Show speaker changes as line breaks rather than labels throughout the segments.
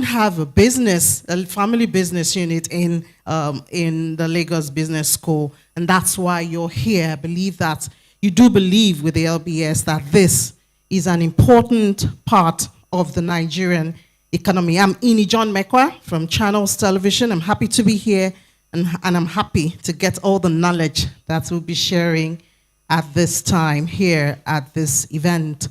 have a business, a family business unit in the Lagos Business School, and that's why you're here. I believe that you do believe with the LBS that this is an important part of the Nigerian economy. I'm John Momoh from Channels Television. I'm happy to be here, and I'm happy to get all the knowledge that we'll be sharing at this time here at this event.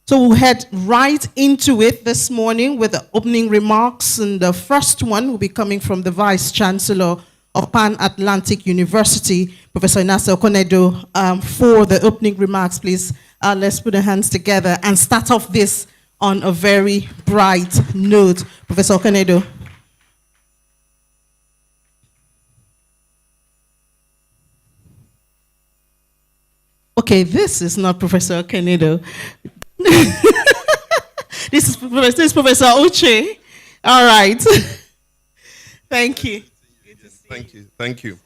So we'll head right into it this morning with the opening remarks, and the first one will be coming from the Vice Chancellor of Pan Atlantic University, Professor Inasa Okonedo. For the opening remarks, please, let's put our hands together and start off this on a very bright note. Professor Okonedo. Okay, this is not Professor Okonedo. This is Professor Uche. All right. Thank you.
Thank you.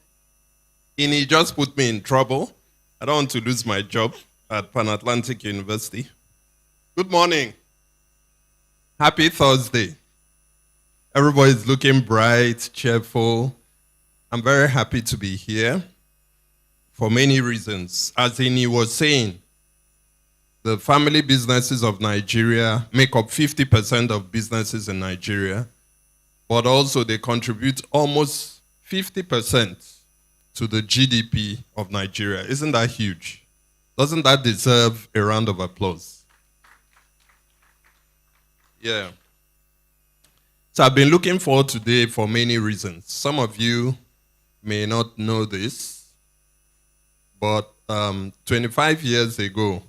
Ini just put me in trouble. I don't want to lose my job at Pan Atlantic University. Good morning. Happy Thursday. Everybody's looking bright, cheerful. I'm very happy to be here for many reasons. As Ini was saying, the family businesses of Nigeria make up 50% of businesses in Nigeria, but also they contribute almost 50% to the GDP of Nigeria. Isn't that huge? Doesn't that deserve a round of applause? Yeah. So I've been looking forward to today for many reasons. Some of you may not know this, but 25 years ago,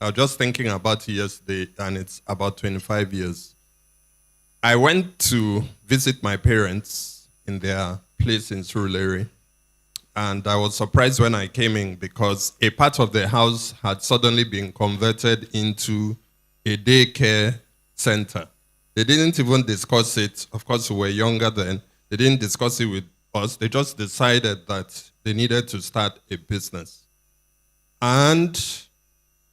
I was just thinking about it yesterday, and it's about 25 years. I went to visit my parents in their place in Surulere, and I was surprised when I came in because a part of the house had suddenly been converted into a daycare center. They didn't even discuss it. Of course, we were younger then. They didn't discuss it with us. They just decided that they needed to start a business. And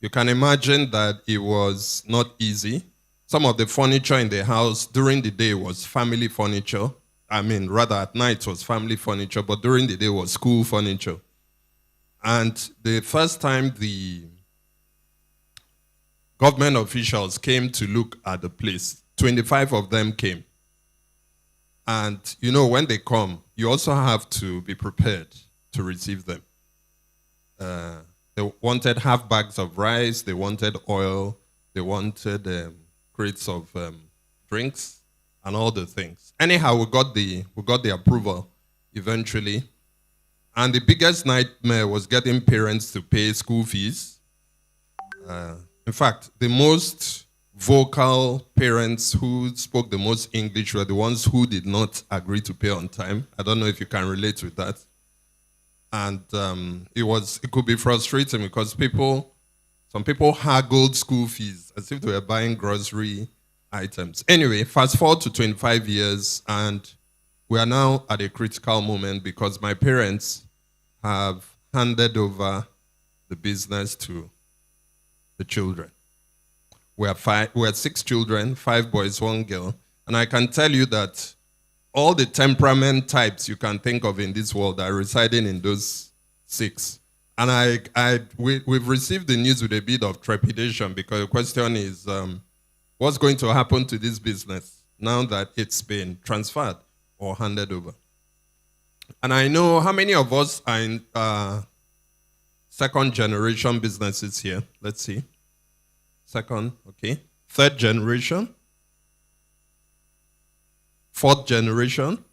you can imagine that it was not easy. Some of the furniture in the house during the day was family furniture. Rather at night was family furniture, but during the day was school furniture. And the first time the government officials came to look at the place, 25 of them came. And when they come, you also have to be prepared to receive them. They wanted half bags of rice, they wanted oil, they wanted crates of drinks, and all the things. Anyhow, we got the approval eventually. And the biggest nightmare was getting parents to pay school fees. In fact, the most vocal parents who spoke the most English were the ones who did not agree to pay on time. I don't know if you can relate with that. And it could be frustrating because some people haggled school fees as if they were buying grocery items. Anyway, fast forward to 25 years, and we are now at a critical moment because my parents have handed over the business to the children. We are 6 children, 5 boys, 1 girl, and I can tell you that all the temperament types you can think of in this world are residing in those 6. And we've received the news with a bit of trepidation because the question is, what's going to happen to this business now that it's been transferred or handed over? And I know how many of us are in second generation businesses here. Let's see. Second, okay. Third generation. 4th generation.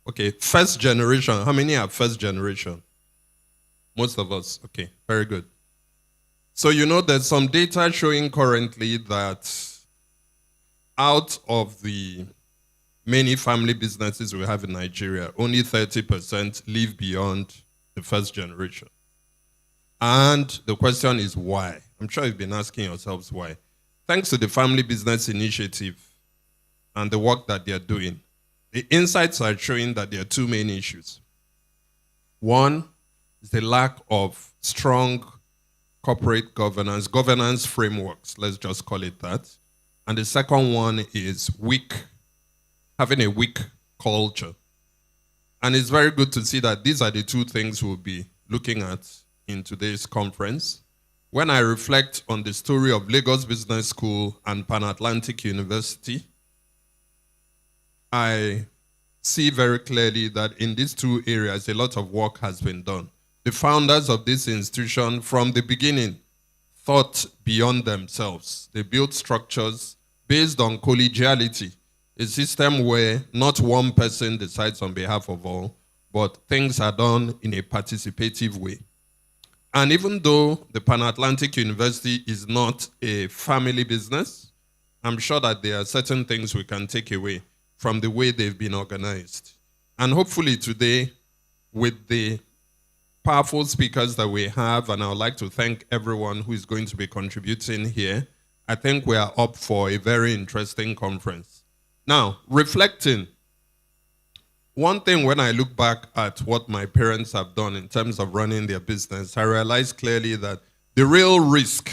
Okay, first generation. How many are first generation? Most of us. Okay, very good. So there's some data showing currently that out of the many family businesses we have in Nigeria, only 30% live beyond the first generation. And the question is why? I'm sure you've been asking yourselves why. Thanks to the Family Business Initiative and the work that they're doing, the insights are showing that there are 2 main issues. One is the lack of strong corporate governance frameworks, let's just call it that. And the second one is having a weak culture. And it's very good to see that these are the two things we'll be looking at in today's conference. When I reflect on the story of Lagos Business School and Pan-Atlantic University, I see very clearly that in these two areas, a lot of work has been done. The founders of this institution, from the beginning, thought beyond themselves. They built structures based on collegiality, a system where not one person decides on behalf of all, but things are done in a participative way. And even though the Pan-Atlantic University is not a family business, I'm sure that there are certain things we can take away from the way they've been organized. And hopefully today, with the powerful speakers that we have, and I would like to thank everyone who is going to be contributing here, I think we are up for a very interesting conference. Now, reflecting, one thing when I look back at what my parents have done in terms of running their business, I realize clearly that the real risk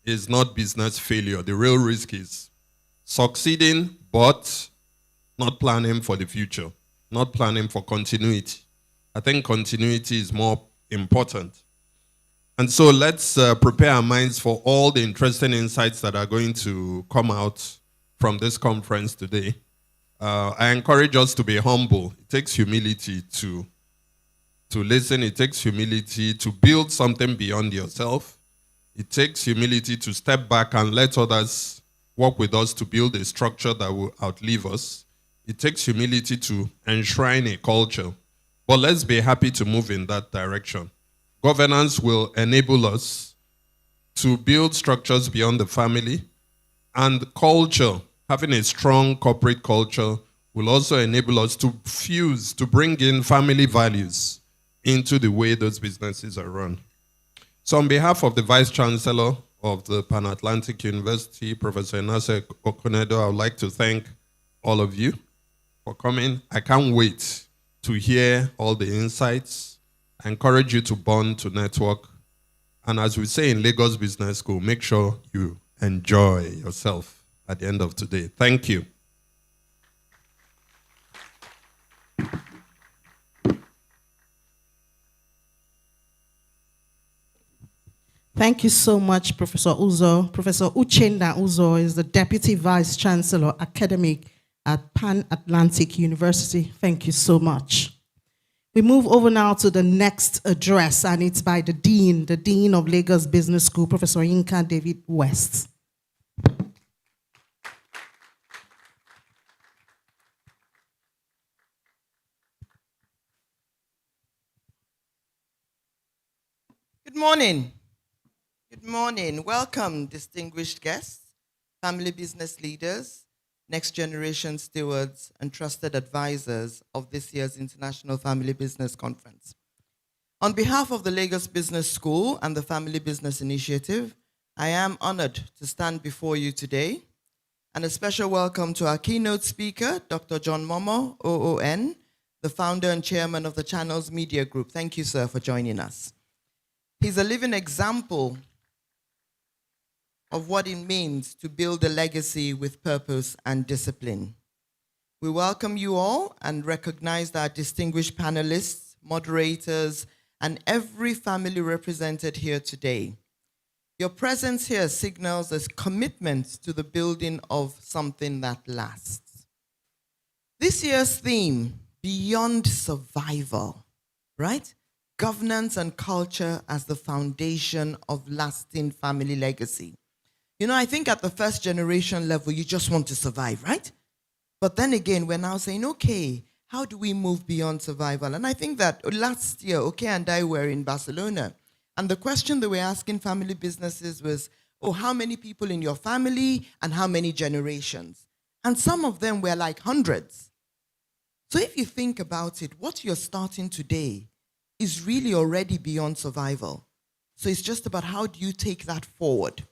is not business failure. The real risk is succeeding, but not planning for the future, not planning for continuity. I think continuity is more important. And so let's prepare our minds for all the interesting insights that are going to come out from this conference today. I encourage us to be humble. It takes humility to listen. It takes humility to build something beyond yourself. It takes humility to step back and let others work with us to build a structure that will outlive us. It takes humility to enshrine a culture. But let's be happy to move in that direction. Governance will enable us to build structures beyond the family, and culture, having a strong corporate culture, will also enable us to fuse, to bring in family values into the way those businesses are run. So on behalf of the Vice Chancellor of the Pan-Atlantic University, Professor Inase Okunedo, I would like to thank all of you for coming. I can't wait to hear all the insights. I encourage you to bond, to network. And as we say in Lagos Business School, make sure you enjoy yourself at the end of today. Thank you.
Thank you so much, Professor Uzo. Professor Uchenna Uzo is the Deputy Vice Chancellor Academic at Pan-Atlantic University. Thank you so much. We move over now to the next address, and it's by the Dean of Lagos Business School, Professor Yinka David West.
Good morning. Good morning. Welcome, distinguished guests, family business leaders, next generation stewards, and trusted advisors of this year's International Family Business Conference. On behalf of the Lagos Business School and the Family Business Initiative, I am honored to stand before you today. And a special welcome to our keynote speaker, Dr. John Momoh, OON, the founder and chairman of the Channels Media Group. Thank you, sir, for joining us. He's a living example of what it means to build a legacy with purpose and discipline. We welcome you all and recognize our distinguished panelists, moderators, and every family represented here today. Your presence here signals a commitment to the building of something that lasts. This year's theme, Beyond Survival, right? Governance and culture as the foundation of lasting family legacy. You know, I think at the first generation level, you just want to survive, right? But then again, we're now saying, okay, how do we move beyond survival? And I think that last year, Okay and I were in Barcelona. And the question that we're asking family businesses was, oh, how many people in your family and how many generations? And some of them were like hundreds. So if you think about it, what you're starting today is really already beyond survival. So it's just about how do you take that forward?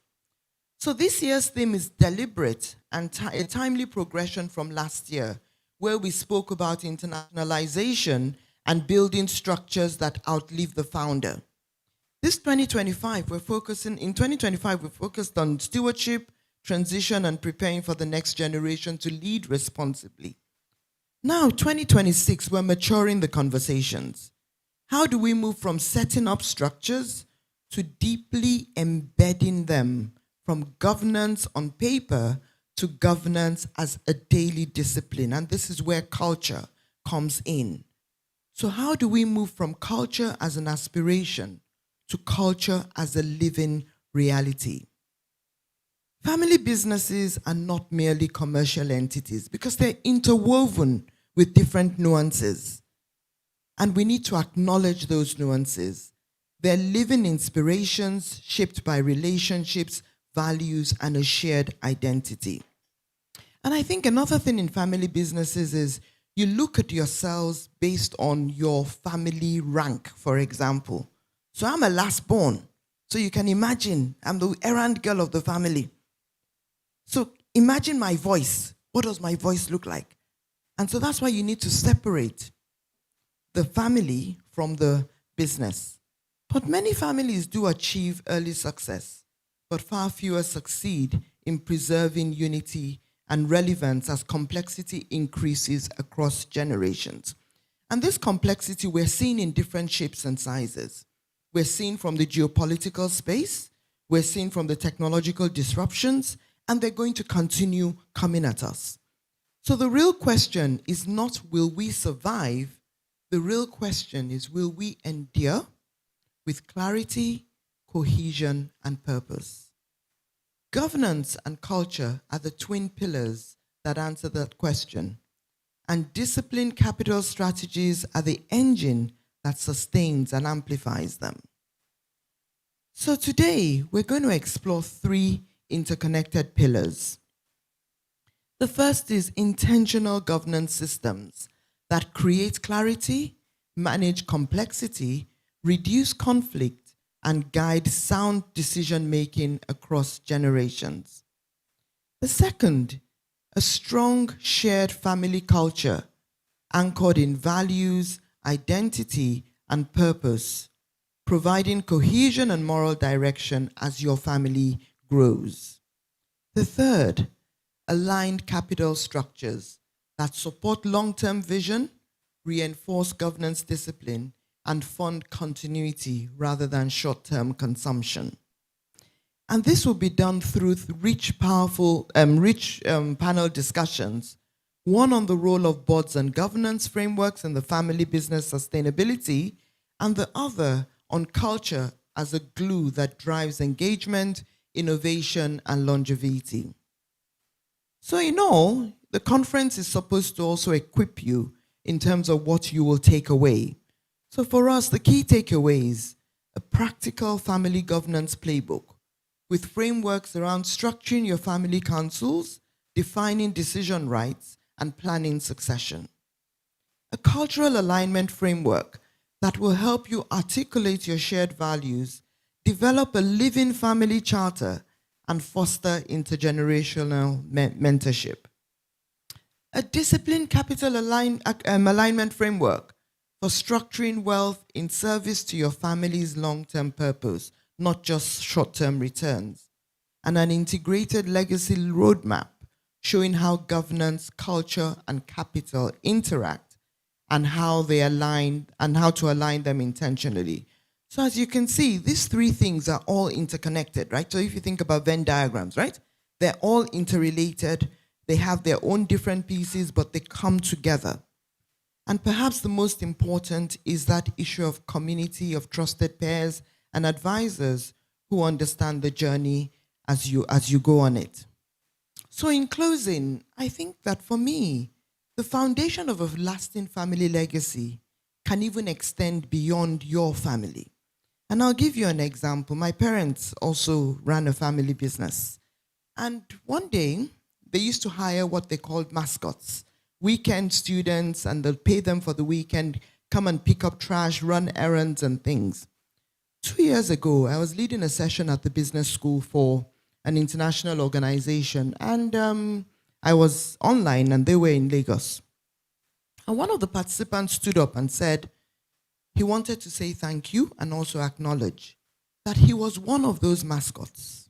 So this year's theme is deliberate and a timely progression from last year, where we spoke about internationalization and building structures that outlive the founder. This 2025, we're focused on stewardship, transition and preparing for the next generation to lead responsibly. Now, 2026, we're maturing the conversations. How do we move from setting up structures to deeply embedding them, from governance on paper to governance as a daily discipline? And this is where culture comes in. So how do we move from culture as an aspiration to culture as a living reality? Family businesses are not merely commercial entities because they're interwoven with different nuances. And we need to acknowledge those nuances. They're living inspirations shaped by relationships, values, and a shared identity. And I think another thing in family businesses is you look at yourselves based on your family rank, for example. So I'm a last born. So you can imagine I'm the errand girl of the family. So imagine my voice. What does my voice look like? And so that's why you need to separate the family from the business. But many families do achieve early success, but far fewer succeed in preserving unity and relevance as complexity increases across generations. And this complexity we're seeing in different shapes and sizes. We're seeing from the geopolitical space, we're seeing from the technological disruptions, and they're going to continue coming at us. So the real question is not will we survive, the real question is will we endure with clarity, cohesion, and purpose? Governance and culture are the twin pillars that answer that question. And disciplined capital strategies are the engine that sustains and amplifies them. So today, we're going to explore 3 interconnected pillars. The first is intentional governance systems that create clarity, manage complexity, reduce conflict, and guide sound decision-making across generations. The second, a strong shared family culture anchored in values, identity, and purpose, providing cohesion and moral direction as your family grows. The third, aligned capital structures that support long-term vision, reinforce governance discipline, and fund continuity rather than short-term consumption. And this will be done through rich panel discussions, one on the role of boards and governance frameworks in the family business sustainability, and the other on culture as a glue that drives engagement, innovation, and longevity. So in all, the conference is supposed to also equip you in terms of what you will take away. So for us, the key takeaways, a practical family governance playbook with frameworks around structuring your family councils, defining decision rights, and planning succession. A cultural alignment framework that will help you articulate your shared values, develop a living family charter, and foster intergenerational mentorship. A disciplined capital alignment framework for structuring wealth in service to your family's long-term purpose, not just short-term returns. And an integrated legacy roadmap showing how governance, culture, and capital interact and how they align and how to align them intentionally. So as you can see, these 3 things are all interconnected, right? So if you think about Venn diagrams, right? They're all interrelated. They have their own different pieces, but they come together. And perhaps the most important is that issue of community of trusted peers and advisors who understand the journey as you go on it. So in closing, I think that for me, the foundation of a lasting family legacy can even extend beyond your family. And I'll give you an example. My parents also ran a family business. And one day, they used to hire what they called mascots, weekend students, and they'll pay them for the weekend, come and pick up trash, run errands and things. 2 years ago, I was leading a session at the business school for an international organization, and I was online and they were in Lagos. And one of the participants stood up and said he wanted to say thank you and also acknowledge that he was one of those mascots.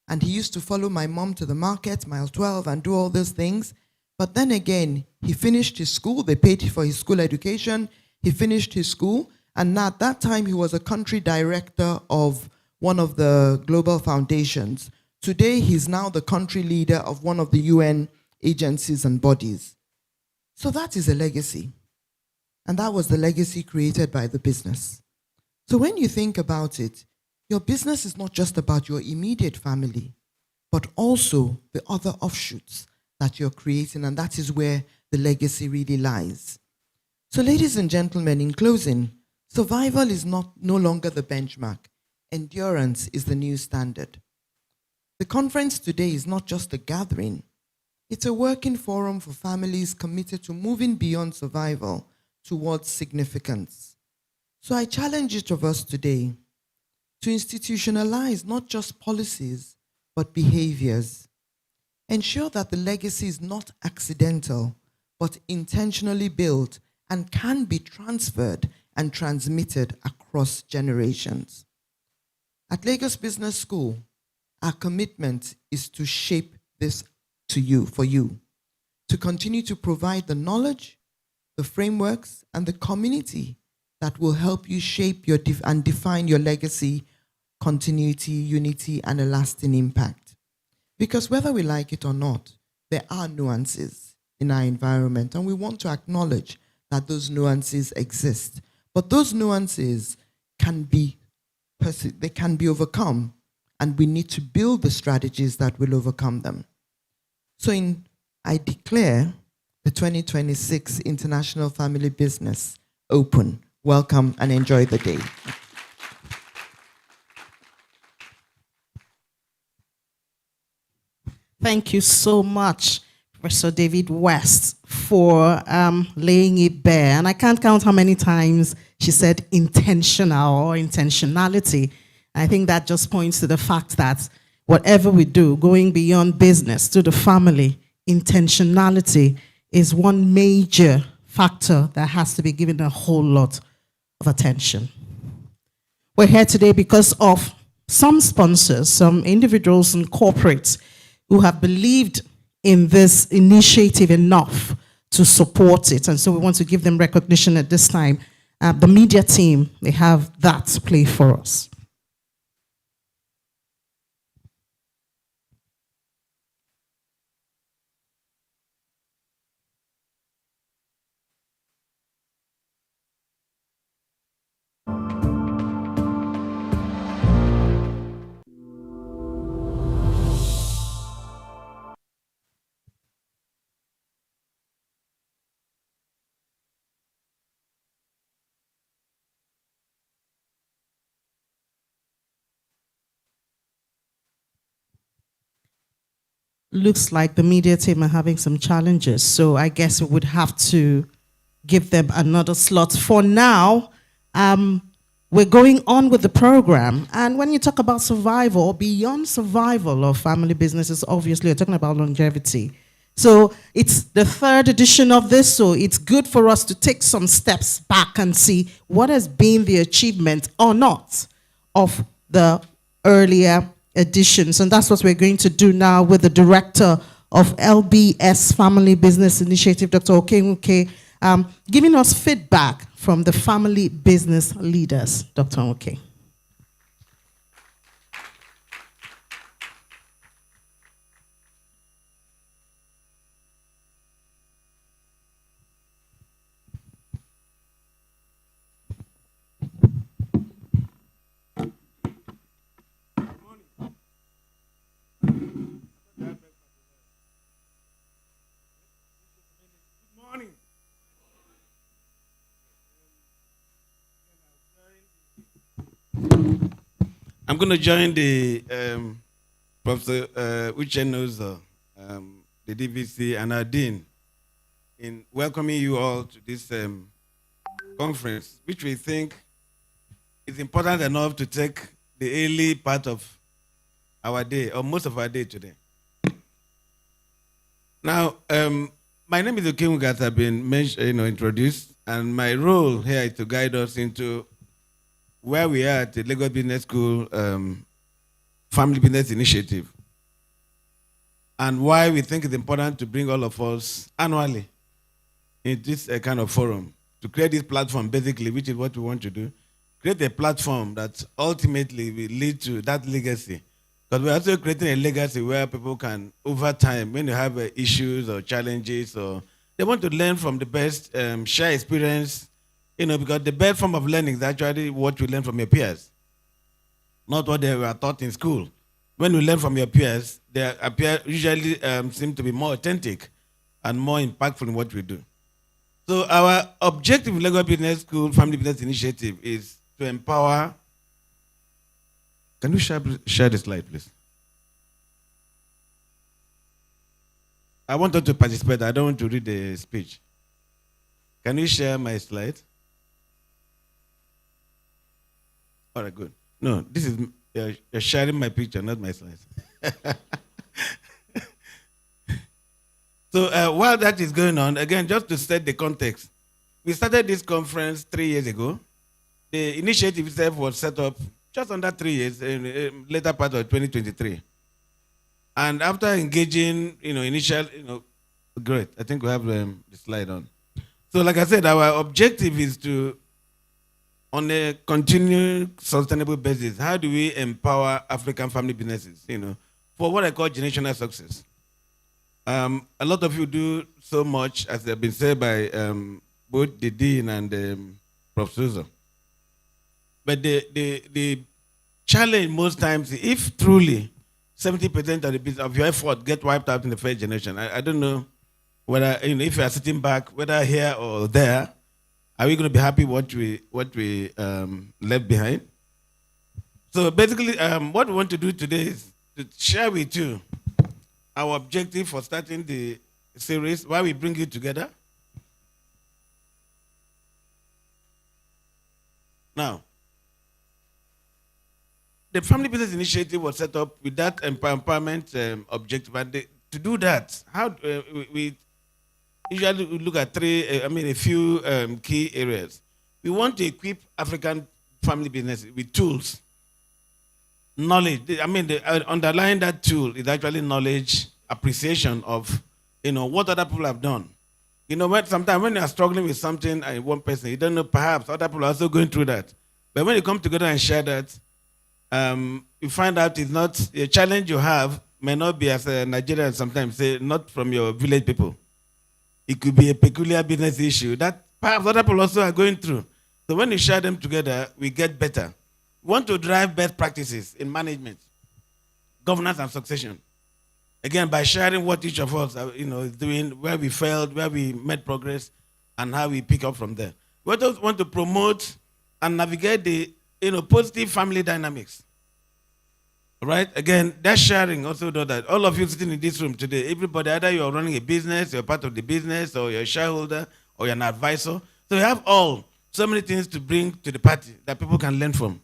And he used to follow my mom to the market, mile 12, and do all those things. But then again, he finished his school. They paid for his school education. He finished his school. And at that time, he was a country director of one of the global foundations. Today, he's now the country leader of one of the UN agencies and bodies. So that is a legacy. And that was the legacy created by the business. So when you think about it, your business is not just about your immediate family, but also the other offshoots that you're creating, and that is where the legacy really lies. So ladies and gentlemen, in closing, survival is no longer the benchmark. Endurance is the new standard. The conference today is not just a gathering. It's a working forum for families committed to moving beyond survival towards significance. So I challenge each of us today to institutionalize not just policies, but behaviors. Ensure that the legacy is not accidental, but intentionally built and can be transferred and transmitted across generations. At Lagos Business School, our commitment is to shape this for you, to continue to provide the knowledge, the frameworks, and the community that will help you shape and define your legacy, continuity, unity, and a lasting impact. Because whether we like it or not, there are nuances in our environment, and we want to acknowledge that those nuances exist. But those nuances can be overcome, and we need to build the strategies that will overcome them. So I declare the 2026 International Family Business open. Welcome and enjoy the day.
Thank you so much, Professor David West, for laying it bare. And I can't count how many times she said intentional or intentionality. I think that just points to the fact that whatever we do, going beyond business to the family, intentionality is one major factor that has to be given a whole lot of attention. We're here today because of some sponsors, some individuals and corporates who have believed in this initiative enough to support it. And so we want to give them recognition at this time. The media team, they have that to play for us. Looks like the media team are having some challenges, so I guess we would have to give them another slot. For now, we're going on with the program, and when you talk about survival, beyond survival of family businesses, obviously you're talking about longevity. So it's the third edition of this, so it's good for us to take some steps back and see what has been the achievement or not of the earlier editions. And that's what we're going to do now with the director of LBS Family Business Initiative, Dr. Oke, giving us feedback from the family business leaders. Dr. Oke.
I'm going to join the Professor Uche knows the DVC and our Dean in welcoming you all to this conference, which we think is important enough to take the early part of our day, or most of our day today. Now, my name is Okenwu, as I've been introduced, and my role here is to guide us into where we are at the Lagos Business School Family Business Initiative. and why we think it's important to bring all of us annually in this kind of forum to create this platform, basically, which is what we want to do. Create a platform that ultimately will lead to that legacy. Because we're also creating a legacy where people can, over time, when they have issues or challenges, or they want to learn from the best, share experience, because the best form of learning is actually what you learn from your peers, not what they were taught in school. When you learn from your peers, they usually seem to be more authentic and more impactful in what we do. So our objective with Lagos Business School Family Business Initiative is to empower. Can you share the slide, please? I want you to participate. I don't want to read the speech. Can you share my slide? All right, good. No, this is, you're sharing my picture, not my slides. So while that is going on, again, just to set the context, we started this conference 3 years ago. The initiative itself was set up just under 3 years, in the later part of 2023. And after engaging, initial, great. I think we have the slide on. So like I said, our objective is to, on a continued sustainable basis, how do we empower African family businesses, for what I call generational success? A lot of you do so much, as have been said by both the Dean and Prof. Susan. But the challenge most times, if truly 70% of the business of your effort get wiped out in the first generation, I don't know whether, if you are sitting back, whether here or there, are we going to be happy what we left behind? So basically, what we want to do today is to share with you our objective for starting the series, why we bring you together. Now, the Family Business Initiative was set up with that empowerment objective, and to do that, how we usually look at a few key areas. We want to equip African family businesses with tools, knowledge. Underlying that tool is actually knowledge, appreciation of, what other people have done. Sometimes when you are struggling with something and one person, you don't know, perhaps other people are also going through that. But when you come together and share that, you find out it's not a challenge you have may not be, as a Nigerian sometimes say, not from your village people. It could be a peculiar business issue that perhaps other people also are going through. So when you share them together, we get better. We want to drive best practices in management, governance, and succession. Again, by sharing what each of us is doing, where we failed, where we made progress, and how we pick up from there. We also want to promote and navigate the positive family dynamics. Right? Again, that sharing also does that. All of you sitting in this room today, everybody, either you're running a business, you're part of the business, or you're a shareholder, or you're an advisor. So you have so many things to bring to the party that people can learn from.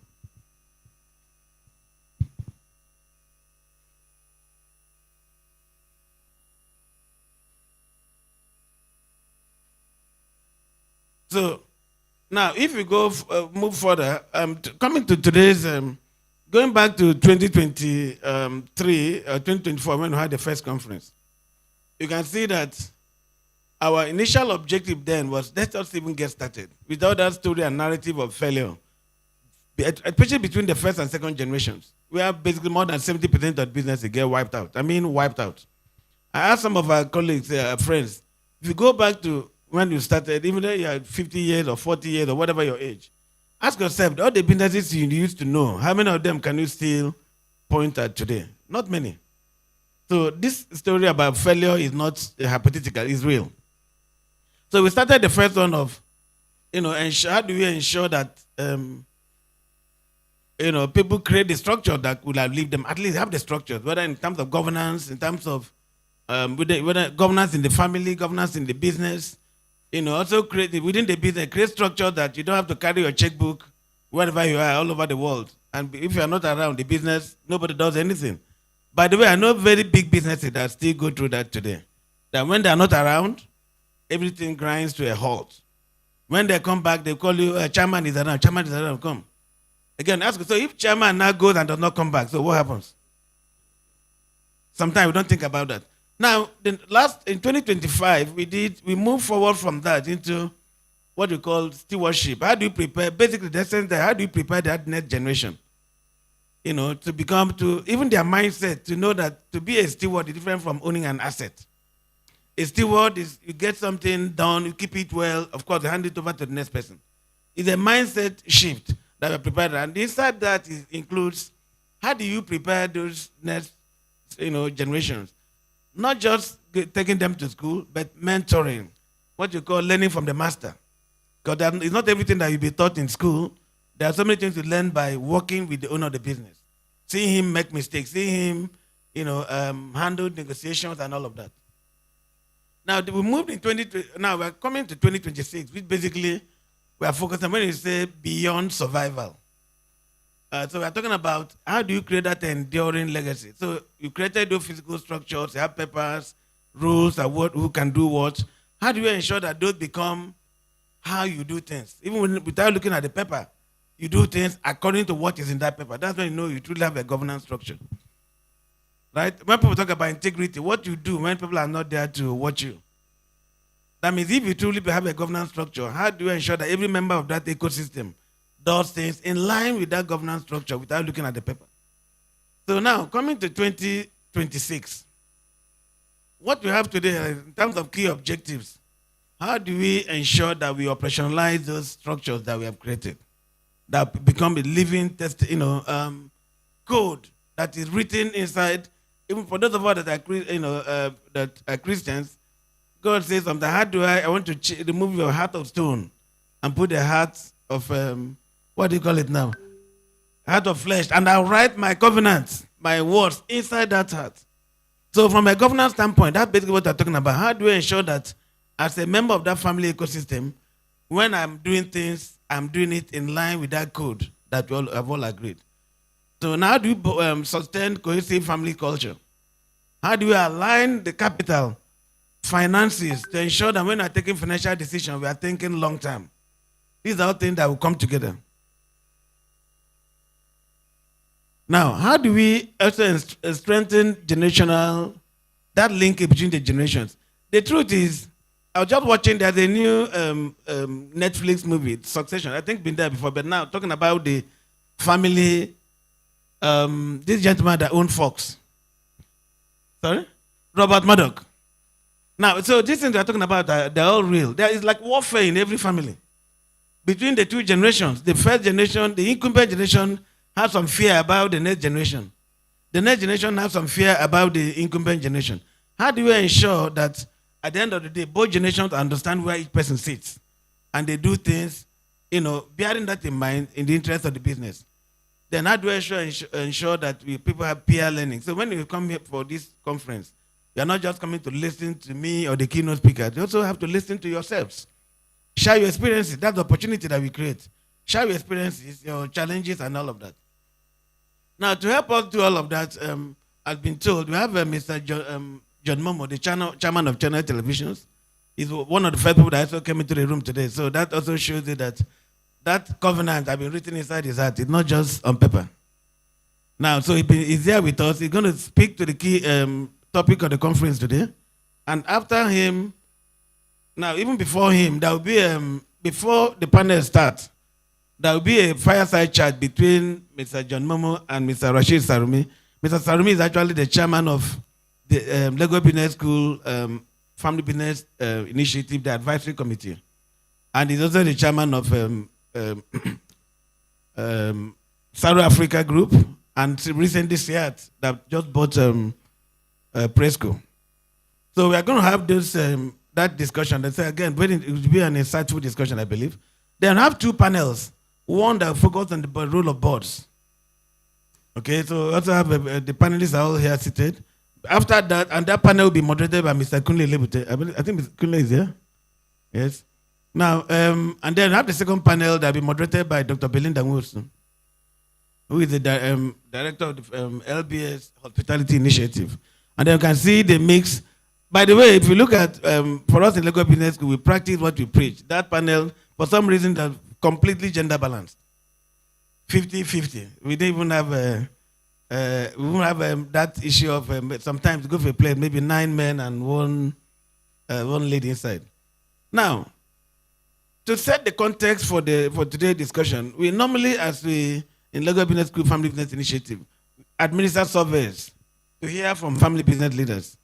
So now, if we go move further, coming to today's, going back to 2023 or 2024, when we had the first conference, you can see that our initial objective then was, let us even get started without that story and narrative of failure, especially between the first and second generations. We have basically more than 70% of businesses get wiped out. Wiped out. I asked some of our colleagues, friends, if you go back to when you started, even though you had 50 years or 40 years or whatever your age, ask yourself, all the businesses you used to know, how many of them can you still point at today? Not many. So this story about failure is not hypothetical, it's real. So we started the first one of, how do we ensure that, people create the structure that will leave them, at least have the structures, whether in terms of governance, in terms of whether governance in the family, governance in the business, also create within the business, create structure that you don't have to carry your checkbook wherever you are all over the world. And if you are not around the business, nobody does anything. By the way, I know very big businesses that still go through that today. That when they are not around, everything grinds to a halt. When they come back, they call you, chairman is around, come. Again, ask, so if chairman now goes and does not come back, so what happens? sometimes we don't think about that. Now, in 2025, we moved forward from that into what we call stewardship. How do you prepare, basically the essence that how do you prepare that next generation? To even their mindset, to know that to be a steward is different from owning an asset. A steward is you get something done, you keep it well, of course, you hand it over to the next person. It's a mindset shift that we're prepared. And inside that includes how do you prepare those next generations? Not just taking them to school, but mentoring, what you call learning from the master. Because it's not everything that you'll be taught in school. There are so many things to learn by working with the owner of the business. Seeing him make mistakes, seeing him handle negotiations and all of that. Now, we moved in now we're coming to 2026, which basically we are focused on when you say beyond survival. So we're talking about how do you create that enduring legacy. So you created those physical structures, you have papers, rules, who can do what. How do you ensure that those become how you do things? Even without looking at the paper, you do things according to what is in that paper. That's when you know you truly have a governance structure. Right? When people talk about integrity, what you do when people are not there to watch you. That means if you truly have a governance structure, how do you ensure that every member of that ecosystem does things in line with that governance structure without looking at the paper? So now, coming to 2026, what we have today in terms of key objectives, how do we ensure that we operationalize those structures that we have created, that become a living test, code that is written inside? Even for those of us that are Christians, God says something. How do I want to remove your heart of stone and put a heart of what do you call it now? Heart of flesh, and I'll write my covenants, my words inside that heart. So from a governance standpoint, that's basically what I'm talking about. How do I ensure that as a member of that family ecosystem, when I'm doing things, I'm doing it in line with that code that we all have all agreed. So now how do you sustain cohesive family culture? How do we align the capital, finances, to ensure that when we're taking financial decisions, we are thinking long term? These are all things that will come together. Now, how do we also strengthen that link between the generations? The truth is, I was just watching, there's a new Netflix movie, Succession. I think been there before, but now talking about the family, this gentleman that owned Fox. Sorry? Robert Murdoch. Now, so these things we're talking about, they're all real. There is like warfare in every family. Between the two generations, the first generation, the incumbent generation, have some fear about the next generation. The next generation has some fear about the incumbent generation. How do we ensure that at the end of the day, both generations understand where each person sits and they do things, bearing that in mind in the interest of the business? Then how do we ensure that people have peer learning? So when you come here for this conference, you're not just coming to listen to me or the keynote speaker. You also have to listen to yourselves. Share your experiences. That's the opportunity that we create. Share your experiences, your challenges, and all of that. Now, to help us do all of that, I've been told we have Mr. John Momoh, the chairman of Channel Televisions. He's one of the first people that also came into the room today. So that also shows you that covenant has been written inside his heart. It's not just on paper. Now, so he's here with us. He's going to speak to the key topic of the conference today. And after him, now even before him, there will be, before the panel starts, there will be a fireside chat between Mr. John Momoh and Mr. Rashid Sarumi. Mr. Sarumi is actually the chairman of the LagosBusinessSchool Family Business Initiative, the advisory committee. And he's also the chairman of South Africa Group, and recently SEAT that just bought Presco. So we are going to have this that discussion. That's again, it will be an insightful discussion, I believe. Then have two panels. One that focus on the role of boards. Okay, so also have the panelists are all here seated. After that, and that panel will be moderated by Mr. Kunle Lebute. I think Mr. Kunle is here. Yes. Now, and then have the second panel that will be moderated by Dr. Belinda Wilson, who is the director of the LBS Hospitality Initiative. And then you can see the mix. By the way, if you look at, for us in Lagos Business School, we practice what we preach. That panel, for some reason, that's completely gender balanced. 50-50. We didn't even have we won't have that issue of sometimes go for a place, maybe 9 men and one lady inside. Now, to set the context for today's discussion, we normally, in Lagos Business School Family Business Initiative, administer surveys to hear from family business leaders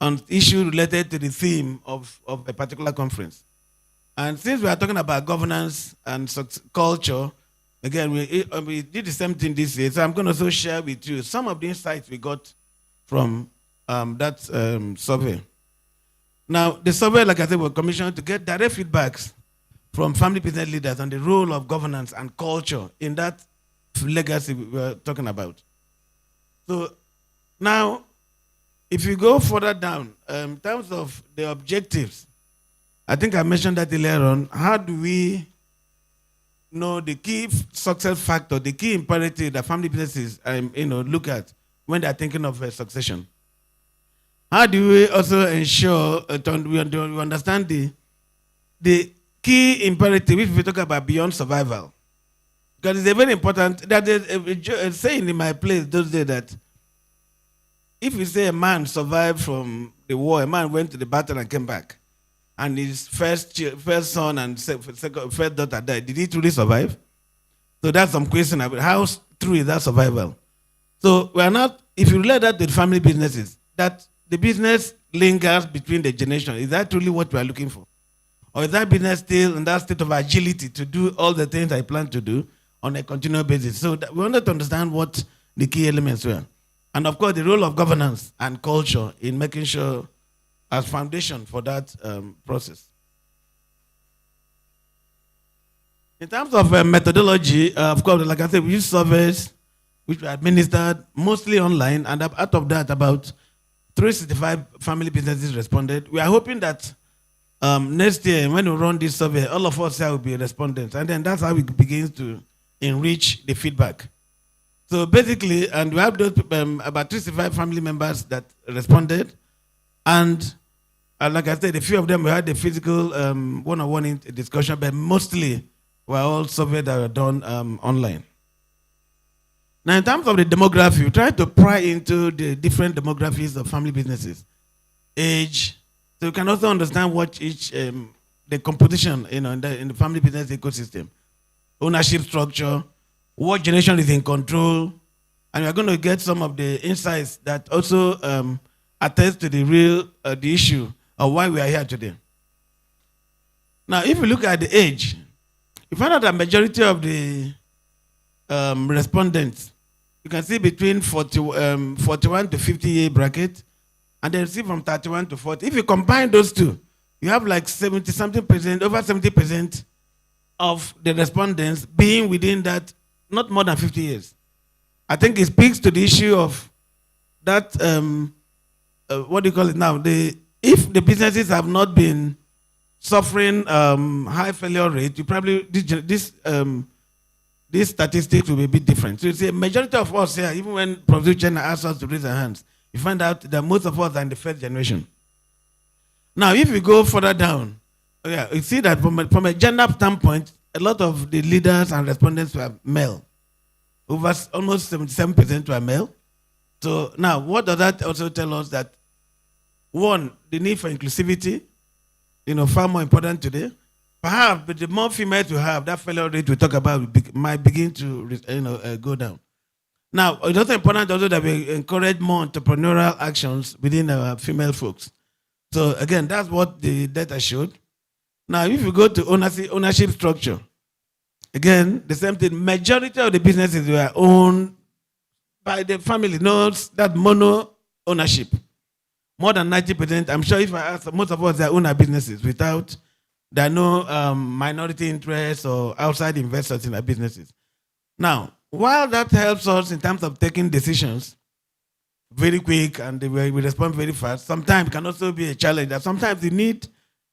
on issues related to the theme of a particular conference. And since we are talking about governance and culture, again, we did the same thing this year. So I'm going to also share with you some of the insights we got from that survey. Now, the survey, like I said, was commissioned to get direct feedbacks from family business leaders on the role of governance and culture in that legacy we were talking about. So now, if you go further down, in terms of the objectives, I think I mentioned that earlier on. How do we know the key success factor, the key imperative that family businesses look at when they're thinking of succession? How do we also ensure we understand the key imperative if we talk about beyond survival? Because it's a very important, that is a saying in my place those days that if we say a man survived from the war, a man went to the battle and came back, and his first son and first daughter died, did he truly survive? So that's some question about how true is that survival. So we are not, if you relate that to family businesses, that the business lingers between the generations, is that truly what we are looking for? Or is that business still in that state of agility to do all the things I plan to do on a continual basis? So we wanted to understand what the key elements were. And of course, the role of governance and culture in making sure as foundation for that process. In terms of methodology, of course, like I said, we use surveys which were administered mostly online, and out of that, about 365 family businesses responded. We are hoping that next year, when we run this survey, all of us here will be respondents, and then that's how we begin to enrich the feedback. So basically, and we have those, about 365 family members that responded, and like I said, a few of them we had the physical one-on-one discussion, but mostly were all surveys that were done online. Now, in terms of the demography, we try to pry into the different demographies of family businesses, age, so you can also understand what each the composition in the family business ecosystem, ownership structure, what generation is in control, and we're going to get some of the insights that also attest to the issue of why we are here today. Now, if you look at the age, you find out that majority of the respondents, you can see between 41 to 50 year bracket, and then see from 31 to 40. If you combine those two, you have like 70-something%, over 70% of the respondents being within that, not more than 50 years. I think it speaks to the issue of that, what do you call it now? If the businesses have not been suffering high failure rate, you probably, this statistics will be a bit different. So you see, a majority of us here, even when Professor Chen asked us to raise our hands, you find out that most of us are in the first generation. Now, if we go further down, you see that from a gender standpoint, a lot of the leaders and respondents were male. Over almost 77% were male. So now, what does that also tell us? That one, the need for inclusivity, far more important today. Perhaps, but the more females we have, that failure rate we talk about might begin to go down. Now, it's also important also that we encourage more entrepreneurial actions within our female folks. So again, that's what the data showed. Now, if you go to ownership structure, again, the same thing. Majority of the businesses were owned by the family, knows that mono ownership. More than 90%. I'm sure if I ask, most of us own our businesses without, there are no minority interests or outside investors in our businesses. Now, while that helps us in terms of taking decisions very quick and we respond very fast, sometimes it can also be a challenge that sometimes you need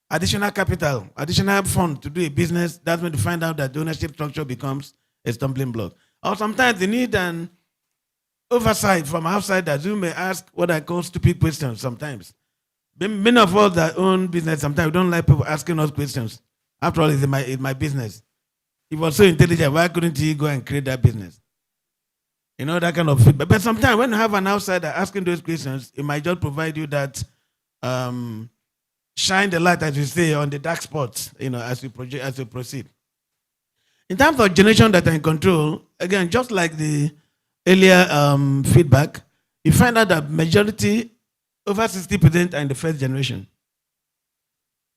additional capital, additional fund to do a business. That's when you find out that the ownership structure becomes a stumbling block. Or sometimes you need an oversight from outside that you may ask what I call stupid questions sometimes. Many of us that own business, sometimes we don't like people asking us questions. After all, it's my business. If he was so intelligent, why couldn't he go and create that business? that kind of feedback. But sometimes when you have an outsider asking those questions, it might just provide you that shine the light, as you say, on the dark spots, as you proceed. In terms of generation that are in control, again, just like the earlier feedback, you find out that majority, over 60%, are in the first generation.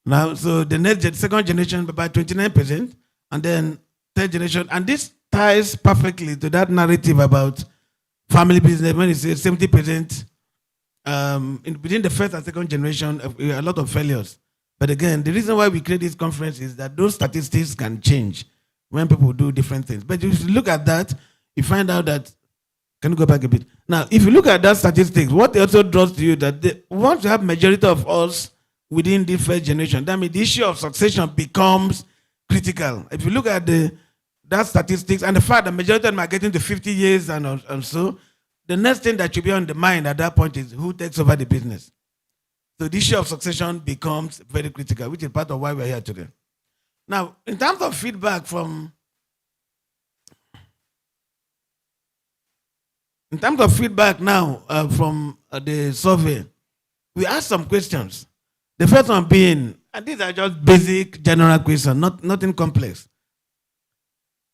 Now, so the second generation, about 29%, and then third generation. And this ties perfectly to that narrative about family business when you say 70% within the first and second generation, a lot of failures. But again, the reason why we create this conference is that those statistics can change when people do different things. But if you look at that, you find out that, can you go back a bit? Now, if you look at that statistics, what it also draws to you that once you have majority of us within the first generation, that means the issue of succession becomes critical. If you look at that statistics and the fact that majority of them are getting to 50 years and so, the next thing that should be on the mind at that point is who takes over the business. So the issue of succession becomes very critical, which is part of why we're here today. Now, in terms of feedback from now from the survey, we asked some questions. The first one being, and these are just basic general questions, nothing complex.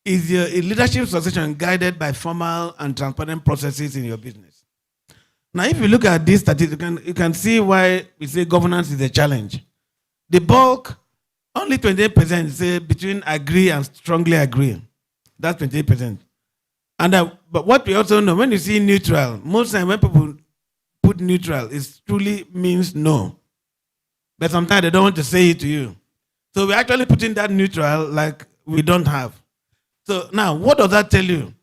Is your leadership succession guided by formal and transparent processes in your business? Now, if you look at this statistic, you can see why we say governance is a challenge. The bulk, only 28% say between agree and strongly agree. That's 28%. And but what we also know, when you see neutral, most times when people put neutral, it truly means no. But sometimes they don't want to say it to you. So we're actually putting that neutral like we don't have. So now, what does that tell you?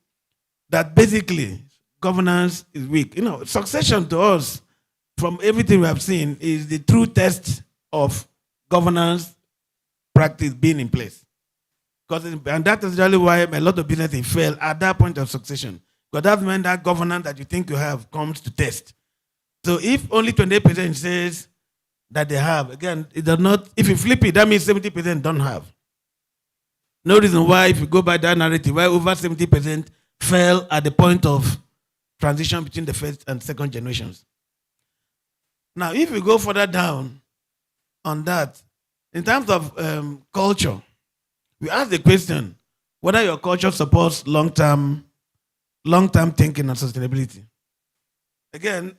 That basically governance is weak. Succession to us, from everything we have seen, is the true test of governance practice being in place. And that is really why a lot of businesses fail at that point of succession. Because that's when that governance that you think you have comes to test. So if only 28% says that they have, again, it does not, if you flip it, that means 70% don't have. No reason why, if you go by that narrative, why over 70% fell at the point of transition between the first and second generations. Now, if you go further down on that, in terms of culture, we ask the question whether your culture supports long-term thinking and sustainability. Again,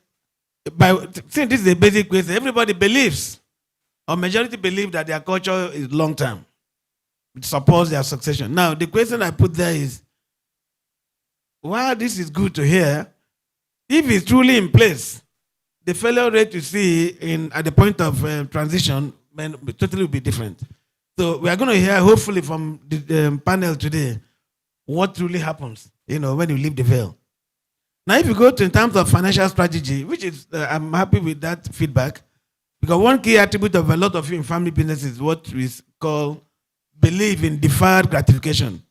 since this is a basic question, everybody believes, or majority believe that their culture is long-term. It supports their succession. Now, the question I put there is, while this is good to hear, if it's truly in place, the failure rate you see at the point of transition totally will be different. So we are going to hear, hopefully, from the panel today, what truly happens, when you leave the veil. Now, if you go to in terms of financial strategy, which is, I'm happy with that feedback, because one key attribute of a lot of you in family business is what we call believe in deferred gratification.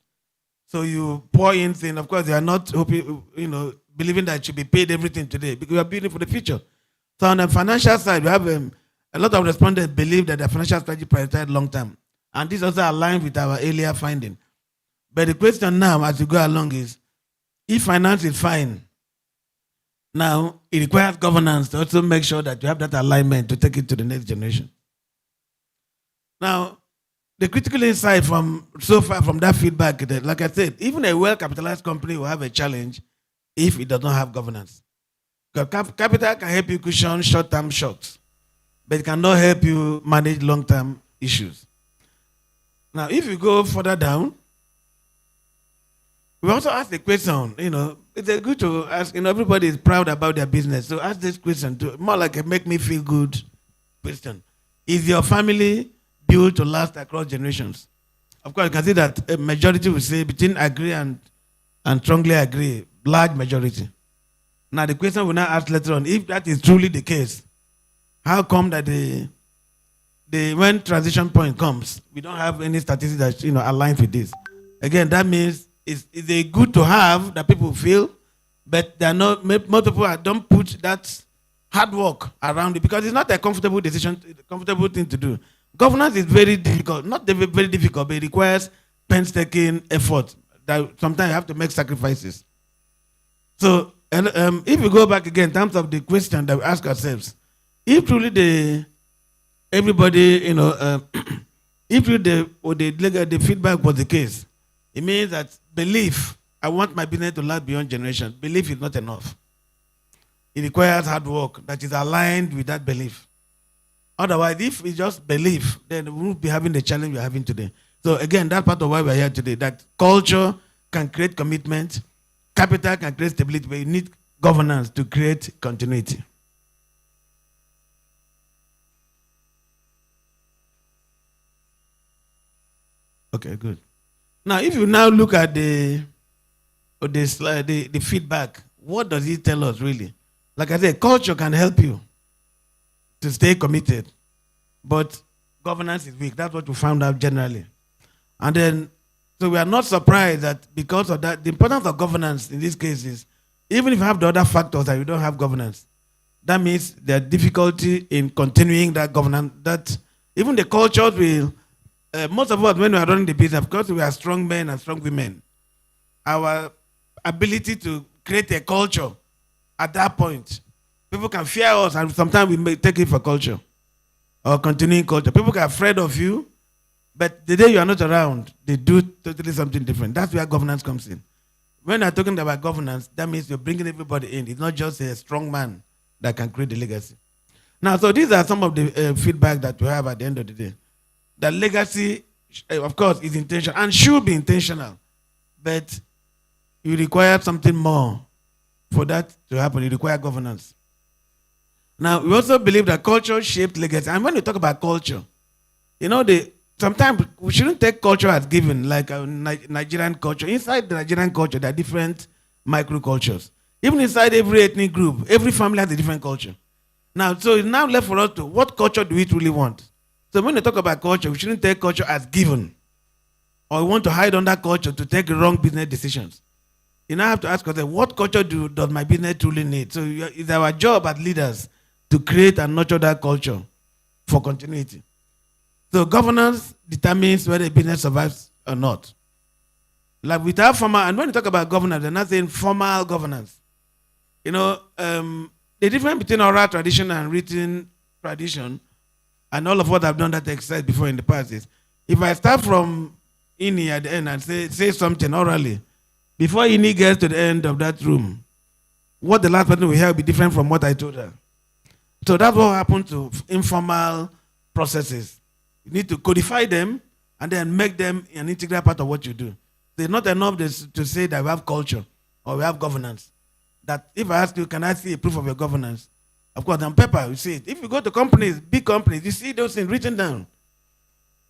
So you pour in things, of course, you are not hoping, believing that it should be paid everything today, because we are building for the future. So on the financial side, we have a lot of respondents believe that the financial strategy prioritizes long term. And this also aligns with our earlier finding. But the question now, as you go along, is if finance is fine, now it requires governance to also make sure that you have that alignment to take it to the next generation. Now, the critical insight so far from that feedback, like I said, even a well-capitalized company will have a challenge if it does not have governance. Because capital can help you cushion short-term shocks, but it cannot help you manage long-term issues. Now, if you go further down, we also ask the question, it's good to ask, everybody is proud about their business. So ask this question, more like a make me feel good question. Is your family built to last across generations? Of course, you can see that a majority will say between agree and strongly agree, large majority. Now, the question we'll now ask later on, if that is truly the case, how come that when transition point comes, we don't have any statistics that aligns with this? Again, that means it's a good to have that people feel, but they're not. Most people don't put that hard work around it because it's not a comfortable decision, comfortable thing to do. Governance is very difficult, not very difficult, but it requires painstaking effort. That sometimes you have to make sacrifices. So, and if we go back again in terms of the question that we ask ourselves, if truly everybody, if truly the feedback was the case, it means that belief, I want my business to last beyond generation. Belief is not enough. It requires hard work that is aligned with that belief. Otherwise, if we just believe, then we won't be having the challenge we're having today. So again, that's part of why we're here today, that culture can create commitment, capital can create stability, but you need governance to create continuity. Okay, good. Now, if you now look at the slide, the feedback, what does it tell us really? Like I said, culture can help you to stay committed, but governance is weak. That's what we found out generally. And then, so we are not surprised that because of that, the importance of governance in this case is, even if you have the other factors that you don't have governance, that means there's difficulty in continuing that governance, that even the cultures will, most of us, when we are running the business, of course we are strong men and strong women. Our ability to create a culture at that point, people can fear us and sometimes we may take it for culture or continuing culture. People are afraid of you, but the day you are not around, they do totally something different. That's where governance comes in. When I'm talking about governance, that means you're bringing everybody in. It's not just a strong man that can create the legacy. Now, so these are some of the feedback that we have at the end of the day. The legacy, of course, is intentional and should be intentional, but you require something more for that to happen. You require governance. Now, we also believe that culture shaped legacy. And when you talk about culture, sometimes we shouldn't take culture as given, like a Nigerian culture. Inside the Nigerian culture, there are different microcultures. Even inside every ethnic group, every family has a different culture. Now, so it's now left for us to, what culture do we truly want? So when we talk about culture, we shouldn't take culture as given, or we want to hide under culture to take wrong business decisions. You now have to ask ourselves, what culture does my business truly need? So it's our job as leaders to create and nurture that culture for continuity. So governance determines whether a business survives or not. Like without formal, and when you talk about governance, they're not saying formal governance. The difference between oral tradition and written tradition, and all of what I've done that exercise before in the past is, if I start from Ini at the end and say something orally, before Ini gets to the end of that room, what the last person will hear will be different from what I told her. So that's what happened to informal processes. You need to codify them and then make them an integral part of what you do. It's not enough to say that we have culture or we have governance. That if I ask you, can I see a proof of your governance? Of course, on paper, you see it. If you go to companies, big companies, you see those things written down.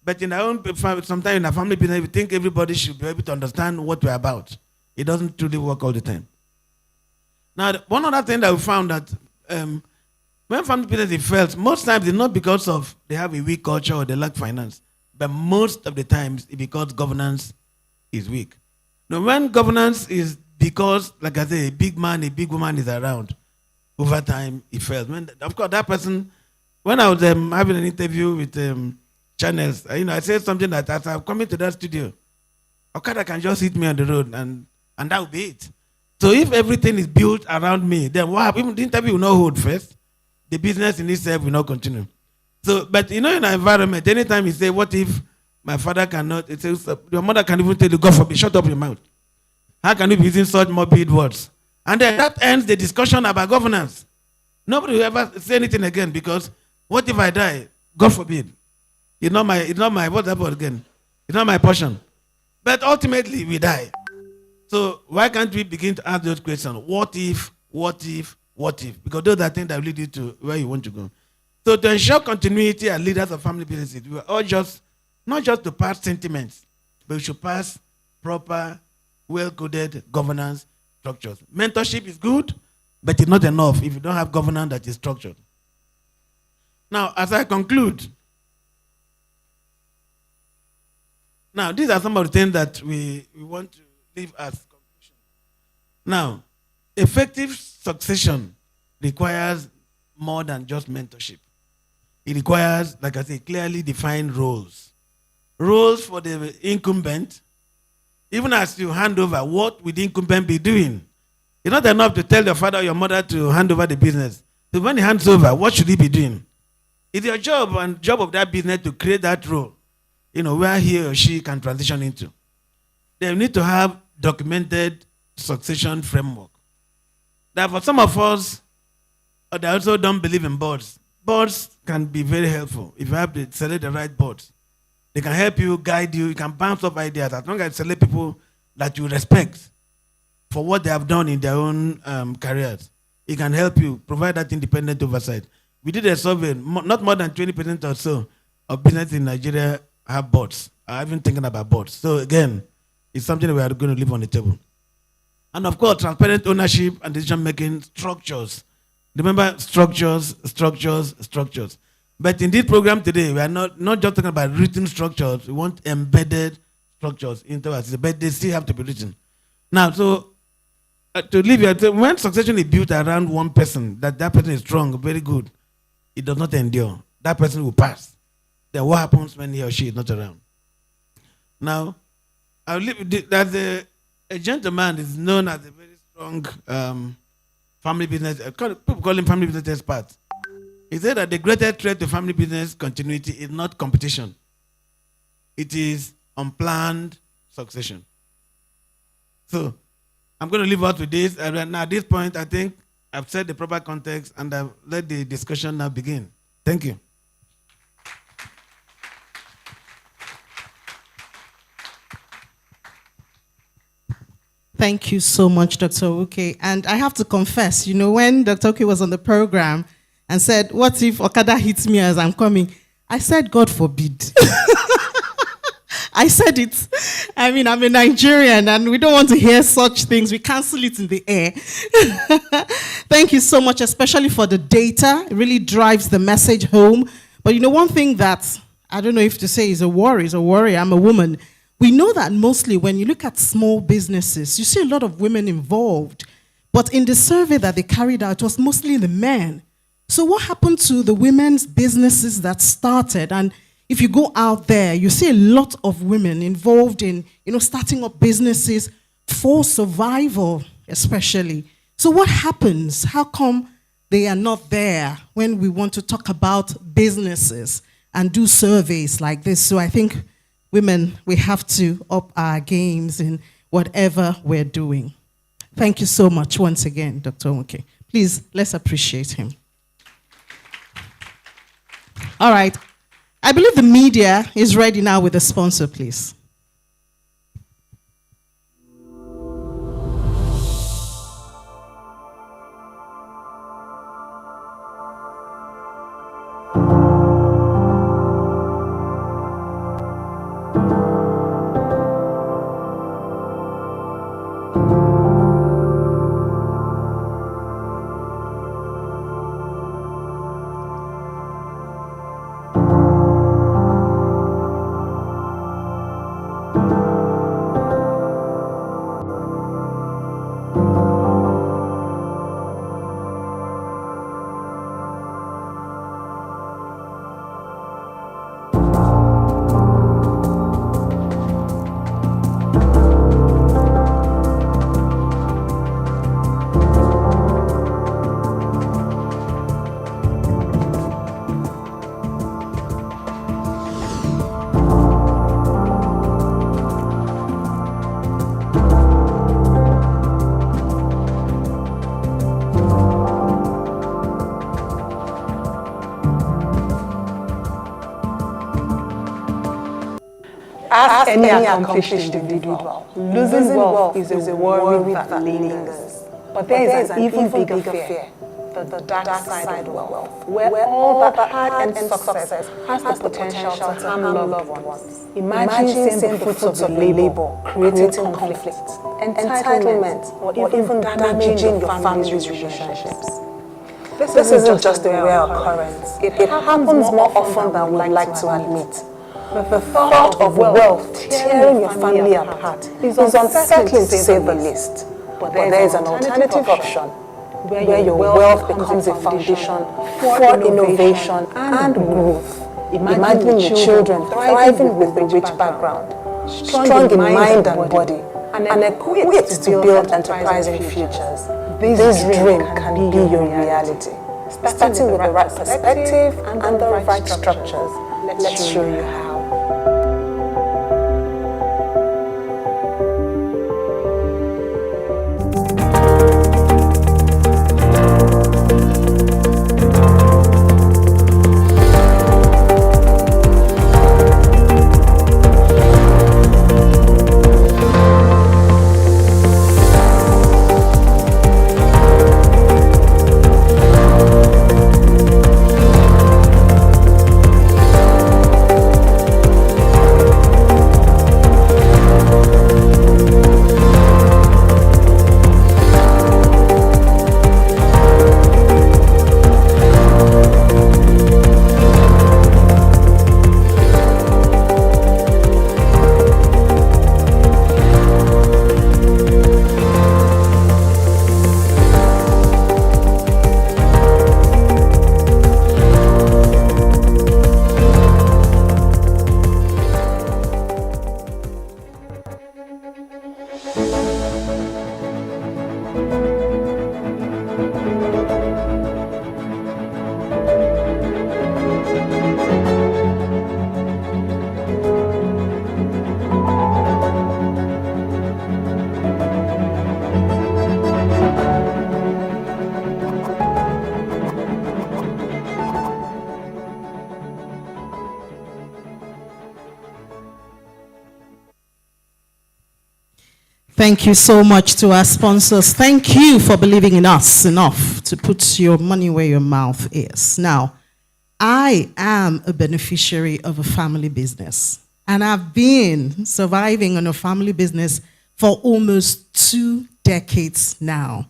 But in our own, sometimes in our family business, we think everybody should be able to understand what we're about. It doesn't truly work all the time. Now, one other thing that we found that when family business fails, most times it's not because of they have a weak culture or they lack finance, but most of the times it's because governance is weak. Now, when governance is because, like I say, a big man, a big woman is around, over time it fails. Of course, that person, when I was having an interview with channels, I said something that as I'm coming to that studio, Okada can just hit me on the road and that will be it. So if everything is built around me, then what happens? Even the interview will not hold first. The business in itself will not continue. So, but in our environment, anytime you say, what if my father cannot, it says, your mother can even tell you, God forbid, shut up your mouth. How can you be using such morbid words? And then that ends the discussion about governance. Nobody will ever say anything again because what if I die? God forbid. It's not my, what's that word again? It's not my portion. But ultimately, we die. So why can't we begin to ask those questions? What if, what if, what if? Because those are things that will lead you to where you want to go. So to ensure continuity as leaders of family businesses, we are all not just to pass sentiments, but we should pass proper, well-coded governance structures. Mentorship is good, but it's not enough if you don't have governance that is structured. Now, as I conclude, now these are some of the things that we want to leave as conclusion. Now, effective succession requires more than just mentorship. It requires, like I say, clearly defined roles. Roles for the incumbent. Even as you hand over, what will the incumbent be doing? It's not enough to tell your father or your mother to hand over the business. So when he hands over, what should he be doing? It's your job and job of that business to create that role, where he or she can transition into. They need to have documented succession framework. That for some of us, they also don't believe in boards. Boards can be very helpful if you have to select the right boards. They can help you, guide you, you can bounce off ideas as long as you select people that you respect for what they have done in their own careers. It can help you provide that independent oversight. We did a survey, not more than 20% or so of business in Nigeria have boards. I'm even thinking about boards. So again, it's something we are going to leave on the table. And of course, transparent ownership and decision-making structures. Remember, structures. But in this program today, we are not just talking about written structures. We want embedded structures into us, but they still have to be written. Now, so to leave you, when succession is built around one person, that person is strong, very good, it does not endure. That person will pass. Then what happens when he or she is not around? Now, I'll leave that a gentleman is known as a very strong family business. People call him family business expert. He said that the greatest threat to family business continuity is not competition. It is unplanned succession. So I'm going to leave out with this. And now at this point, I think I've set the proper context and I've let the discussion now begin. Thank you.
Thank you so much, Dr. Uke. And I have to confess, when Dr. Uke was on the program and said, what if Okada hits me as I'm coming? I said, God forbid. I said it. I mean, I'm a Nigerian and we don't want to hear such things. We cancel it in the air. Thank you so much, especially for the data. It really drives the message home. But one thing that I don't know if to say is a worry. I'm a woman. We know that mostly when you look at small businesses, you see a lot of women involved. But in the survey that they carried out, it was mostly the men. So what happened to the women's businesses that started? And if you go out there, you see a lot of women involved in, starting up businesses for survival, especially. So what happens? How come they are not there when we want to talk about businesses and do surveys like this? So I think women, we have to up our games in whatever we're doing. Thank you so much once again, Dr. Uke. Please, let's appreciate him. All right. I believe the media is ready now with the sponsor, please.
As any accomplished individual, losing wealth is a worry that lingers. But there is an even bigger fear, the dark side of wealth, where all that hard-earned success has the potential to harm loved ones. Imagine seeing the fruits of your labor creating conflict, entitlement, or even damaging your family's relationships. This isn't just a rare occurrence. It happens more often than we'd like to admit. The thought of wealth tearing your family apart is unsettling to say the least. But there is an alternative option where your wealth becomes a foundation for innovation and growth. Imagine your children thriving with a rich background, strong in mind and body, and equipped to build enterprising futures. This dream can be your reality. Starting with the right perspective and the right structures. Let's show you how.
Thank you so much to our sponsors. Thank you for believing in us enough to put your money where your mouth is. Now, I am a beneficiary of a family business, and I've been surviving on a family business for almost 2 decades now.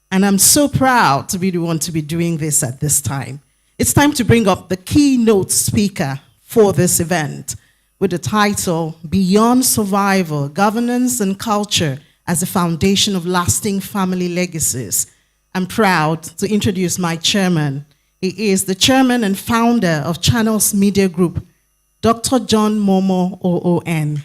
And I'm so proud to be the one to be doing this at this time. It's time to bring up the keynote speaker for this event, with the title, Beyond Survival, Governance and Culture as a Foundation of Lasting Family Legacies. I'm proud to introduce my chairman. He is the chairman and founder of Channels Media Group, Dr. John Momoh, OON.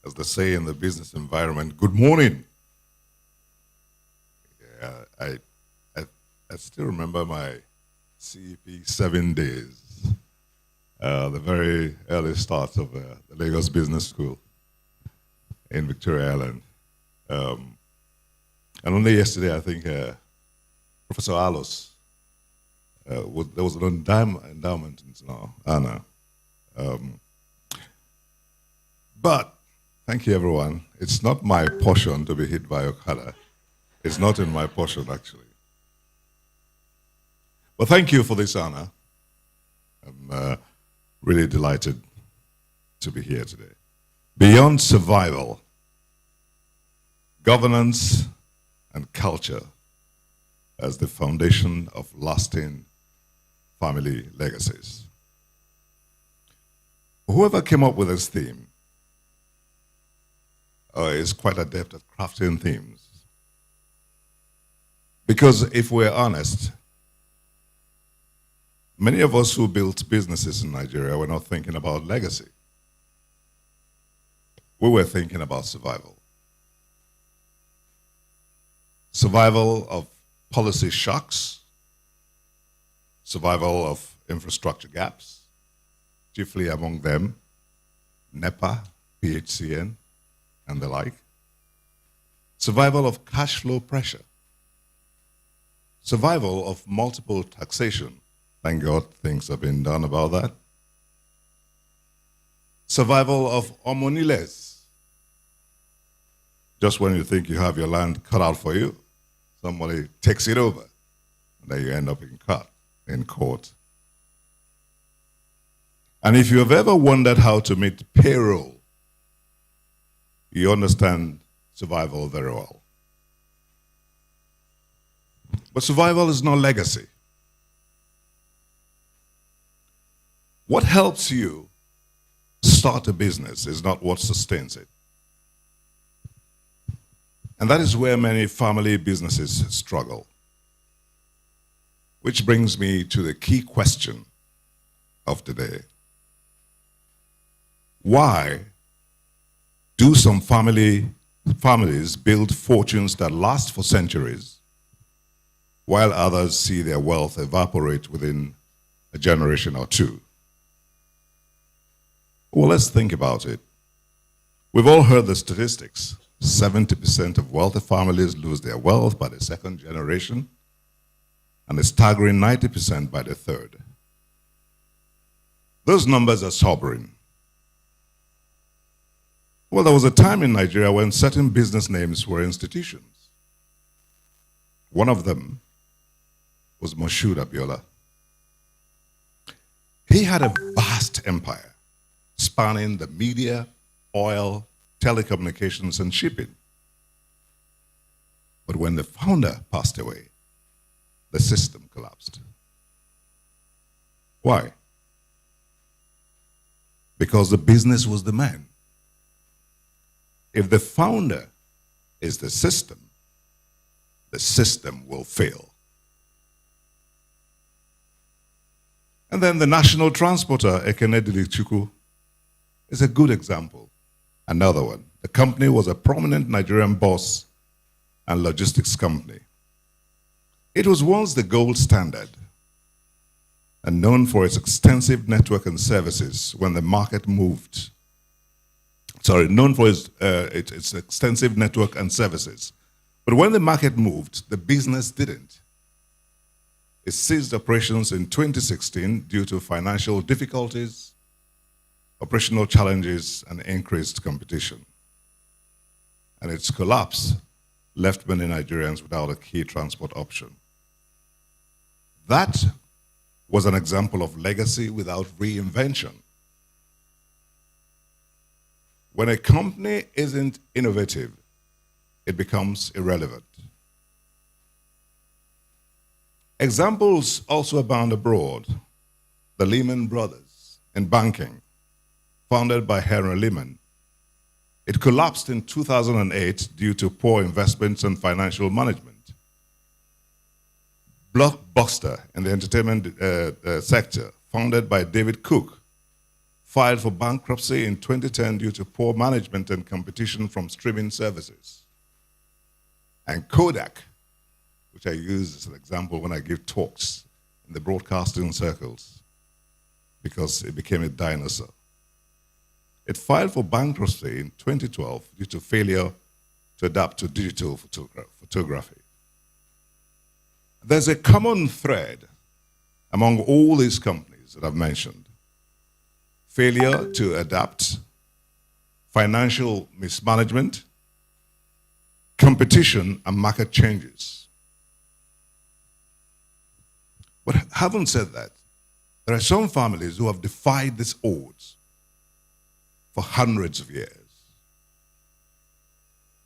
As they say in the business environment, good morning. Yeah, I still remember my CEP 7 days, the very early start of the Lagos Business School in Victoria Island. And only yesterday, I think Professor Alos, there was an endowment now, Anna. But thank you, everyone. It's not my portion to be hit by Okada. It's not in my portion, actually. But thank you for this honor. I'm really delighted to be here today. Beyond survival, governance and culture as the foundation of lasting family legacies. Whoever came up with this theme is quite adept at crafting themes. Because if we're honest, many of us who built businesses in Nigeria were not thinking about legacy. We were thinking about survival. Survival of policy shocks, survival of infrastructure gaps, chiefly among them, NEPA, PHCN, and the like. Survival of cash flow pressure. Survival of multiple taxation. Thank God things have been done about that. Survival of homoniles. Just when you think you have your land cut out for you, somebody takes it over, and then you end up in court. And if you have ever wondered how to meet payroll, you understand survival very well. But survival is not legacy. What helps you start a business is not what sustains it. And that is where many family businesses struggle. Which brings me to the key question of today. Why do some families build fortunes that last for centuries, while others see their wealth evaporate within a generation or two? Well, let's think about it. We've all heard the statistics. 70% of wealthy families lose their wealth by the second generation, and a staggering 90% by the third. Those numbers are sobering. Well, there was a time in Nigeria when certain business names were institutions. One of them was Moshood Abiola. He had a vast empire spanning the media, oil, telecommunications, and shipping. But when the founder passed away, the system collapsed. Why? Because the business was the man. If the founder is the system will fail. And then the national transporter, Ekene Dilichukwu, is a good example. Another one. The company was a prominent Nigerian boss and logistics company. It was once the gold standard and known for its extensive network and services when the market moved. Known for its extensive network and services. But when the market moved, the business didn't. It ceased operations in 2016 due to financial difficulties, operational challenges, and increased competition. And its collapse left many Nigerians without a key transport option. That was an example of legacy without reinvention. When a company isn't innovative, it becomes irrelevant. Examples also abound abroad. The Lehman Brothers in banking, founded by Henry Lehman. It collapsed in 2008 due to poor investments and financial management. Blockbuster in the entertainment sector, founded by David Cook, filed for bankruptcy in 2010 due to poor management and competition from streaming services. And Kodak, which I use as an example when I give talks in the broadcasting circles, because it became a dinosaur. It filed for bankruptcy in 2012 due to failure to adapt to digital photography. There's a common thread among all these companies that I've mentioned. Failure to adapt, financial mismanagement, competition, and market changes. But having said that, there are some families who have defied these odds for hundreds of years.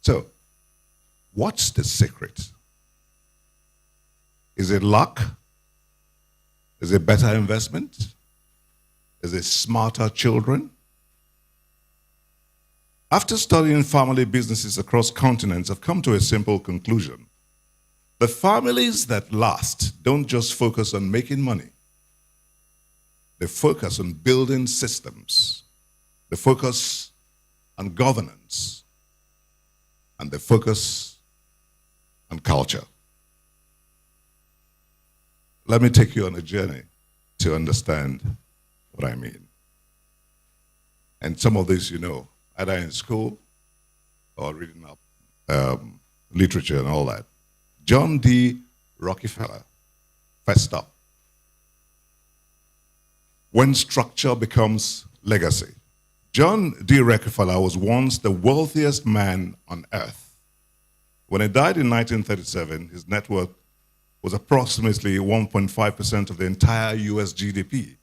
So, what's the secret? Is it luck? Is it better investment? Is it smarter children? After studying family businesses across continents, I've come to a simple conclusion. The families that last don't just focus on making money. They focus on building systems. They focus on governance. And they focus on culture. Let me take you on a journey to understand what I mean. And some of this you know, either in school or reading up literature and all that. John D. Rockefeller, first up. When structure becomes legacy. John D. Rockefeller was once the wealthiest man on earth. When he died in 1937, his net worth was approximately 1.5% of the entire US GDP.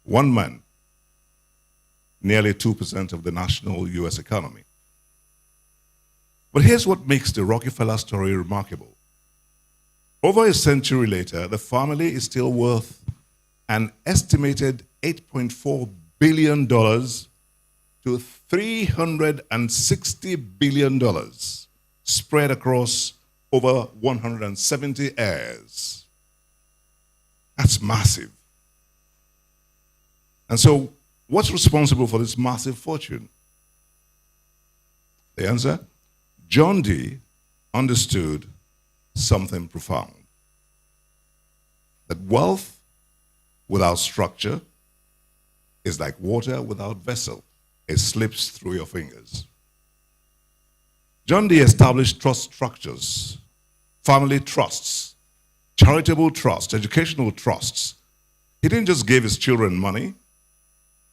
One man, nearly 2% of the national US economy. But here's what makes the Rockefeller story remarkable. Over a century later, the family is still worth an estimated $8.4 billion to $360 billion spread across over 170 heirs. That's massive. And so, what's responsible for this massive fortune? The answer? John Dee understood something profound. That wealth without structure is like water without vessel. It slips through your fingers. John Dee established trust structures, family trusts, charitable trusts, educational trusts. He didn't just give his children money,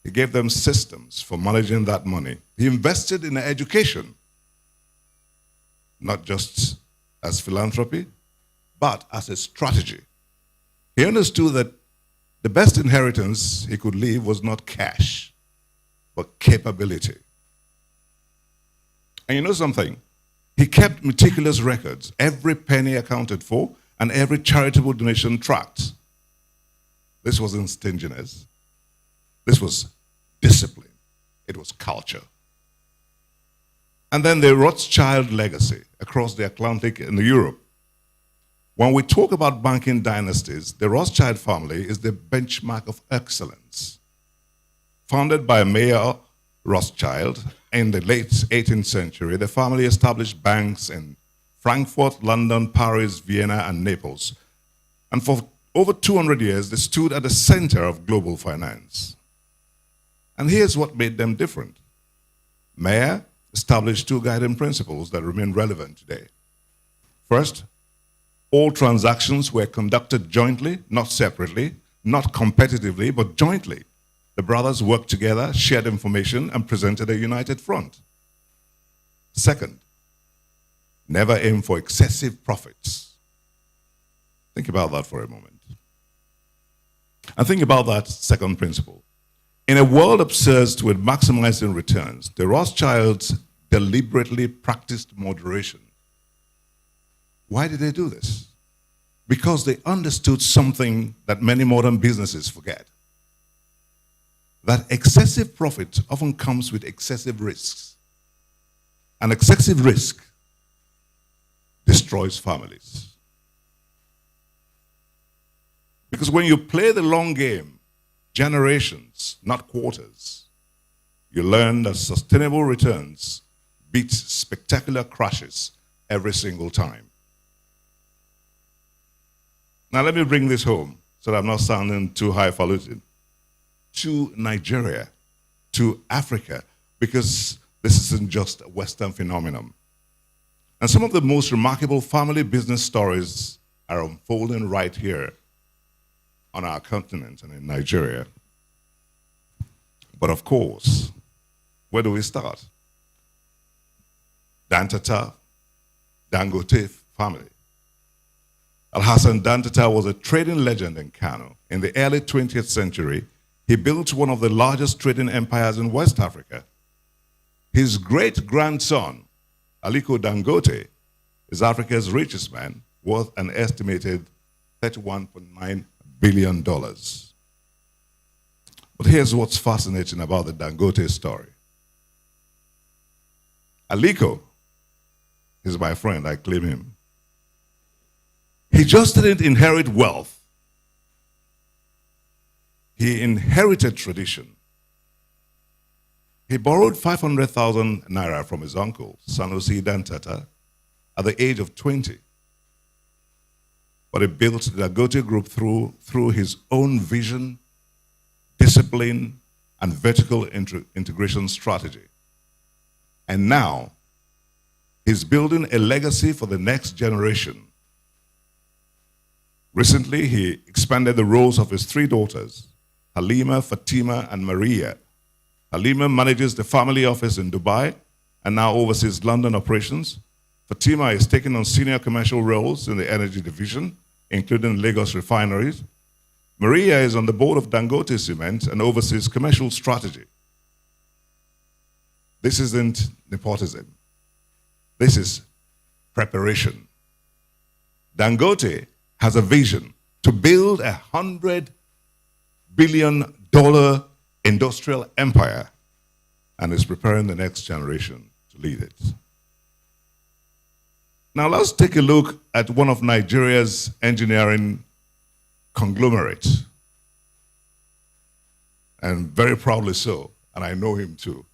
he gave them systems for managing that money. He invested in education, not just as philanthropy, but as a strategy. He understood that the best inheritance he could leave was not cash, but capability. And you know something? He kept meticulous records, every penny accounted for, and every charitable donation tracked. This wasn't stinginess. This was discipline. It was culture. And then the Rothschild legacy across the Atlantic in Europe. When we talk about banking dynasties, the Rothschild family is the benchmark of excellence. Founded by Mayer Rothschild in the late 18th century, the family established banks in Frankfurt, London, Paris, Vienna, and Naples. And for over 200 years, they stood at the center of global finance. And here's what made them different. Mayer established two guiding principles that remain relevant today. First, all transactions were conducted jointly, not separately, not competitively, but jointly. The brothers worked together, shared information, and presented a united front. Second, never aim for excessive profits. Think about that for a moment. And think about that second principle. In a world obsessed with maximizing returns, the Rothschilds deliberately practiced moderation. Why did they do this? Because they understood something that many modern businesses forget. That excessive profit often comes with excessive risks. And excessive risk destroys families. Because when you play the long game, generations, not quarters, you learn that sustainable returns beat spectacular crashes every single time. Now let me bring this home so that I'm not sounding too highfalutin. To Nigeria, to Africa, because this isn't just a Western phenomenon. And some of the most remarkable family business stories are unfolding right here on our continent and in Nigeria. But of course, where do we start? Dantata, Dangote family. Alhassan Dantata was a trading legend in Kano. In the early 20th century, he built one of the largest trading empires in West Africa. His great-grandson, Aliko Dangote, is Africa's richest man, worth an estimated $31.9 billion. But here's what's fascinating about the Dangote story. Aliko is my friend, I claim him. He just didn't inherit wealth. He inherited tradition. He borrowed 500,000 naira from his uncle, Sanusi Dantata, at the age of 20. But he built the Dangote Group through his own vision, discipline, and vertical integration strategy. And now, he's building a legacy for the next generation. Recently, he expanded the roles of his three daughters, Halima, Fatima, and Maria. Halima manages the family office in Dubai and now oversees London operations. Fatima is taking on senior commercial roles in the energy division, including Lagos refineries. Maria is on the board of Dangote Cement and oversees commercial strategy. This isn't nepotism. This is preparation. Dangote has a vision to build 100 billion industrial empire and is preparing the next generation to lead it. Now let's take a look at one of Nigeria's engineering conglomerates, and very proudly so, and I know him too.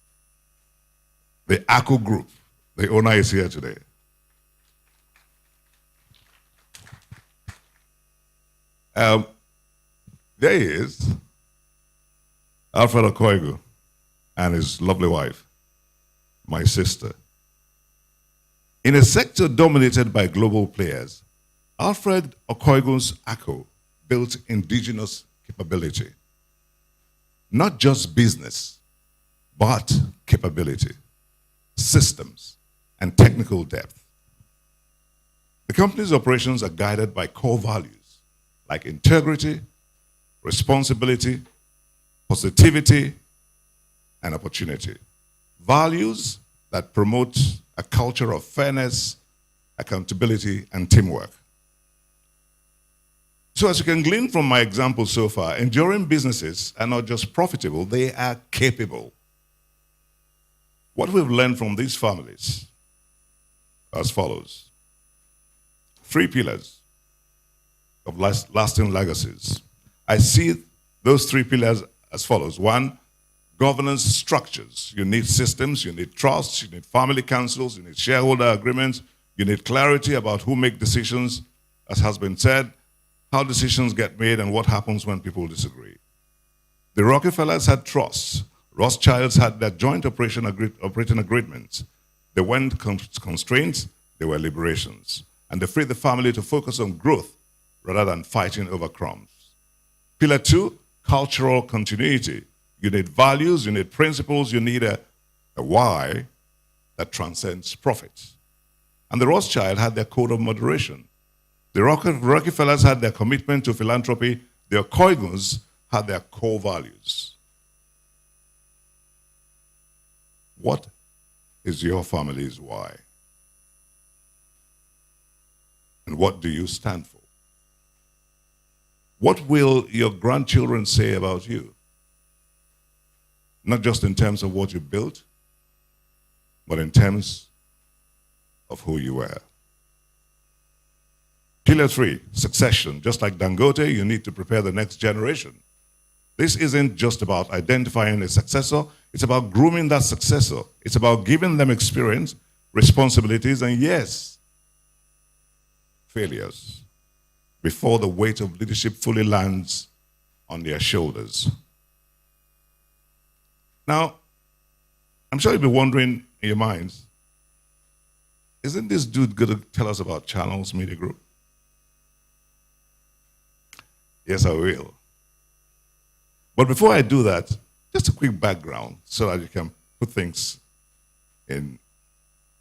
The ACO Group, the owner is here today. There he is, Alfred Okoigu, and his lovely wife, my sister. In a sector dominated by global players, Alfred Okoigu's ACO built indigenous capability. Not just business, but capability, systems, and technical depth. The company's operations are guided by core values like integrity, responsibility, positivity, and opportunity. Values that promote a culture of fairness, accountability, and teamwork. So as you can glean from my example so far, enduring businesses are not just profitable, they are capable. What we've learned from these families as follows. 3 pillars of lasting legacies. I see those 3 pillars as follows. 1, governance structures. You need systems, you need trusts, you need family councils, you need shareholder agreements, you need clarity about who make decisions, as has been said, how decisions get made, and what happens when people disagree. The Rockefellers had trusts. Rothschilds had their joint operating agreements. They weren't constraints, they were liberations. And they freed the family to focus on growth rather than fighting over crumbs. Pillar 2, cultural continuity. You need values, you need principles, you need a why that transcends profits. And the Rothschild had their code of moderation. The Rockefellers had their commitment to philanthropy. The Okoigus had their core values. What is your family's why? And what do you stand for? What will your grandchildren say about you? Not just in terms of what you built, but in terms of who you were. Pillar 3, succession. Just like Dangote, you need to prepare the next generation. This isn't just about identifying a successor, it's about grooming that successor. It's about giving them experience, responsibilities, and yes, failures before the weight of leadership fully lands on their shoulders. Now, I'm sure you'll be wondering in your minds, isn't this dude going to tell us about Channels Media Group? Yes, I will. But before I do that, just a quick background so that you can put things in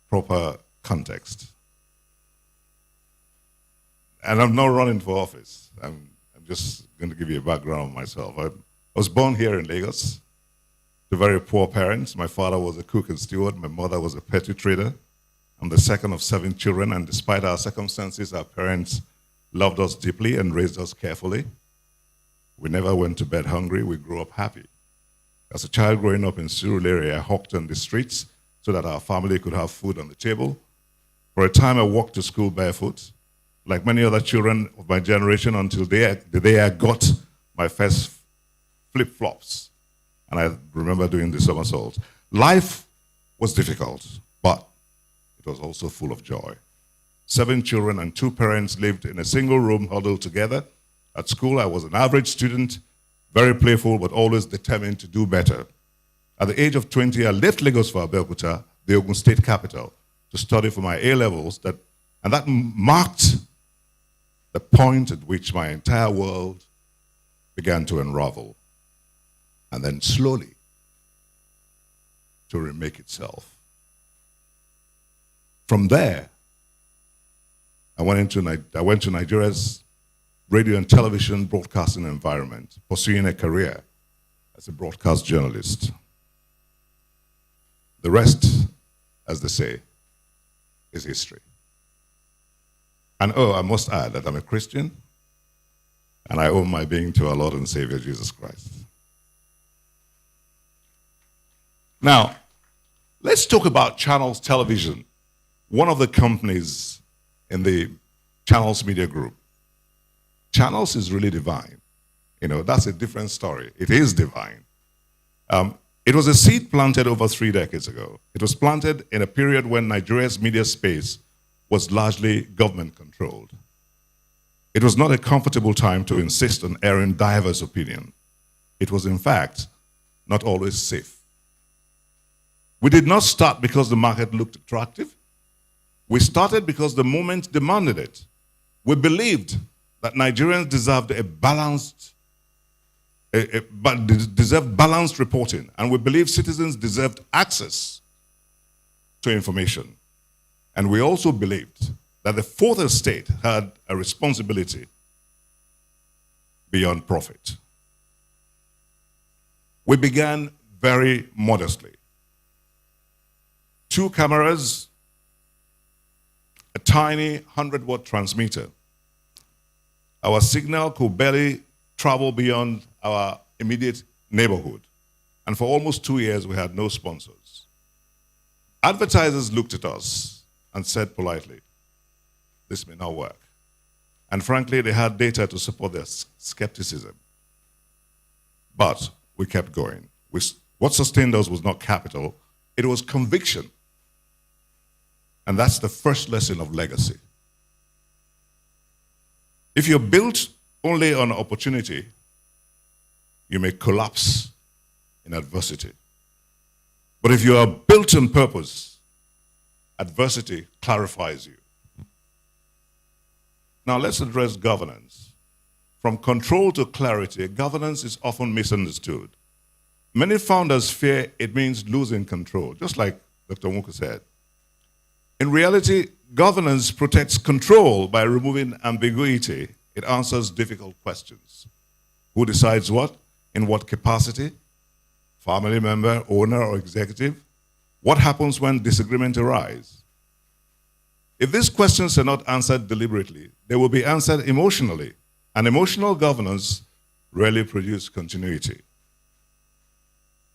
proper context. And I'm not running for office. I'm just going to give you a background on myself. I was born here in Lagos to very poor parents. My father was a cook and steward. My mother was a petty trader. I'm the second of 7 children, and despite our circumstances, our parents loved us deeply and raised us carefully. We never went to bed hungry. We grew up happy. As a child growing up in Surulere, I hawked on the streets so that our family could have food on the table. For a time, I walked to school barefoot, like many other children of my generation, until the day I got my first flip-flops. And I remember doing the somersaults. Life was difficult, but it was also full of joy. 7 children and 2 parents lived in a single room huddled together. At school, I was an average student, very playful, but always determined to do better. At the age of 20, I left Lagos for Abeokuta, the Ogun State capital, to study for my A-levels, and that marked the point at which my entire world began to unravel, and then slowly to remake itself. From there, I went to Nigeria's radio and television broadcasting environment, pursuing a career as a broadcast journalist. The rest, as they say, is history. And I must add that I'm a Christian. and I owe my being to our Lord and Savior, Jesus Christ. Now, let's talk about Channels Television, one of the companies in the Channels Media Group. Channels is really divine. You know, that's a different story. It is divine. It was a seed planted over 3 decades ago. It was planted in a period when Nigeria's media space was largely government-controlled. It was not a comfortable time to insist on airing diverse opinion. It was, in fact, not always safe. We did not start because the market looked attractive. We started because the moment demanded it. We believed that Nigerians deserved deserved balanced reporting, and we believed citizens deserved access to information. And we also believed that the fourth estate had a responsibility beyond profit. We began very modestly. 2 cameras, a tiny 100-watt transmitter. Our signal could barely travel beyond our immediate neighborhood. And for almost 2 years, we had no sponsors. Advertisers looked at us and said politely, this may not work. And frankly, they had data to support their skepticism. But we kept going. What sustained us was not capital, it was conviction. And that's the first lesson of legacy. If you're built only on opportunity, you may collapse in adversity. But if you are built on purpose, adversity clarifies you. Now let's address governance. From control to clarity, governance is often misunderstood. Many founders fear it means losing control, just like Dr. Nwoko said. In reality, governance protects control by removing ambiguity. It answers difficult questions. Who decides what? In what capacity? Family member, owner, or executive? What happens when disagreement arises? If these questions are not answered deliberately, they will be answered emotionally, and emotional governance rarely produces continuity.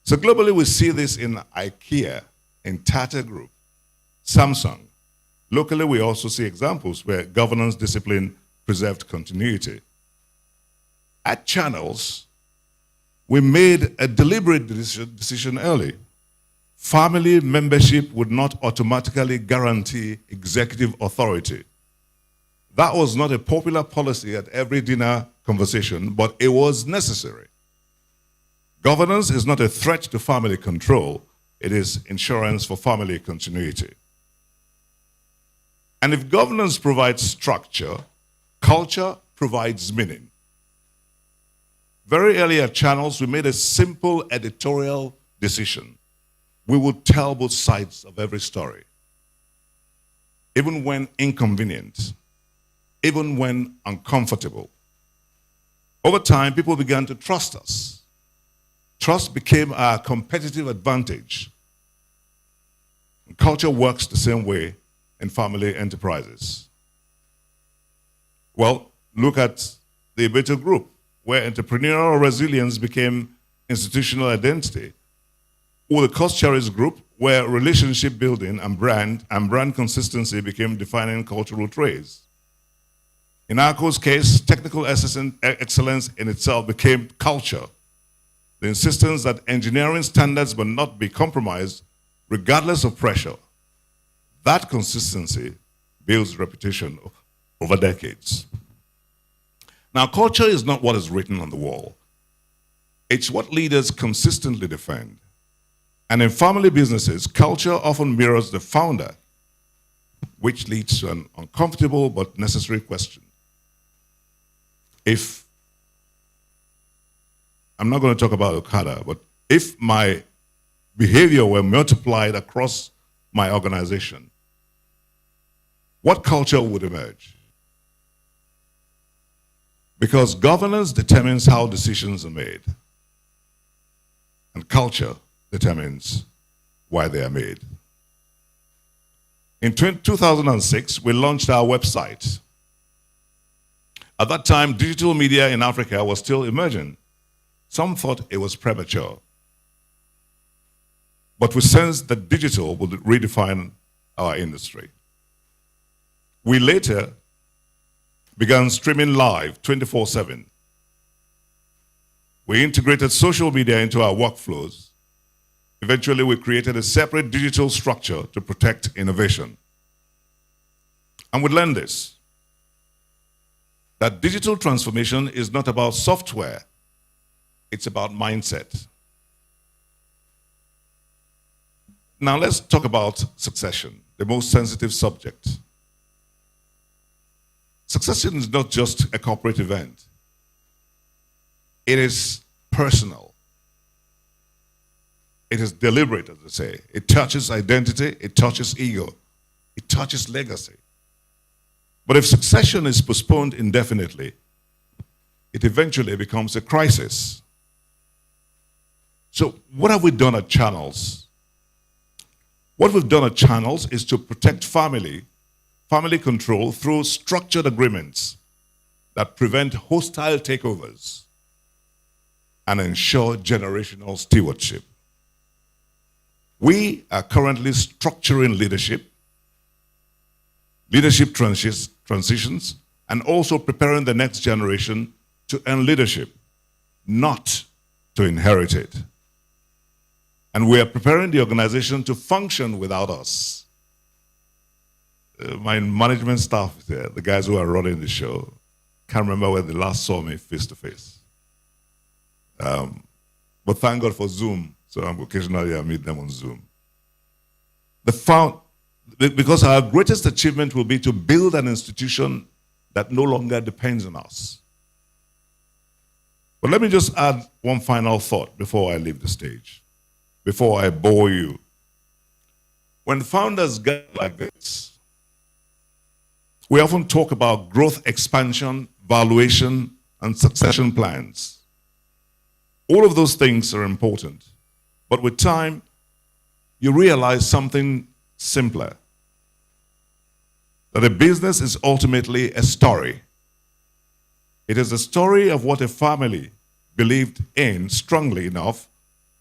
So globally, we see this in IKEA, in Tata Group, Samsung. Locally, we also see examples where governance discipline preserved continuity. At Channels, we made a deliberate decision early. Family membership would not automatically guarantee executive authority. That was not a popular policy at every dinner conversation, but it was necessary. Governance is not a threat to family control, it is insurance for family continuity. And if governance provides structure, culture provides meaning. Very early at Channels, we made a simple editorial decision. We would tell both sides of every story, even when inconvenient, even when uncomfortable. Over time, people began to trust us. Trust became our competitive advantage. And culture works the same way in family enterprises. Well, look at the Ibeto Group, where entrepreneurial resilience became institutional identity, or the Cost-Cherries Group, where relationship building and brand consistency became defining cultural traits. In ARCO's case, technical excellence in itself became culture. The insistence that engineering standards must not be compromised regardless of pressure. That consistency builds reputation over decades. Now, culture is not what is written on the wall. It's what leaders consistently defend. And in family businesses, culture often mirrors the founder, which leads to an uncomfortable but necessary question. I'm not going to talk about Okada, but if my behavior were multiplied across my organization, what culture would emerge? Because governance determines how decisions are made, and culture determines why they are made. In 2006, we launched our website. At that time, digital media in Africa was still emerging. Some thought it was premature. But we sensed that digital would redefine our industry. We later began streaming live 24/7. We integrated social media into our workflows. Eventually, we created a separate digital structure to protect innovation. And we learned this, that digital transformation is not about software, it's about mindset. Now let's talk about succession, the most sensitive subject. Succession is not just a corporate event. It is personal. It is deliberate, as I say. It touches identity, it touches ego, it touches legacy. But if succession is postponed indefinitely, it eventually becomes a crisis. So what have we done at Channels? What we've done at Channels is to protect family control through structured agreements that prevent hostile takeovers and ensure generational stewardship. We are currently structuring leadership transitions, and also preparing the next generation to earn leadership, not to inherit it. And we are preparing the organization to function without us. My management staff, the guys who are running the show, can't remember when they last saw me face to face. But thank God for Zoom, so occasionally I meet them on Zoom. Because our greatest achievement will be to build an institution that no longer depends on us. But let me just add one final thought before I leave the stage, before I bore you. When founders get like this, we often talk about growth expansion, valuation, and succession plans. All of those things are important. But with time, you realize something simpler. That a business is ultimately a story. It is a story of what a family believed in strongly enough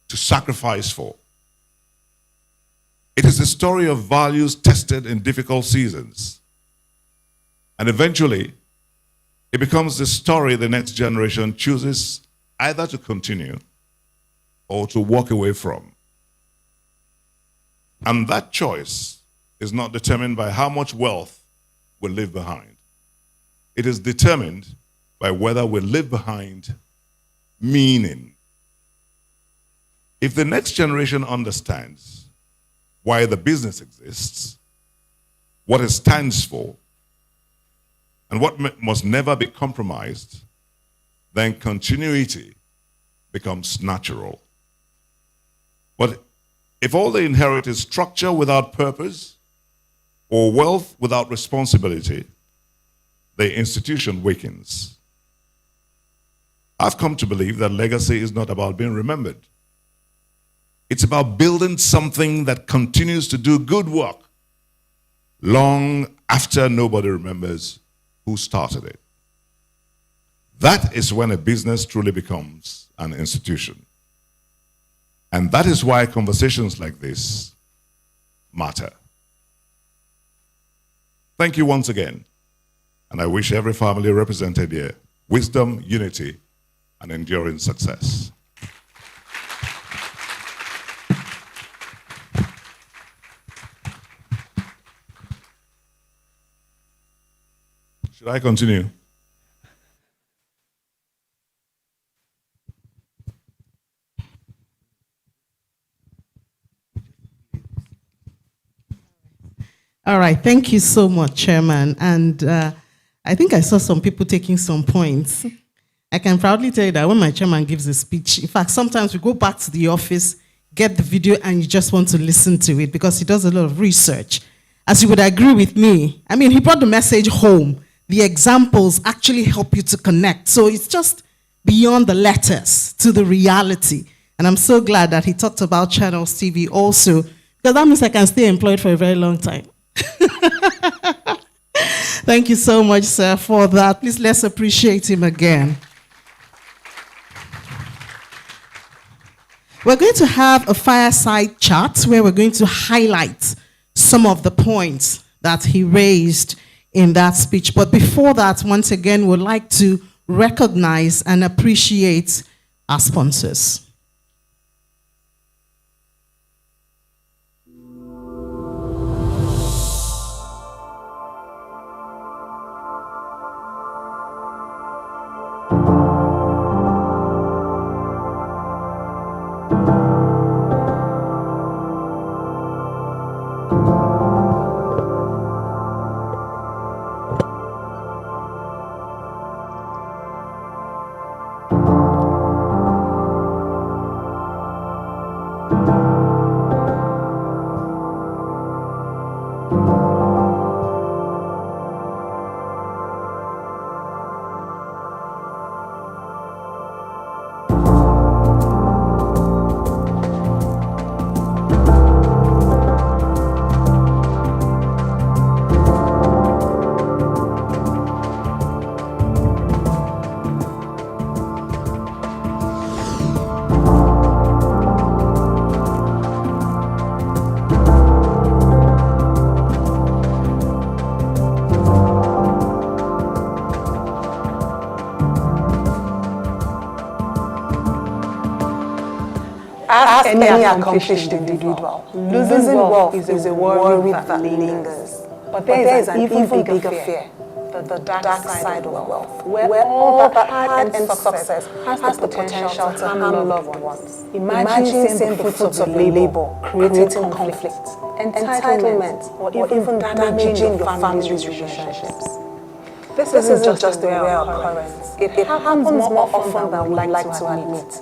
to sacrifice for. It is a story of values tested in difficult seasons. And eventually, it becomes the story the next generation chooses either to continue or to walk away from. And that choice is not determined by how much wealth we leave behind. It is determined by whether we leave behind meaning. If the next generation understands why the business exists, what it stands for, and what must never be compromised, then continuity becomes natural. But if all they inherit is structure without purpose or wealth without responsibility, the institution weakens. I've come to believe that legacy is not about being remembered. It's about building something that continues to do good work long after nobody remembers who started it. That is when a business truly becomes an institution. And that is why conversations like this matter. Thank you once again. And I wish every family represented here wisdom, unity, and enduring success. Should I continue?
All right, thank you so much, Chairman. And I think I saw some people taking some points. I can proudly tell you that when my chairman gives a speech, in fact, sometimes we go back to the office, get the video, and you just want to listen to it because he does a lot of research. As you would agree with me, I mean, he brought the message home. The examples actually help you to connect. So it's just beyond the letters to the reality. And I'm so glad that he talked about Channels TV also, because that means I can stay employed for a very long time. Thank you so much, sir, for that. Please let's appreciate him again. We're going to have a fireside chat where we're going to highlight some of the points that he raised in that speech. But before that, once again, we'd like to recognize and appreciate our sponsors.
Ask any accomplished individual. Losing wealth is a worry that lingers. But there is an even bigger fear, the dark side of wealth, where all that hard-earned success has the potential to harm loved ones. Imagine seeing the fruits of labor creating conflict, entitlement, or even damaging your family's relationships. This isn't just a rare occurrence. It happens more often than we like to admit.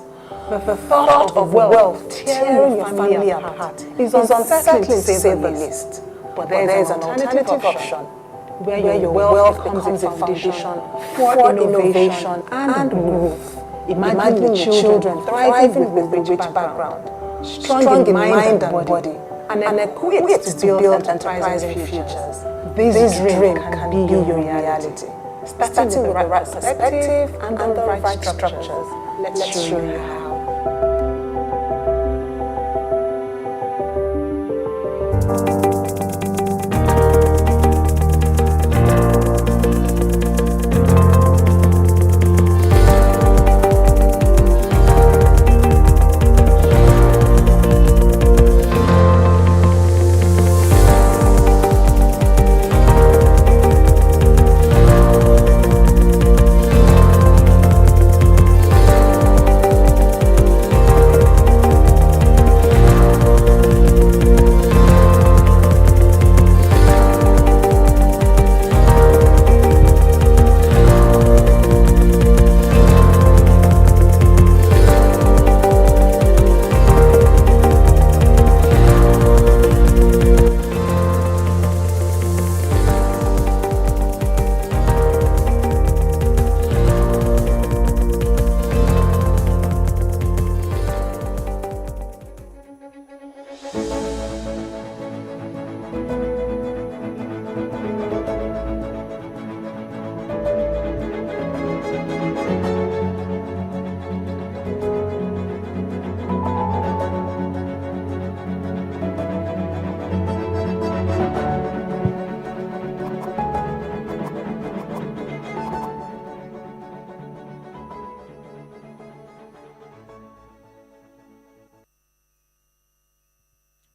The thought of wealth tearing your family apart is unsettling to say the least. But there is an alternative option where your wealth becomes a foundation for innovation and growth. Imagine your children thriving with a rich background, strong in mind and body, and equipped to build enterprising futures. This dream can be your reality, starting with the right perspective and the right structures. Let's show you how.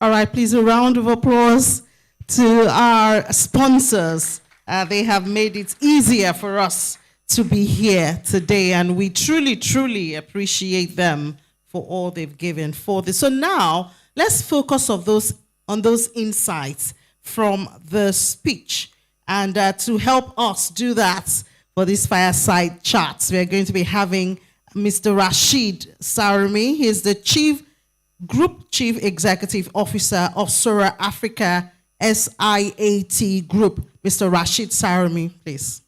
All right, please, a round of applause to our sponsors. They have made it easier for us to be here today, and we truly, truly appreciate them for all they've given for this. So now, let's focus on those insights from the speech. And to help us do that for this fireside chat, we're going to be having Mr. Rashid Sarumi. He is the Group Chief Executive Officer of Sora Africa SIAT Group. Mr. Rashid Sarumi, please.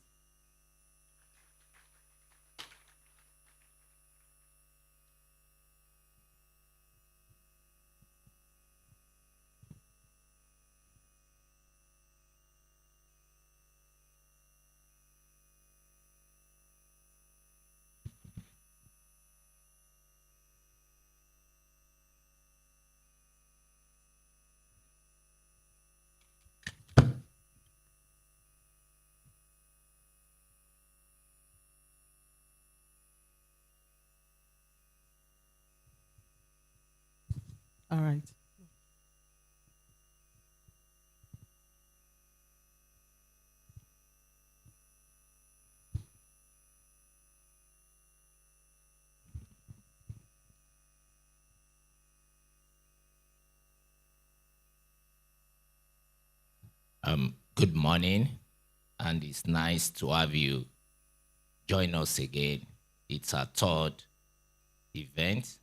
All right.
Good morning, and it's nice to have you join us again. It's our third event.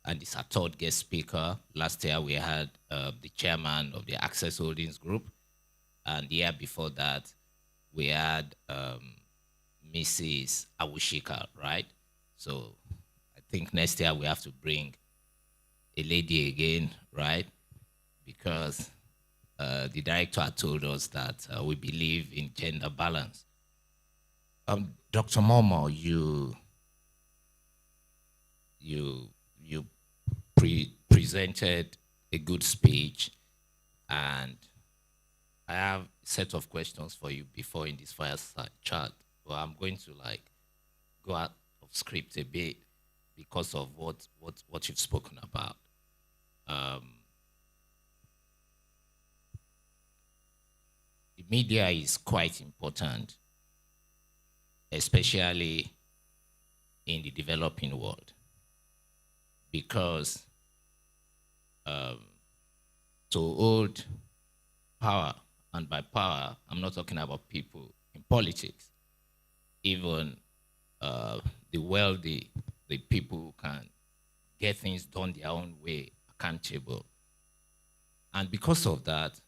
And it's our third guest speaker. Last year we had the chairman of the Access Holdings Group, and the year before that we had Mrs. Awushika, right? So I think next year we have to bring a lady again, right? Because the director told us that we believe in gender balance. Dr. Momoh, you presented a good speech, and I have a set of questions for you before in this fireside chat. But I'm going to go out of script a bit because of what you've spoken about. The media is quite important, especially in the developing world, because to hold power, and by power, I'm not talking about people in politics, even the wealthy, the people who can get things done their own way, accountable. And because of that,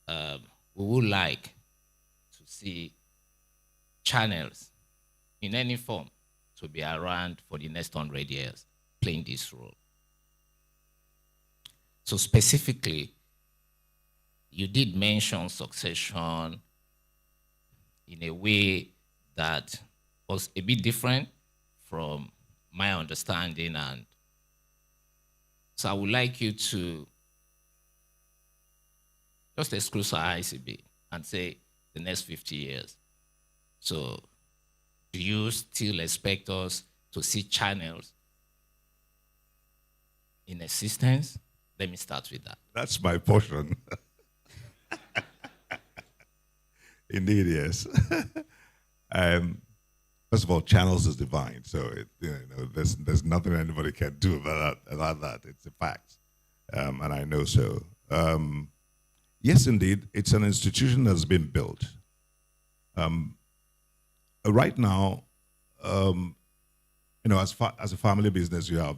we would like to see channels in any form to be around for the next 100 years playing this role. So specifically, you did mention succession in a way that was a bit different from my understanding, and so I would like you to just exclude our eyes a bit and say the next 50 years. So do you still expect us to see channels in existence? Let me start with that.
That's my portion. Indeed, yes. First of all, channels is divine, so there's nothing anybody can do about that. It's a fact, and I know so. Yes, indeed, it's an institution that's been built. Right now, as a family business, you have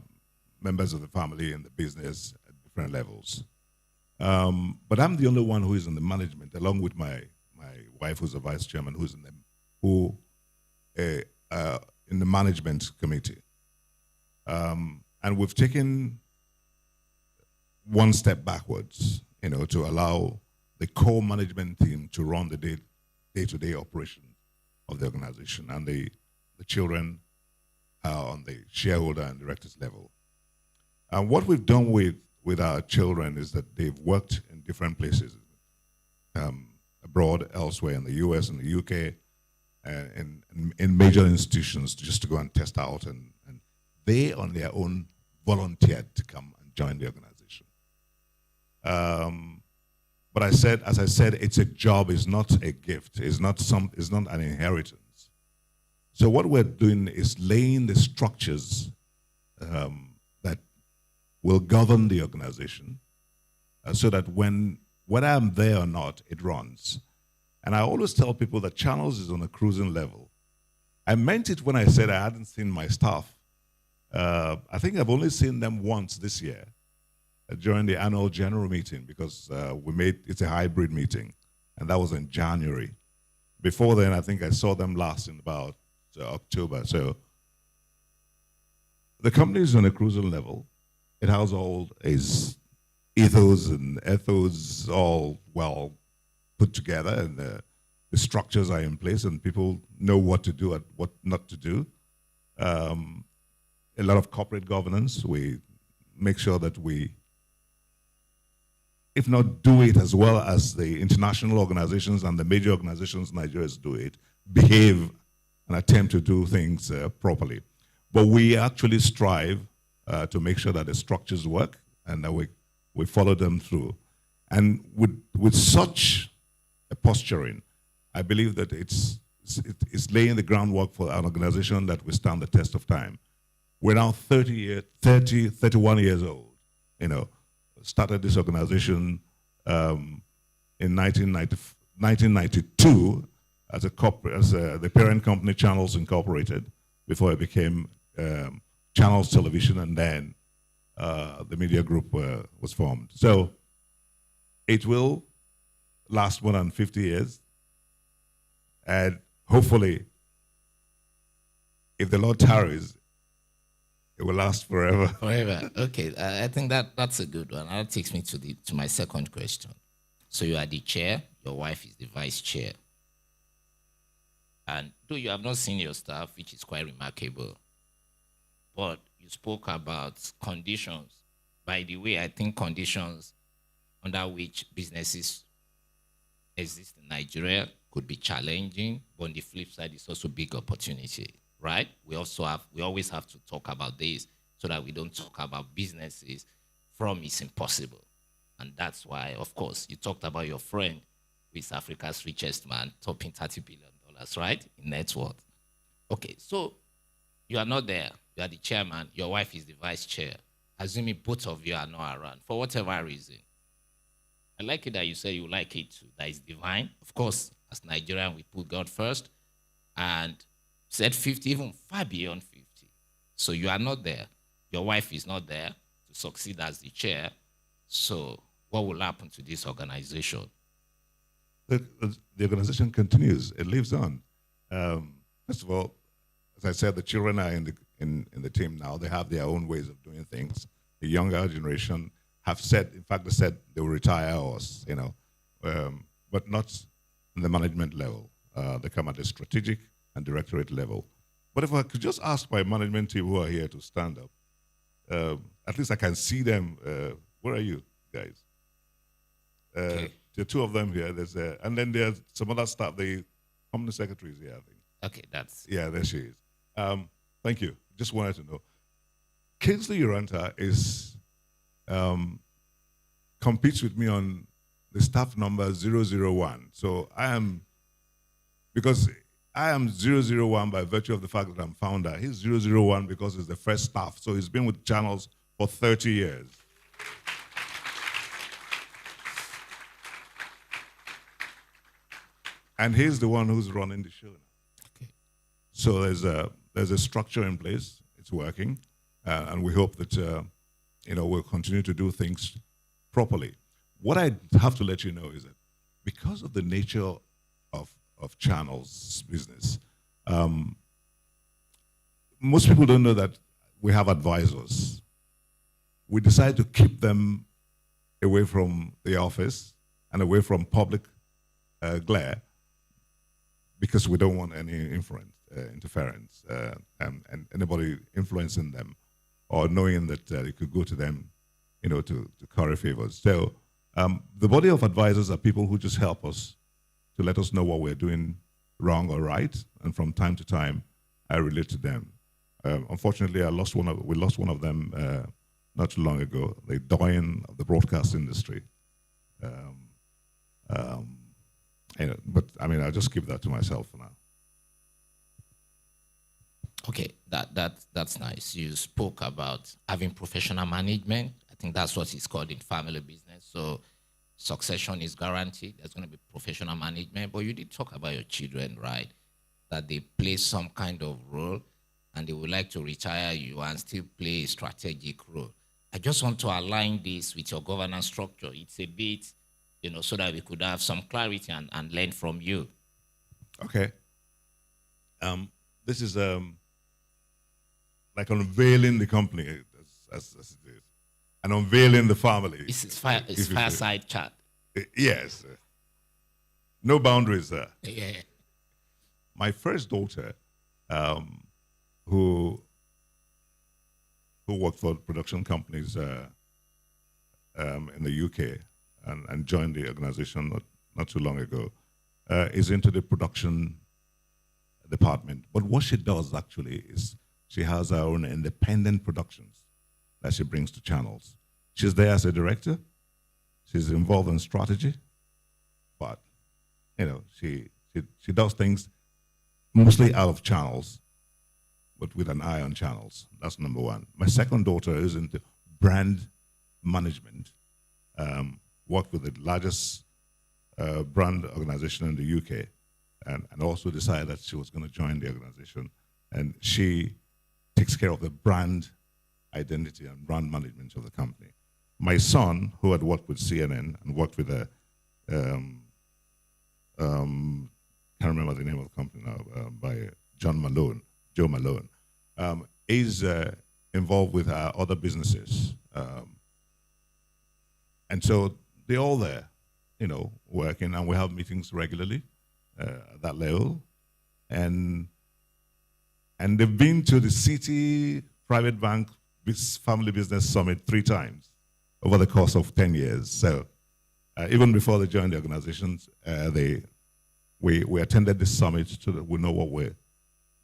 members of the family in the business at different levels. But I'm the only one who is in the management, along with my wife, who's the vice chairman, who's in the management committee. And we've taken one step backwards, to allow the core management team to run the day-to-day operation of the organization, and the children are on the shareholder and directors level. And what we've done with our children is that they've worked in different places, abroad, elsewhere in the US and the UK, in major institutions, just to go and test out, and they on their own volunteered to come and join the organization. But as I said, it's a job, it's not a gift, it's not an inheritance. So what we're doing is laying the structures that will govern the organization, so that whether I'm there or not, it runs. And I always tell people that channels is on a cruising level. I meant it when I said I hadn't seen my staff. I think I've only seen them once this year, during the annual general meeting, because it's a hybrid meeting, and that was in January. Before then, I think I saw them last in about October. So the company is on a cruising level. It has all its ethos and ethos all well put together, and the structures are in place, and people know what to do and what not to do. A lot of corporate governance. We make sure that we, if not do it as well as the international organizations and the major organizations in Nigeria do it, behave and attempt to do things properly. But we actually strive to make sure that the structures work and that we follow them through. And with such a posturing, I believe that it's laying the groundwork for an organization that will stand the test of time. We're now 31 years old, started this organization in 1992 as the parent company Channels Incorporated, before it became Channels Television, and then the media group was formed. So it will last more than 50 years, and hopefully, if the Lord tarries, it will last forever.
Forever. Okay, I think that's a good one. That takes me to my second question. So you are the chair, your wife is the vice chair. And though you have not seen your staff, which is quite remarkable, but you spoke about conditions. By the way, I think conditions under which businesses exist in Nigeria could be challenging, but on the flip side, it's also big opportunity, right? We always have to talk about this so that we don't talk about businesses from it's impossible. And that's why, of course, you talked about your friend who is Africa's richest man, topping $30 billion, right, in net worth. Okay, so you are not there. You are the chairman. Your wife is the vice chair. Assuming both of you are not around, for whatever reason. I like it that you say you like it too. That is divine. Of course, as Nigerian, we put God first. And said 50, even far beyond 50. So you are not there. Your wife is not there to succeed as the chair. So what will happen to this organization?
The organization continues. It lives on. First of all, as I said, the children are in the team now. They have their own ways of doing things. The younger generation have said, in fact, they said they will retire us, but not on the management level. They come at the strategic and directorate level. But if I could just ask my management team who are here to stand up, at least I can see them. Where are you guys?
Okay.
There are two of them here. And then there's some other staff. The company secretary is here, I think.
Okay, that's...
Yeah, there she is. Thank you. Just wanted to know. Kingsley Uranta competes with me on the staff number 001. So because I am 001 by virtue of the fact that I'm founder. He's 001 because he's the first staff. So he's been with Channels for 30 years. And he's the one who's running the show now.
Okay.
So there's a structure in place. It's working. And we hope that we'll continue to do things properly. What I have to let you know is that because of the nature of Channels business, most people don't know that we have advisors. We decide to keep them away from the office and away from public glare because we don't want any interference and anybody influencing them or knowing that it could go to them, to curry favors. So the body of advisors are people who just help us to let us know what we're doing wrong or right, and from time to time, I relate to them. Unfortunately, we lost one of them not too long ago, the doyen of the broadcast industry. But I'll just keep that to myself for now.
Okay, that's nice. You spoke about having professional management. I think that's what it's called in family business. So succession is guaranteed. There's going to be professional management. But you did talk about your children, right? That they play some kind of role and they would like to retire you and still play a strategic role. I just want to align this with your governance structure. It's a bit, so that we could have some clarity and learn from you.
Okay. This is like unveiling the company as it is, and unveiling the family.
It's fireside chat.
Yes. No boundaries there.
Yeah.
My first daughter, who worked for production companies in the UK and joined the organization not too long ago, is into the production department. But what she does actually is she has her own independent productions. that she brings to channels. She's there as a director. She's involved in strategy, but she does things mostly out of channels, but with an eye on channels. That's number one. My second daughter is into brand management. Worked with the largest brand organization in the UK, and also decided that she was going to join the organization. And she takes care of the brand identity and brand management of the company. My son, who had worked with CNN and worked with can't remember the name of the company now, by Joe Malone, is involved with other businesses. And so they're all there, working, and we have meetings regularly at that level. And they've been to the City Private Bank Family Business Summit 3 times over the course of 10 years. So even before they joined the organizations, we attended this summit so that we know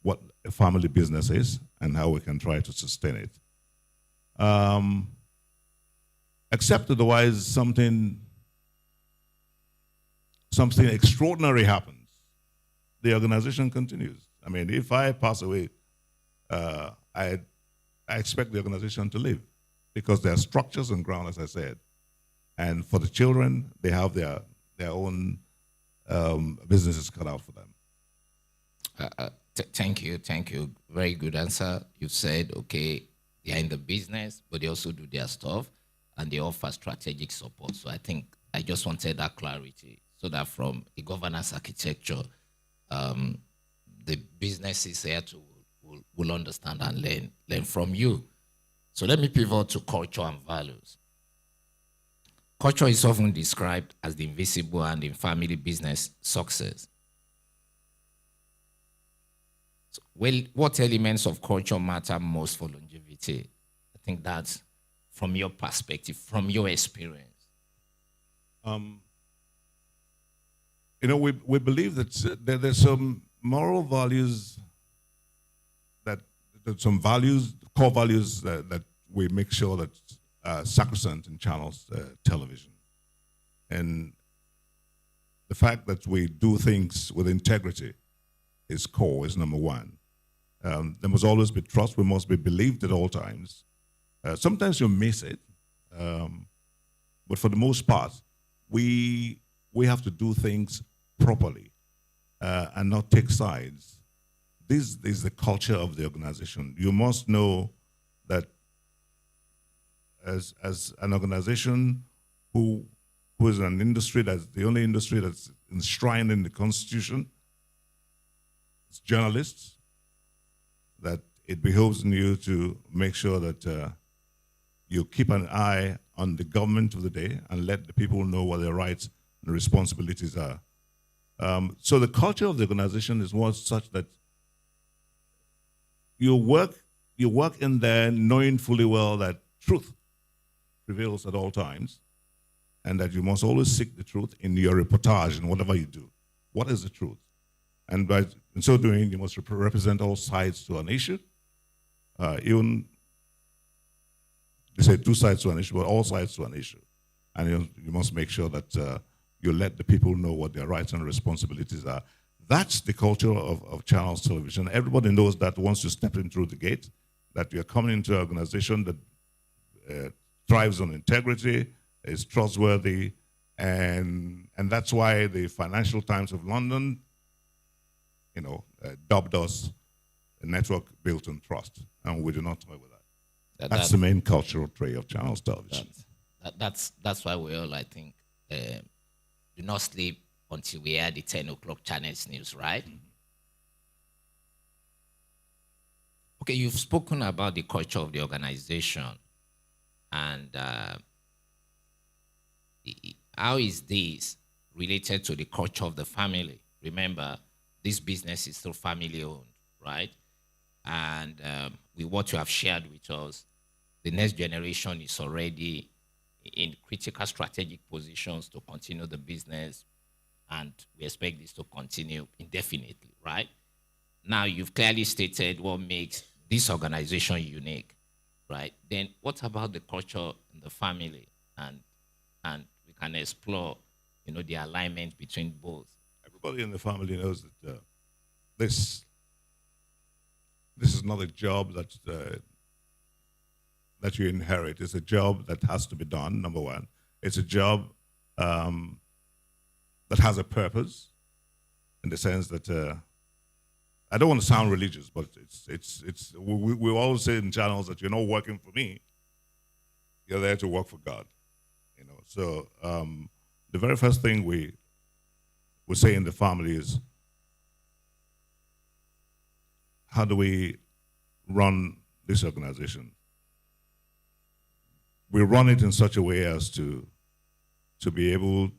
what a family business is and how we can try to sustain it. Except otherwise something extraordinary happens, the organization continues. I mean, if I pass away, I expect the organization to live because there are structures and ground, as I said. And for the children, they have their own businesses cut out for them.
Thank you. Very good answer. You said, okay, they are in the business, but they also do their stuff, and they offer strategic support. So I think I just wanted that clarity so that from a governance architecture, the businesses here will understand and learn from you. So let me pivot to culture and values. Culture is often described as the invisible and in family business success. So, well, what elements of culture matter most for longevity? I think that's from your perspective, from your experience.
We believe that there's some moral values some core values that we make sure that sacrosanct in channels television. And the fact that we do things with integrity is core, is number one. There must always be trust. We must be believed at all times. Sometimes you miss it, but for the most part, we have to do things properly and not take sides. This is the culture of the organization. You must know that as an organization who is an industry that's the only industry that's enshrined in the Constitution, it's journalists, that it behoves on you to make sure that you keep an eye on the government of the day and let the people know what their rights and responsibilities are. So the culture of the organization is one such that you work in there knowing fully well that truth prevails at all times, and that you must always seek the truth in your reportage and whatever you do. What is the truth? And in so doing, you must represent all sides to an issue. Even, they say 2 sides to an issue, but all sides to an issue. And you must make sure that you let the people know what their rights and responsibilities are. That's the culture of channels television. Everybody knows that once you step in through the gate, that you're coming into an organization that thrives on integrity, is trustworthy, and that's why the Financial Times of London, dubbed us a network built on trust, and we do not toy with that. That's the main cultural trait of channels television.
That's why we all, I think, do not sleep until we hear the 10 o'clock channels news, right? Mm-hmm. Okay, you've spoken about the culture of the organization, and how is this related to the culture of the family? Remember, this business is still family-owned, right? And with what you have shared with us, the next generation is already in critical strategic positions to continue the business, and we expect this to continue indefinitely, right? Now, you've clearly stated what makes this organization unique. right? Then what about the culture in the family? And we can explore, the alignment between both.
Everybody in the family knows that this is not a job that you inherit. It's a job that has to be done, number one. It's a job that has a purpose, in the sense that I don't want to sound religious, but we always say in channels that you're not working for me, you're there to work for God. So the very first thing we say in the family is, how do we run this organization? We run it in such a way as to be able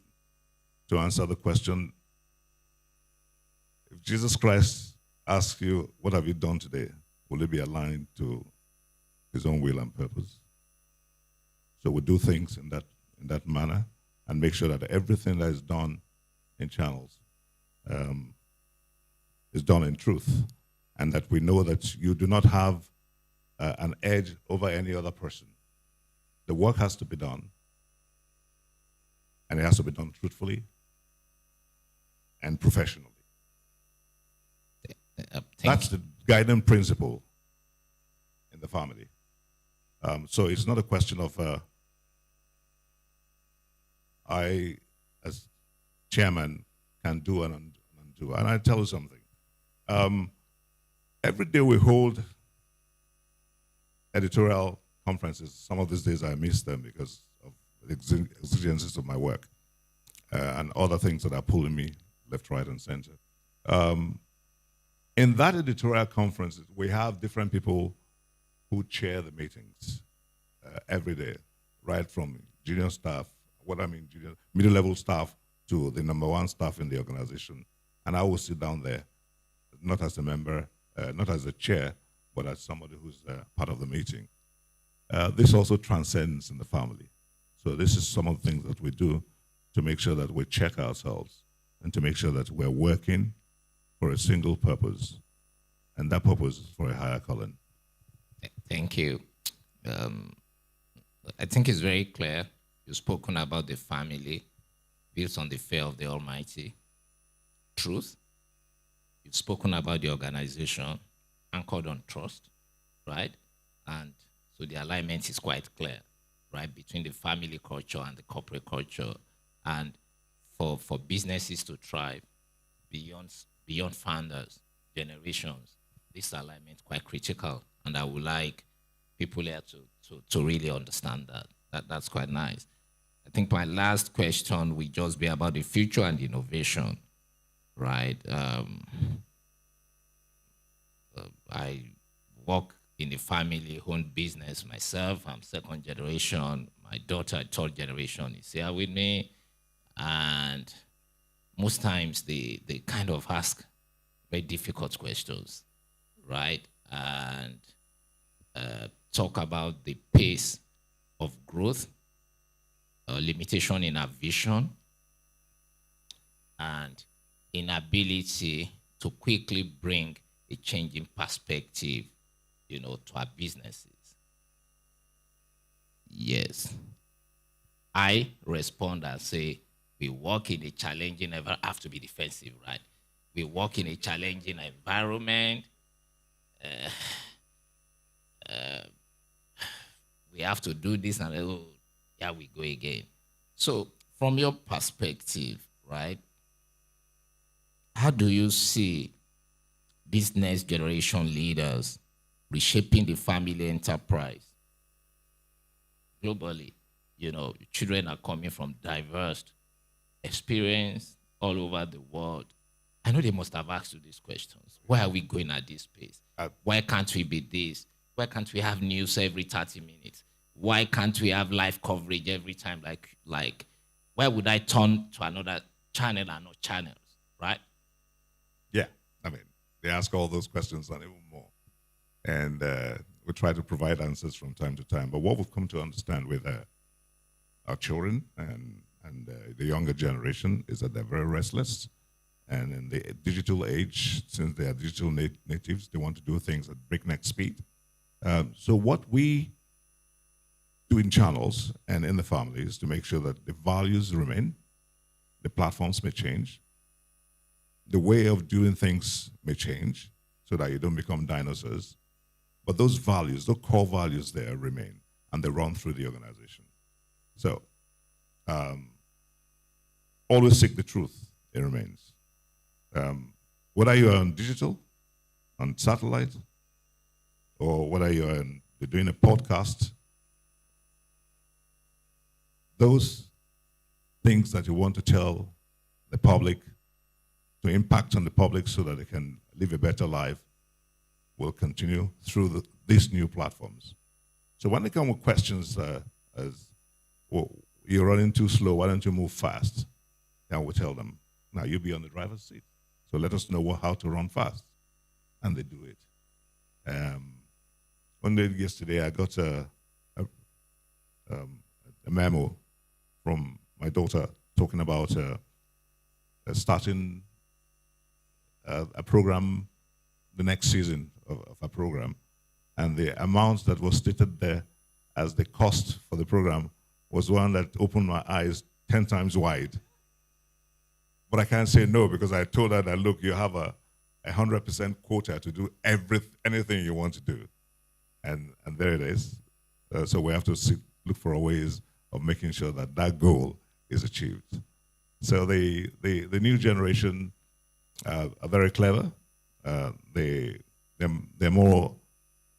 to answer the question, if Jesus Christ asks you, what have you done today? Will it be aligned to his own will and purpose? So we do things in that manner and make sure that everything that is done in channels is done in truth, and that we know that you do not have an edge over any other person. The work has to be done, and it has to be done truthfully and professionally. That's the guiding principle in the family. So it's not a question of I, as chairman, can do and undo. And I tell you something. Every day we hold editorial conferences. Some of these days I miss them because of the exigencies of my work and other things that are pulling me left, right, and center. In that editorial conference, we have different people who chair the meetings every day, right from junior staff, middle-level staff to the number one staff in the organization. And I will sit down there, not as a member, not as a chair, but as somebody who's part of the meeting. This also transcends in the family. So this is some of the things that we do to make sure that we check ourselves and to make sure that we're working for a single purpose, and that purpose is for a higher calling.
Thank you. I think it's very clear. You've spoken about the family built on the fear of the Almighty. Truth. You've spoken about the organization anchored on trust, right? And so the alignment is quite clear, right, between the family culture and the corporate culture. And for businesses to thrive beyond founders, generations, this alignment is quite critical. And I would like people here to really understand that. That's quite nice. I think my last question will just be about the future and innovation, right? I work in a family-owned business myself. I'm second generation. My daughter, third generation, is here with me. And most times they kind of ask very difficult questions, right? And talk about the pace of growth, limitation in our vision, and inability to quickly bring a changing perspective, to our businesses. Yes. I respond and say, we work in a challenging, never have to be defensive, right? We work in a challenging environment. We have to do this, and here we go again. So from your perspective, right, how do you see these next generation leaders reshaping the family enterprise globally? Children are coming from diverse experience all over the world. I know they must have asked you these questions. Why are we going at this pace? Why can't we be this? Why can't we have news every 30 minutes? Why can't we have live coverage every time? Like, why would I turn to another channel and not channels, right?
Yeah, they ask all those questions and even more. And we try to provide answers from time to time. But what we've come to understand with our children and the younger generation is that they're very restless. And in the digital age, since they are digital natives, they want to do things at breakneck speed. So what we do in channels and in the families to make sure that the values remain, the platforms may change, the way of doing things may change so that you don't become dinosaurs, but those values, those core values there remain, and they run through the organization. So always seek the truth, it remains. Whether you're on digital, on satellite, or whether you're doing a podcast, those things that you want to tell the public, to impact on the public so that they can live a better life, will continue through these new platforms. So when they come with questions as, well, you're running too slow, why don't you move fast? Then we tell them, now you'll be on the driver's seat. So let us know how to run fast. And they do it. One day yesterday, I got a memo from my daughter talking about starting a program, the next season of a program. And the amount that was stated there as the cost for the program was one that opened my eyes 10 times wide. But I can't say no, because I told her that, look, you have a 100% quota to do anything you want to do. And there it is. So we have to look for ways of making sure that that goal is achieved. So the new generation are very clever. They're more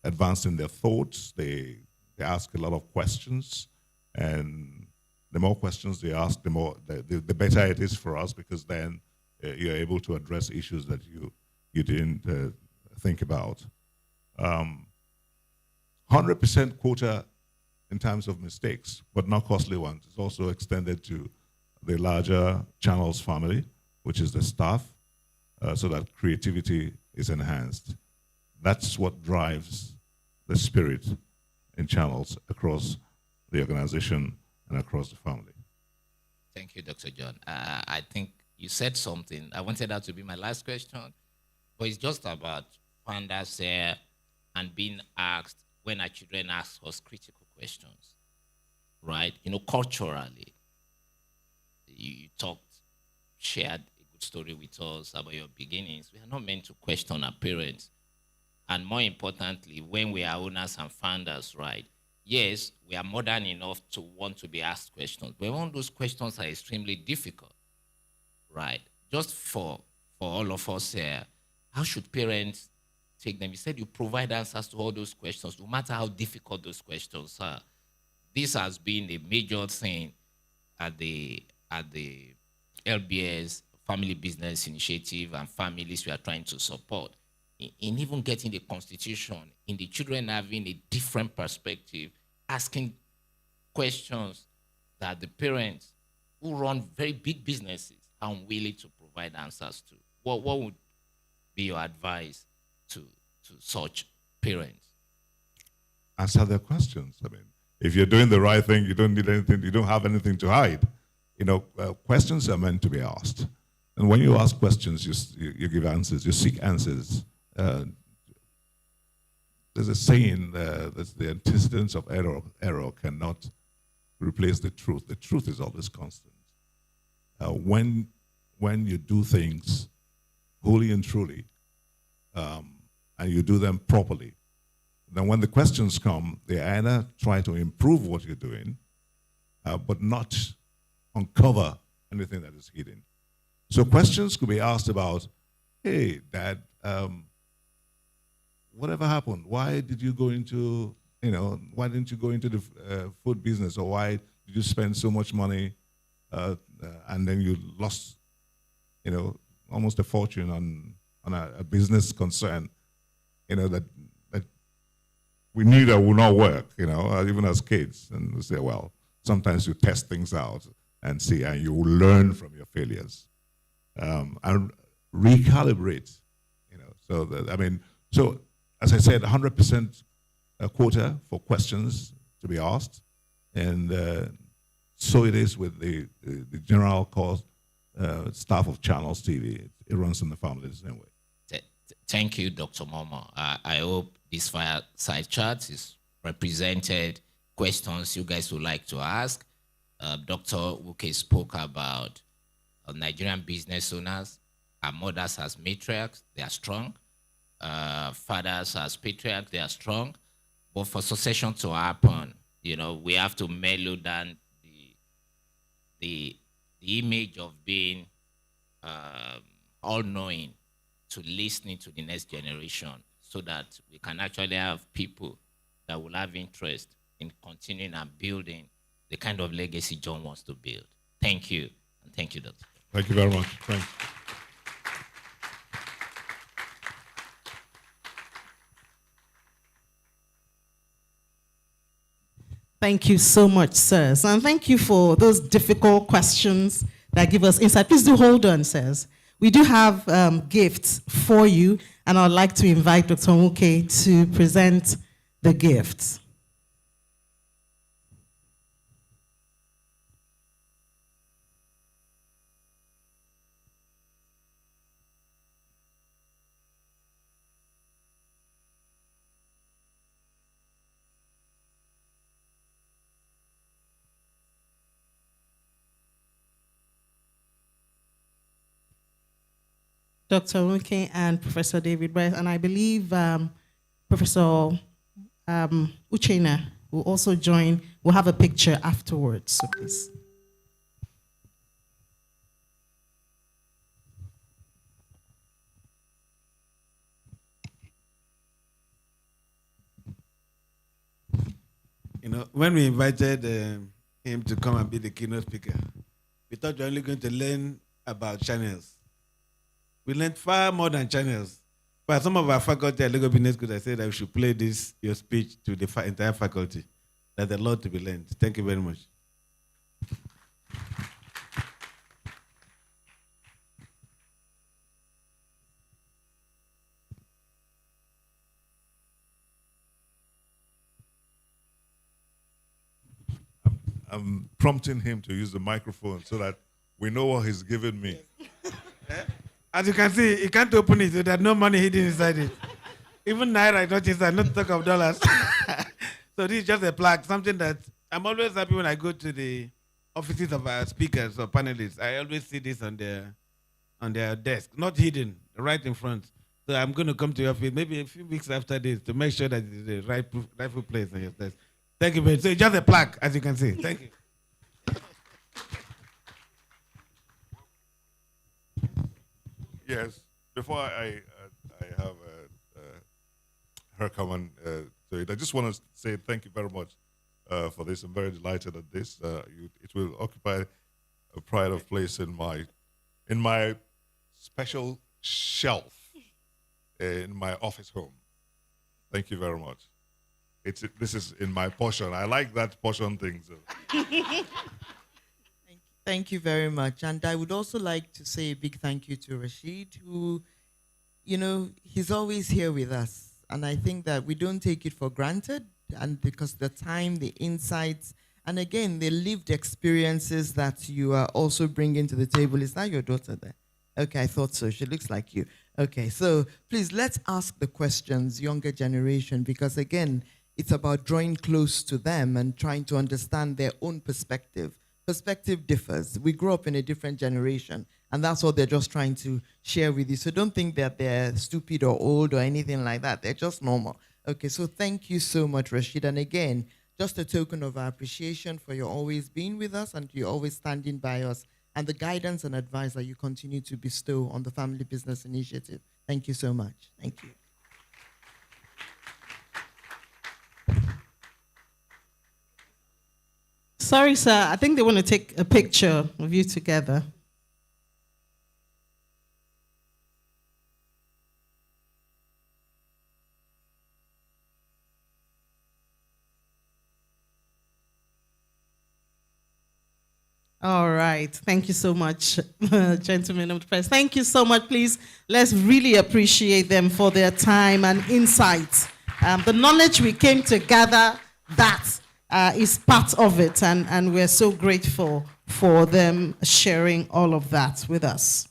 advanced in their thoughts. They ask a lot of questions, and the more questions they ask, the better it is for us, because then you're able to address issues that you didn't think about. 100% quota in terms of mistakes, but not costly ones. It's also extended to the larger channels family, which is the staff, so that creativity is enhanced. That's what drives the spirit in channels across the organization and across the family.
Thank you, Dr. John. I think you said something. I wanted that to be my last question, but it's just about founders here and being asked, when our children ask us critical questions, right? You know, culturally, you shared a good story with us about your beginnings. We are not meant to question our parents. And more importantly, when we are owners and founders, right? Yes, we are modern enough to want to be asked questions, but one of those questions are extremely difficult, right? Just for all of us here, how should parents take them? You said you provide answers to all those questions, no matter how difficult those questions are. This has been a major thing at the LBS Family Business Initiative and families we are trying to support. In even getting the constitution, in the children having a different perspective, asking questions that the parents who run very big businesses are unwilling to provide answers to. What would be your advice to such parents?
Answer their questions. I mean, if you're doing the right thing, you don't need anything, you don't have anything to hide. You know, questions are meant to be asked. And when you ask questions, you give answers, you seek answers. There's a saying that the antecedents of error cannot replace the truth. The truth is always constant. When you do things wholly and truly, and you do them properly, then when the questions come, they either try to improve what you're doing, but not uncover anything that is hidden. So questions could be asked about, hey, Dad, whatever happened? Why did you go into, why didn't you go into the food business? Or why did you spend so much money and then you lost, almost a fortune on a business concern, that we knew that would not work, even as kids. And we say, well, sometimes you test things out and see, and you learn from your failures. And recalibrate, so as I said, 100% quota for questions to be asked, and so it is with the general cause staff of Channels TV. It runs in the family the same way.
Thank you, Dr. Momoh. I hope this Fireside chat is represented questions you guys would like to ask. Dr. Wuke spoke about Nigerian business owners. Our mothers as matriarchs, they are strong. Fathers as patriarchs, they are strong. But for succession to happen, we have to mellow down the image of being all-knowing to listening to the next generation, so that we can actually have people that will have interest in continuing and building the kind of legacy John wants to build. Thank you, and thank you, Doctor.
Thank you very much. Thanks.
Thank you so much, sirs. And thank you for those difficult questions that give us insight. Please do hold on, sirs. We do have gifts for you, and I'd like to invite Dr. Wuke to present the gifts. Dr. Wuke and Professor David Bryce, and I believe Professor Uchenna will also join. We'll have a picture afterwards, so please.
When we invited him to come and be the keynote speaker, we thought we were only going to learn about channels. We learned far more than channels. But some of our faculty at Lagos Business School, I said that we should play your speech to the entire faculty. There's a lot to be learned. Thank you very much.
I'm prompting him to use the microphone so that we know what he's given me.
As you can see, he can't open it, so there's no money hidden inside it. Even Naira is not inside, not talk of dollars. So this is just a plaque, something that I'm always happy when I go to the offices of our speakers or panelists. I always see this on their desk, not hidden, right in front. So I'm going to come to your office maybe a few weeks after this to make sure that it's the rightful place on your desk. Thank you very much. So it's just a plaque, as you can see. Thank you.
Yes. Before I have her come on to it, I just want to say thank you very much for this. I'm very delighted at this. It will occupy a pride of place in my special shelf in my office home. Thank you very much. This is in my portion. I like that portion thing. So.
Thank you very much. And I would also like to say a big thank you to Rashid, who, he's always here with us. And I think that we don't take it for granted. And because the time, the insights, and again, the lived experiences that you are also bringing to the table. Is that your daughter there? Okay, I thought so. She looks like you. Okay, so please, let's ask the questions, younger generation, because again, it's about drawing close to them and trying to understand their own perspective. Perspective differs. We grew up in a different generation, and that's what they're just trying to share with you. So don't think that they're stupid or old or anything like that. They're just normal. Okay, so thank you so much, Rashid. And again, just a token of our appreciation for your always being with us and you always standing by us and the guidance and advice that you continue to bestow on the Family Business Initiative. Thank you so much. Thank you.
Sorry, sir. I think they want to take a picture of you together. All right. Thank you so much, gentlemen of the press. Thank you so much. Please, let's really appreciate them for their time and insights. The knowledge we came to gather, that is part of it, and we're so grateful for them sharing all of that with us.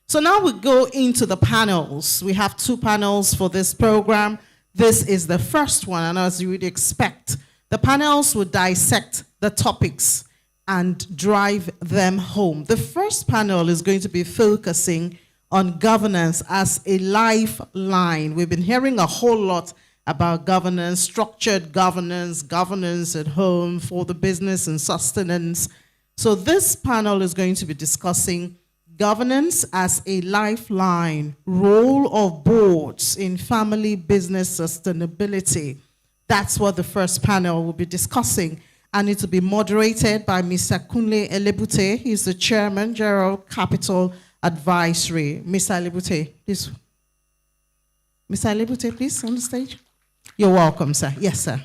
So now we go into the panels. We have two panels for this program. This is the first one, and as you would expect The panels will dissect the topics and drive them home. The first panel is going to be focusing on governance as a lifeline. We've been hearing a whole lot about governance, structured governance, governance at home for the business and sustenance. So this panel is going to be discussing governance as a lifeline, role of boards in family business sustainability. That's what the first panel will be discussing. And it will be moderated by Mr. Kunle Elebute. He's the chairman, Gerald Capital Advisory. Mr. Elebute, please. Mr. Elebute, please, on the stage. You're welcome, sir. Yes, sir.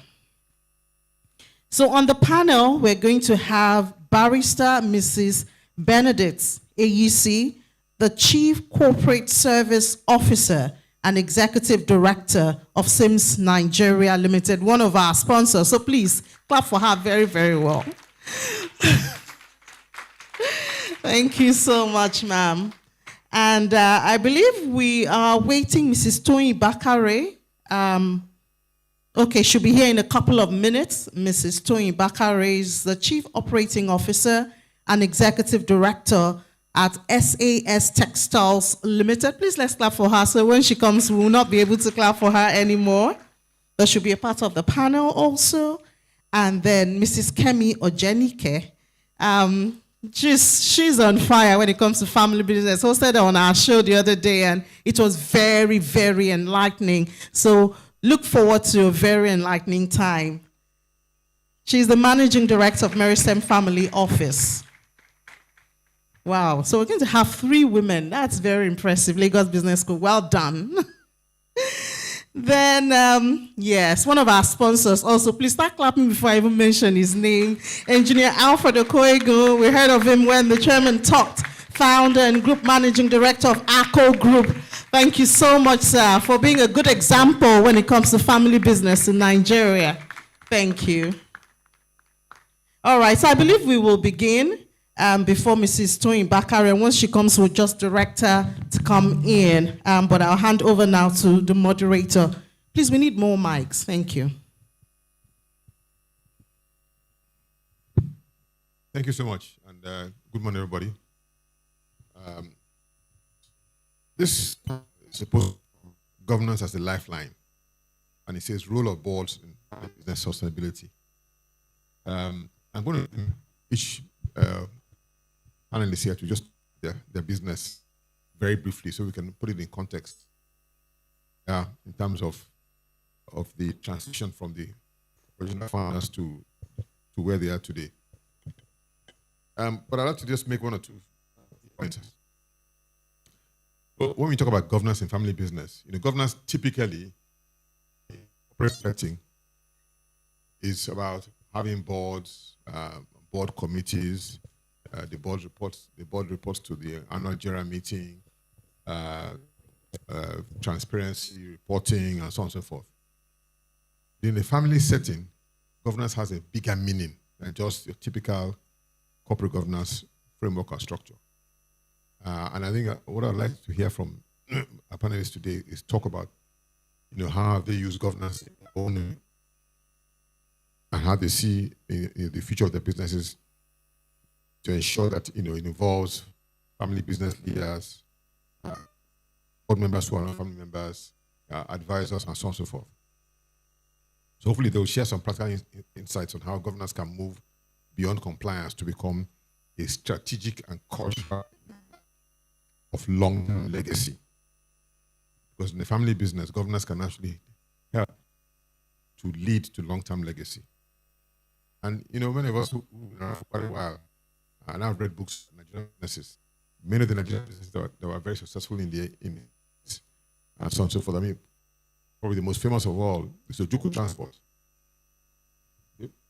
So on the panel, we're going to have Barrister Mrs. Benedict AUC, the Chief Corporate Service Officer and Executive Director of Sims Nigeria Limited, one of our sponsors. So please clap for her very, very well. Thank you so much, ma'am. And I believe we are waiting Mrs. Tony Bakare. Okay, she'll be here in a couple of minutes. Mrs. Tony Bakare is the Chief Operating Officer and Executive Director at SAS Textiles Limited. Please let's clap for her. So when she comes, we will not be able to clap for her anymore. But she'll be a part of the panel also. And then Mrs. Kemi Ojenike. She's on fire when it comes to family business. Hosted on our show the other day, and it was very, very enlightening. So look forward to a very enlightening time. She's the Managing Director of Meristem Family Office. Wow, so we're going to have 3 women. That's very impressive. Lagos Business School, well done. Then, yes, one of our sponsors also. Please start clapping before I even mention his name. Engineer Alfred Okoego. We heard of him when the chairman talked. Founder and Group Managing Director of ACO Group. Thank you so much, sir, for being a good example when it comes to family business in Nigeria. Thank you. All right, so I believe we will begin before Mrs. Toyin Bakare. Once she comes, we'll just direct her to come in. But I'll hand over now to the moderator. Please, we need more mics. Thank you.
Thank you so much, and good morning, everybody. This is supposed governance as a lifeline, and it says role of boards in business sustainability. I'm going to each panelist here to just their business very briefly, so we can put it in context. In terms of the transition from the original founders to where they are today. But I'd like to just make 1 or 2 points. But when we talk about governance in family business, governance typically, in corporate setting, is about having boards, board committees, the board reports to the annual general meeting, transparency reporting, and so on and so forth. In the family setting, governance has a bigger meaning than just your typical corporate governance framework or structure. And I think what I'd like to hear from our panelists today is talk about, how they use governance in their own, and how they see the future of their businesses to ensure that it involves family business leaders, board members who are not family members, advisors, and so on and so forth. So hopefully they'll share some practical insights on how governance can move beyond compliance to become a strategic and cultural of long-term legacy. Because in the family business, governance can actually help to lead to long-term legacy. And many of us who are for quite a while, and I've read books on Nigerian businesses. Many of the Nigerian businesses that were very successful in and so on and so forth. I mean, probably the most famous of all is Ojuku Transport.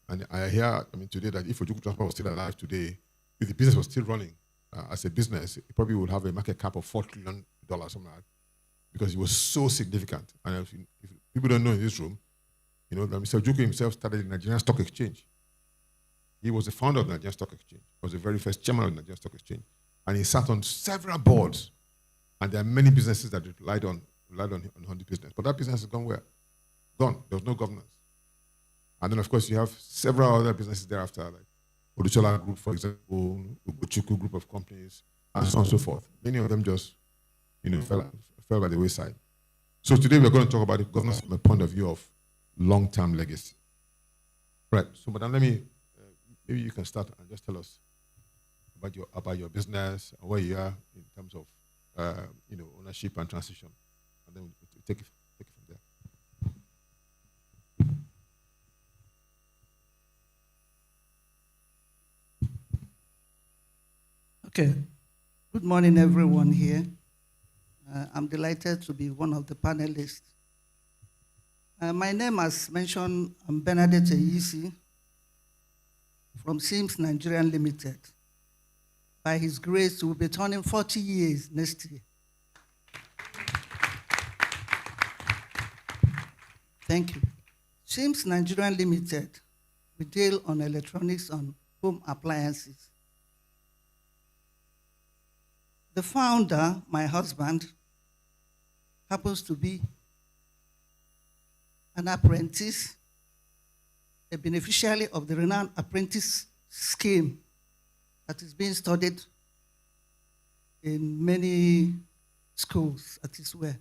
And I hear, today that if Ojuku Transport was still alive today, if the business was still running as a business, it probably would have a market cap of $4 trillion, something like that, because it was so significant. And if people don't know in this room, that Mr. Ojuku himself started the Nigerian Stock Exchange. He was the founder of the Nigerian Stock Exchange. He was the very first chairman of the Nigerian Stock Exchange. And he sat on several boards. And there are many businesses that relied on the business. But that business has gone where? Gone. There was no governance. And then, of course, you have several other businesses thereafter, like Oduchola Group, for example, Ugochukwu Group of companies, and so on and so forth. Many of them just, fell by the wayside. So today we're going to talk about the governance from a point of view of long-term legacy. Right. So, madam, maybe you can start and just tell us about your business and where you are in terms of ownership and transition, and then we'll take it from there.
Okay. Good morning, everyone here. I'm delighted to be one of the panelists. My name, as mentioned, I'm Bernadette Eyisi from Sims Nigerian Limited. By His grace, we'll be turning 40 years next year. Thank you. Sims Nigerian Limited, we deal on electronics and home appliances. The founder, my husband, happens to be an apprentice, a beneficiary of the renowned apprentice scheme that is being studied in many schools, that is where.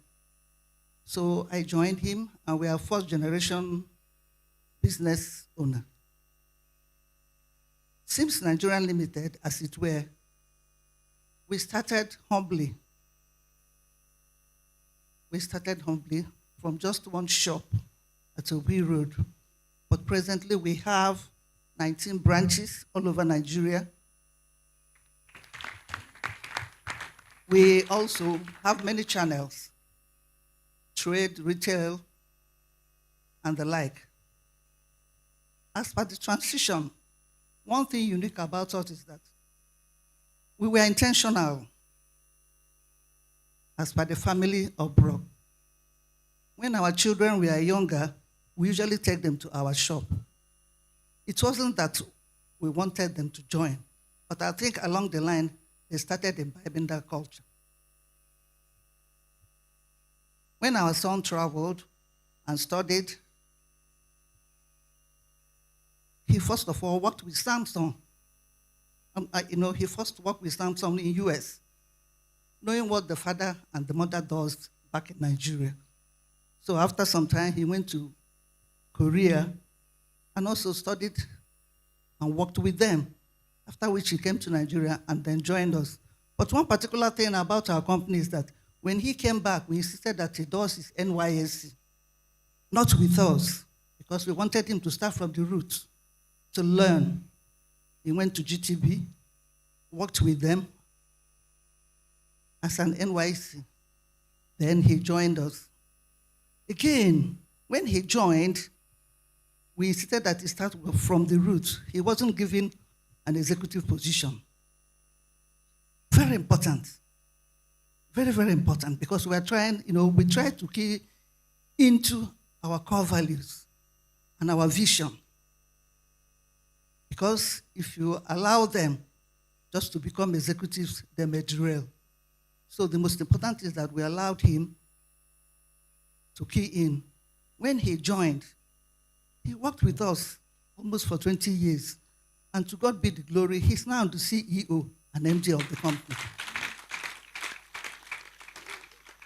So I joined him, and we are first generation business owner. Sims Nigerian Limited, as it were, we started humbly. We started humbly from just one shop at Obi Road. But presently we have 19 branches all over Nigeria. We also have many channels, trade, retail, and the like. As per the transition, one thing unique about us is that we were intentional as per the family of Bro. When our children were younger, we usually take them to our shop. It wasn't that we wanted them to join, but I think along the line, they started imbibing that culture. When our son traveled and studied, he first of all worked with Samsung. He first worked with Samsung in US, knowing what the father and the mother does back in Nigeria. So after some time, he went to Korea and also studied and worked with them, after which he came to Nigeria and then joined us. But one particular thing about our company is that when he came back, we insisted that he does his NYSC, not with us, because we wanted him to start from the roots, to learn. He went to GTB, worked with them as an NYC. Then he joined us. Again, when he joined, we insisted that he start from the roots. He wasn't given an executive position. Very important. Very, very important, because we are trying, we try to key into our core values and our vision. Because if you allow them just to become executives, they may derail. So the most important is that we allowed him to key in. When he joined, he worked with us almost for 20 years. And to God be the glory, he's now the CEO and MD of the company.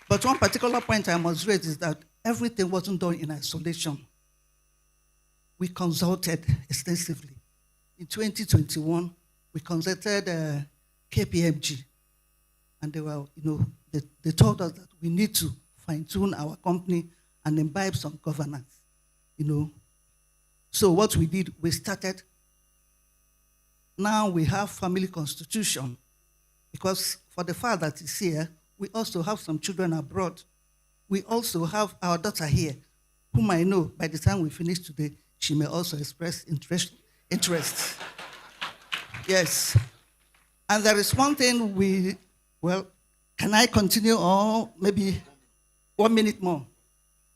But one particular point I must raise is that everything wasn't done in isolation. We consulted extensively. In 2021, we consulted KPMG, and they told us that we need to fine-tune our company and imbibe some governance, So what we did, we started. Now we have family constitution, because for the father that is here, we also have some children abroad. We also have our daughter here, whom I know by the time we finish today, she may also express interest. Yes. And there is one thing can I continue, or maybe 1 minute more?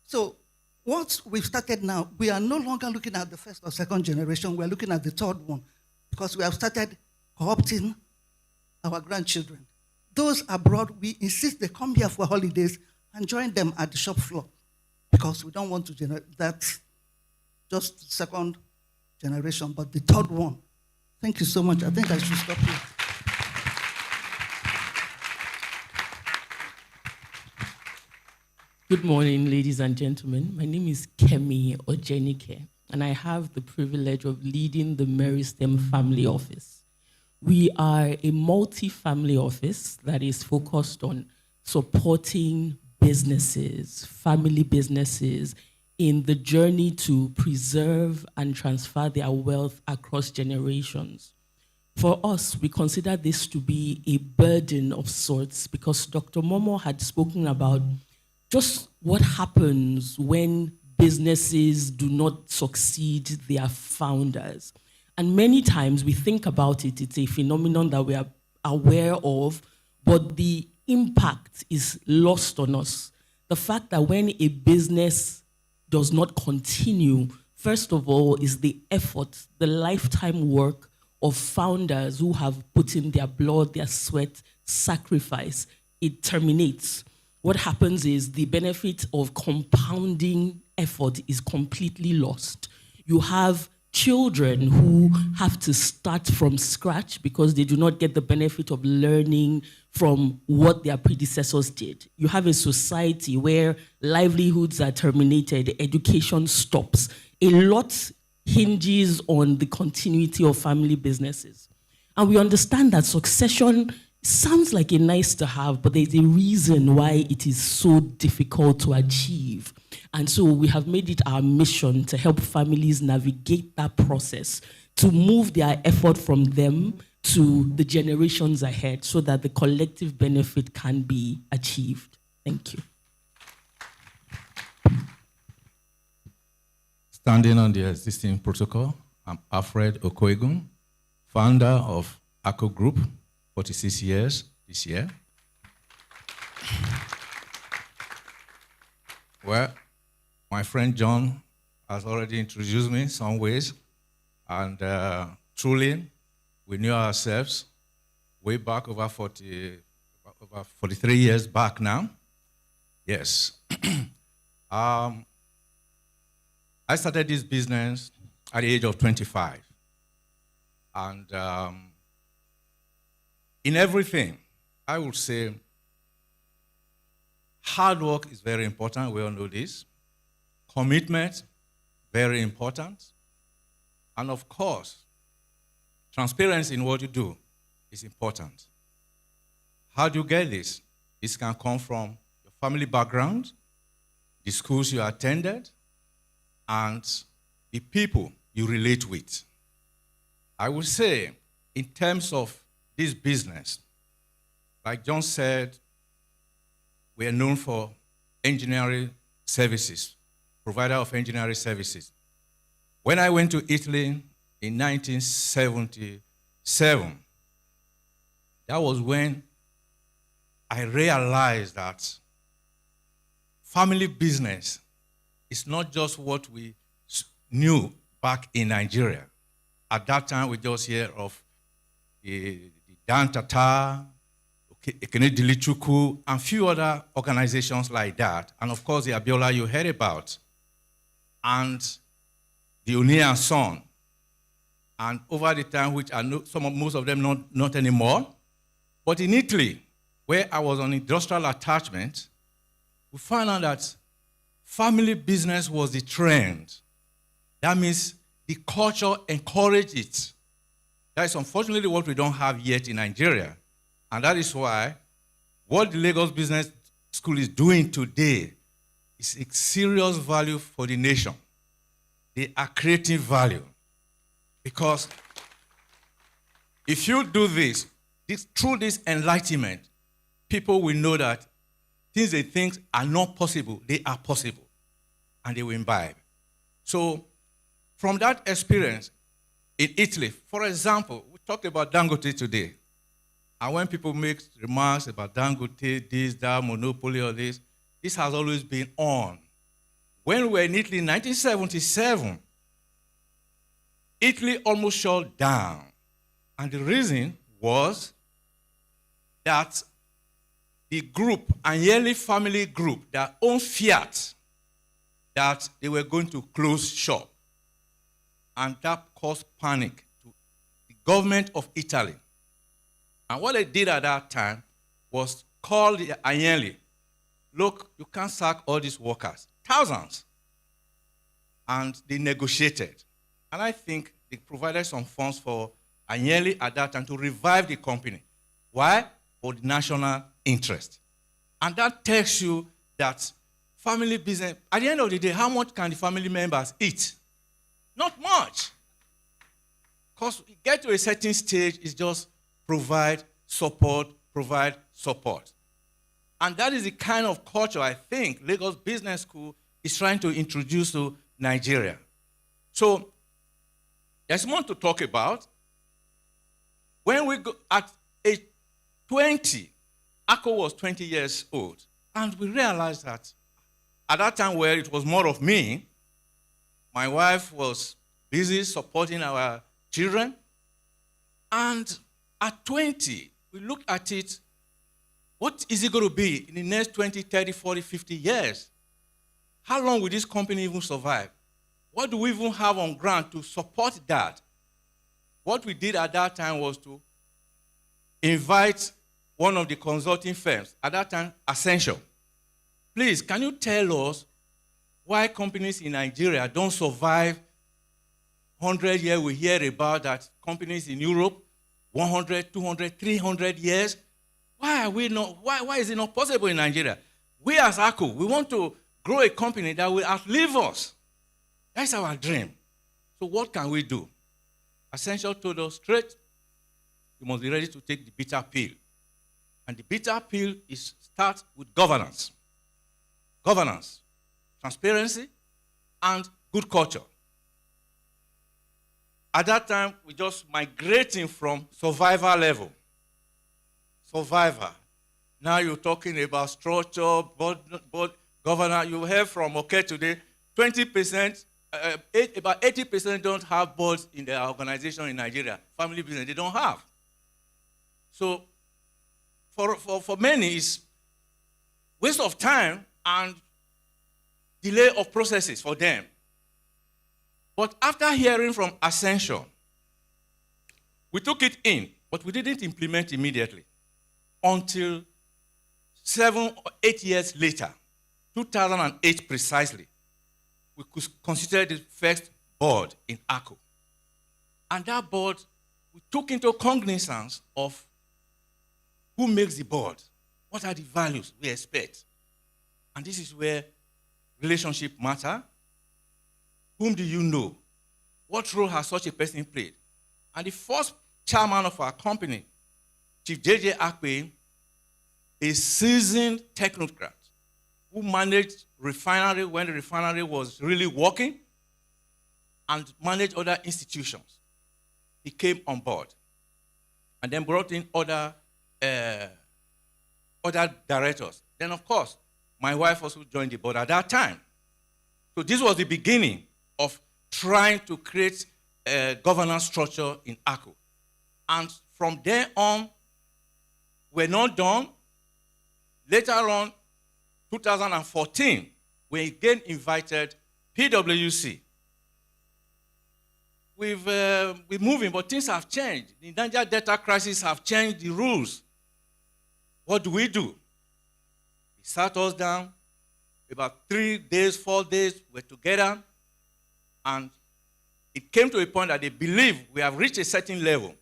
So what we've started now, we are no longer looking at the first or second generation, we are looking at the third one, because we have started co-opting our grandchildren. Those abroad, we insist they come here for holidays and join them at the shop floor, because we don't want to generate that just second generation, but the third one. Thank you so much. I think I should stop here.
Good morning, ladies and gentlemen. My name is Kemi Ojenike, and I have the privilege of leading the Meristem Family Office. We are a multi-family office that is focused on supporting businesses, family businesses, in the journey to preserve and transfer their wealth across generations. For us, we consider this to be a burden of sorts because Dr. Momoh had spoken about just what happens when businesses do not succeed their founders. And many times we think about it, it's a phenomenon that we are aware of, but the impact is lost on us. The fact that when a business does not continue, first of all, is the effort, the lifetime work of founders who have put in their blood, their sweat, sacrifice. It terminates. What happens is the benefit of compounding effort is completely lost. You have children who have to start from scratch because they do not get the benefit of learning from what their predecessors did. You have a society where livelihoods are terminated, education stops. A lot hinges on the continuity of family businesses. And we understand that succession sounds like a nice to have, but there's a reason why it is so difficult to achieve. And so we have made it our mission to help families navigate that process, to move their effort from them to the generations ahead so that the collective benefit can be achieved. Thank you.
Standing on the existing protocol, I'm Alfred Okoegun, founder of ACO Group, 46 years this year. Well, my friend John has already introduced me in some ways, and truly, we knew ourselves way back over 43 years back now. Yes. I started this business at the age of 25. And in everything, I would say hard work is very important. We all know this. Commitment, very important. And of course, transparency in what you do is important. How do you get this? This can come from your family background, the schools you attended, and the people you relate with. I would say, in terms of this business, like John said, we are known for engineering services, provider of engineering services. When I went to Italy in 1977, that was when I realized that family business is not just what we knew back in Nigeria. At that time, we just hear of the Dan Tata, Ekene Dilichukwu, and a few other organizations like that. And of course, the Abiola you heard about, and the Oni and Son. And over the time, which I know most of them not anymore. But in Italy, where I was on industrial attachment, we found out that family business was the trend. That means the culture encouraged it. That is unfortunately what we don't have yet in Nigeria. And that is why what the Lagos Business School is doing today is a serious value for the nation. They are creating value. Because if you do this, through this enlightenment, people will know that things they think are not possible, they are possible. And they will imbibe. So from that experience in Italy, for example, we talked about Dangote today. And when people make remarks about Dangote, this, that, monopoly, or this has always been on. When we were in Italy in 1977, Italy almost shut down. And the reason was that the group, Agnelli family group, that owned Fiat, that they were going to close shop. and that caused panic to the government of Italy. And what they did at that time was call the Agnelli. Look, you can't sack all these workers, thousands. And they negotiated. And I think they provided some funds for Agnelli at that time to revive the company. Why? For the national interest. And that tells you that family business, at the end of the day, how much can the family members eat? Not much. Because you get to a certain stage, it's just provide support. And that is the kind of culture I think Lagos Business School is trying to introduce to Nigeria. So there's more to talk about. When we go at age 20, ACO was 20 years old, and we realized that at that time where it was more of me, my wife was busy supporting our children, and at 20, we looked at it, what is it going to be in the next 20, 30, 40, 50 years? How long will this company even survive? What do we even have on ground to support that? What we did at that time was to invite one of the consulting firms, at that time, Essential. Please, can you tell us why companies in Nigeria don't survive 100 years? We hear about that companies in Europe, 100, 200, 300 years. Why are we not? Why is it not possible in Nigeria? We as ACO, we want to grow a company that will outlive us. That's our dream. So what can we do? Essential told us straight, you must be ready to take the bitter pill. And the bitter pill is start with governance. Governance, transparency, and good culture. At that time, we just migrating from survivor level. Survivor. Now you're talking about structure, board governance. You heard from OK today, 20%, about 80% don't have boards in their organization in Nigeria. Family business, they don't have. So for many, it's waste of time and delay of processes for them. But after hearing from Ascension, we took it in, but we didn't implement immediately until 7 or 8 years later, 2008 precisely, we could consider the first board in ACO. And that board, we took into cognizance of who makes the board, what are the values we expect. And this is where relationship matter. Whom do you know? What role has such a person played? And the first chairman of our company, Chief J.J. Akpe, a seasoned technocrat who managed refinery when the refinery was really working and managed other institutions. He came on board and then brought in other directors. Then, of course, my wife also joined the board at that time. So this was the beginning of trying to create a governance structure in ACO. And from there on, we're not done. Later on, 2014, we again invited PwC. We're moving, but things have changed. The Niger data crisis have changed the rules. What do? He sat us down. About 3 days, 4 days, we're together. And it came to a point that they believe we have reached a certain level.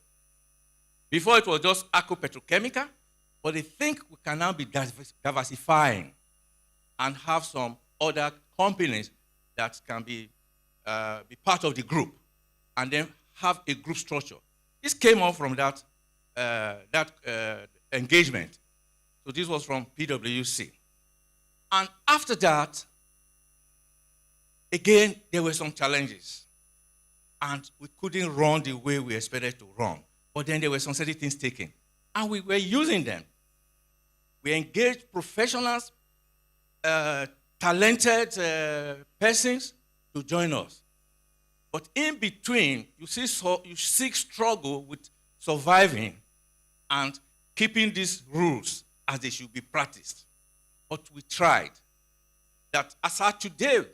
Before it was just ACO Petrochemical, but they think we can now be diversifying and have some other companies that can be part of the group and then have a group structure. This came out from that engagement. So this was from PwC. And after that, again, there were some challenges. And we couldn't run the way we expected to run. But then there were some certain things taken. And we were using them. We engaged professionals, talented persons to join us. But in between, you see struggle with surviving and keeping these rules as they should be practiced. But we tried. That as of today,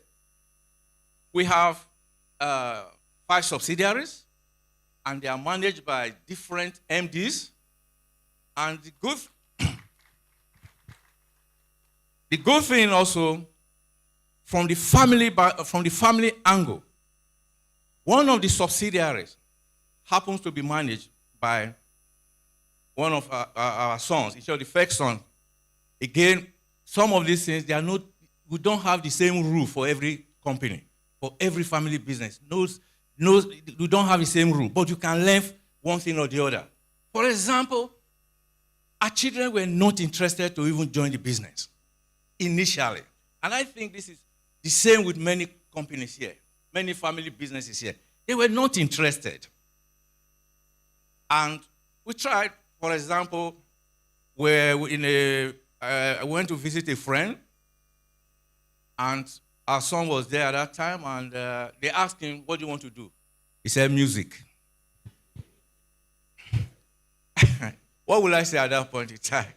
we have 5 subsidiaries, and they are managed by different MDs. And the good thing also, from the family angle, one of the subsidiaries happens to be managed by one of our sons, each of the first son. Again, some of these things, we don't have the same rule for every company, for every family business. We don't have the same rule, but you can learn one thing or the other. For example, our children were not interested to even join the business initially. And I think this is the same with many companies here, many family businesses here. They were not interested. And we tried, for example, I went to visit a friend, and our son was there at that time, and they asked him, what do you want to do? He said, music. What will I say at that point in time?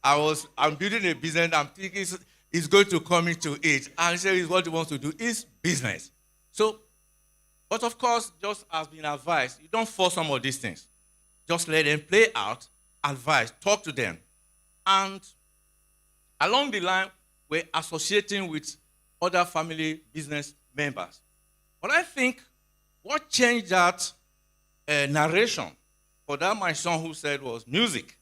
I'm building a business, I'm thinking he's going to come into it, and he said, what he wants to do is business. So, but of course, just as been advised, you don't force some of these things. Just let them play out, advise, talk to them. And along the line, we're associating with other family business members. But I think what changed that narration for that my son who said was music.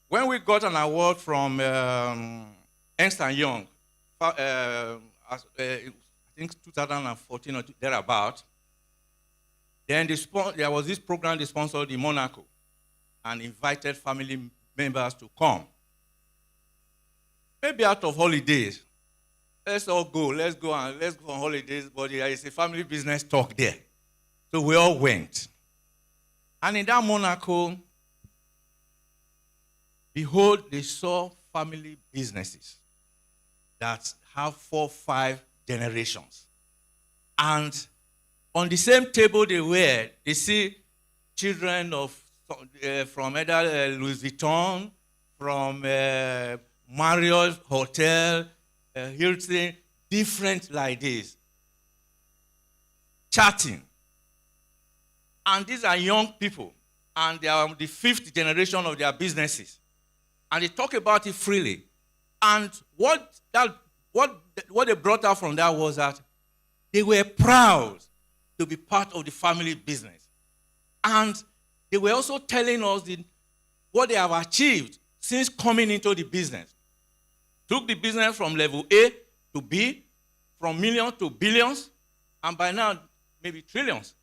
When we got an award from Ernst & Young, I think 2014 or thereabout, then there was this program they sponsored in Monaco and invited family members to come. Maybe out of holidays, let's go on holidays, but there is a family business talk there. So we all went. And in that Monaco, behold, they saw family businesses that have 4, 5 generations. And on the same table they see children from either Louis Vuitton, from Marriott Hotel, Hilton, different like this, chatting. And these are young people, and they are the 5th generation of their businesses. And they talk about it freely. And what they brought out from that was that they were proud to be part of the family business. And they were also telling us what they have achieved since coming into the business. Took the business from level A to B, from millions to billions, and by now, maybe trillions.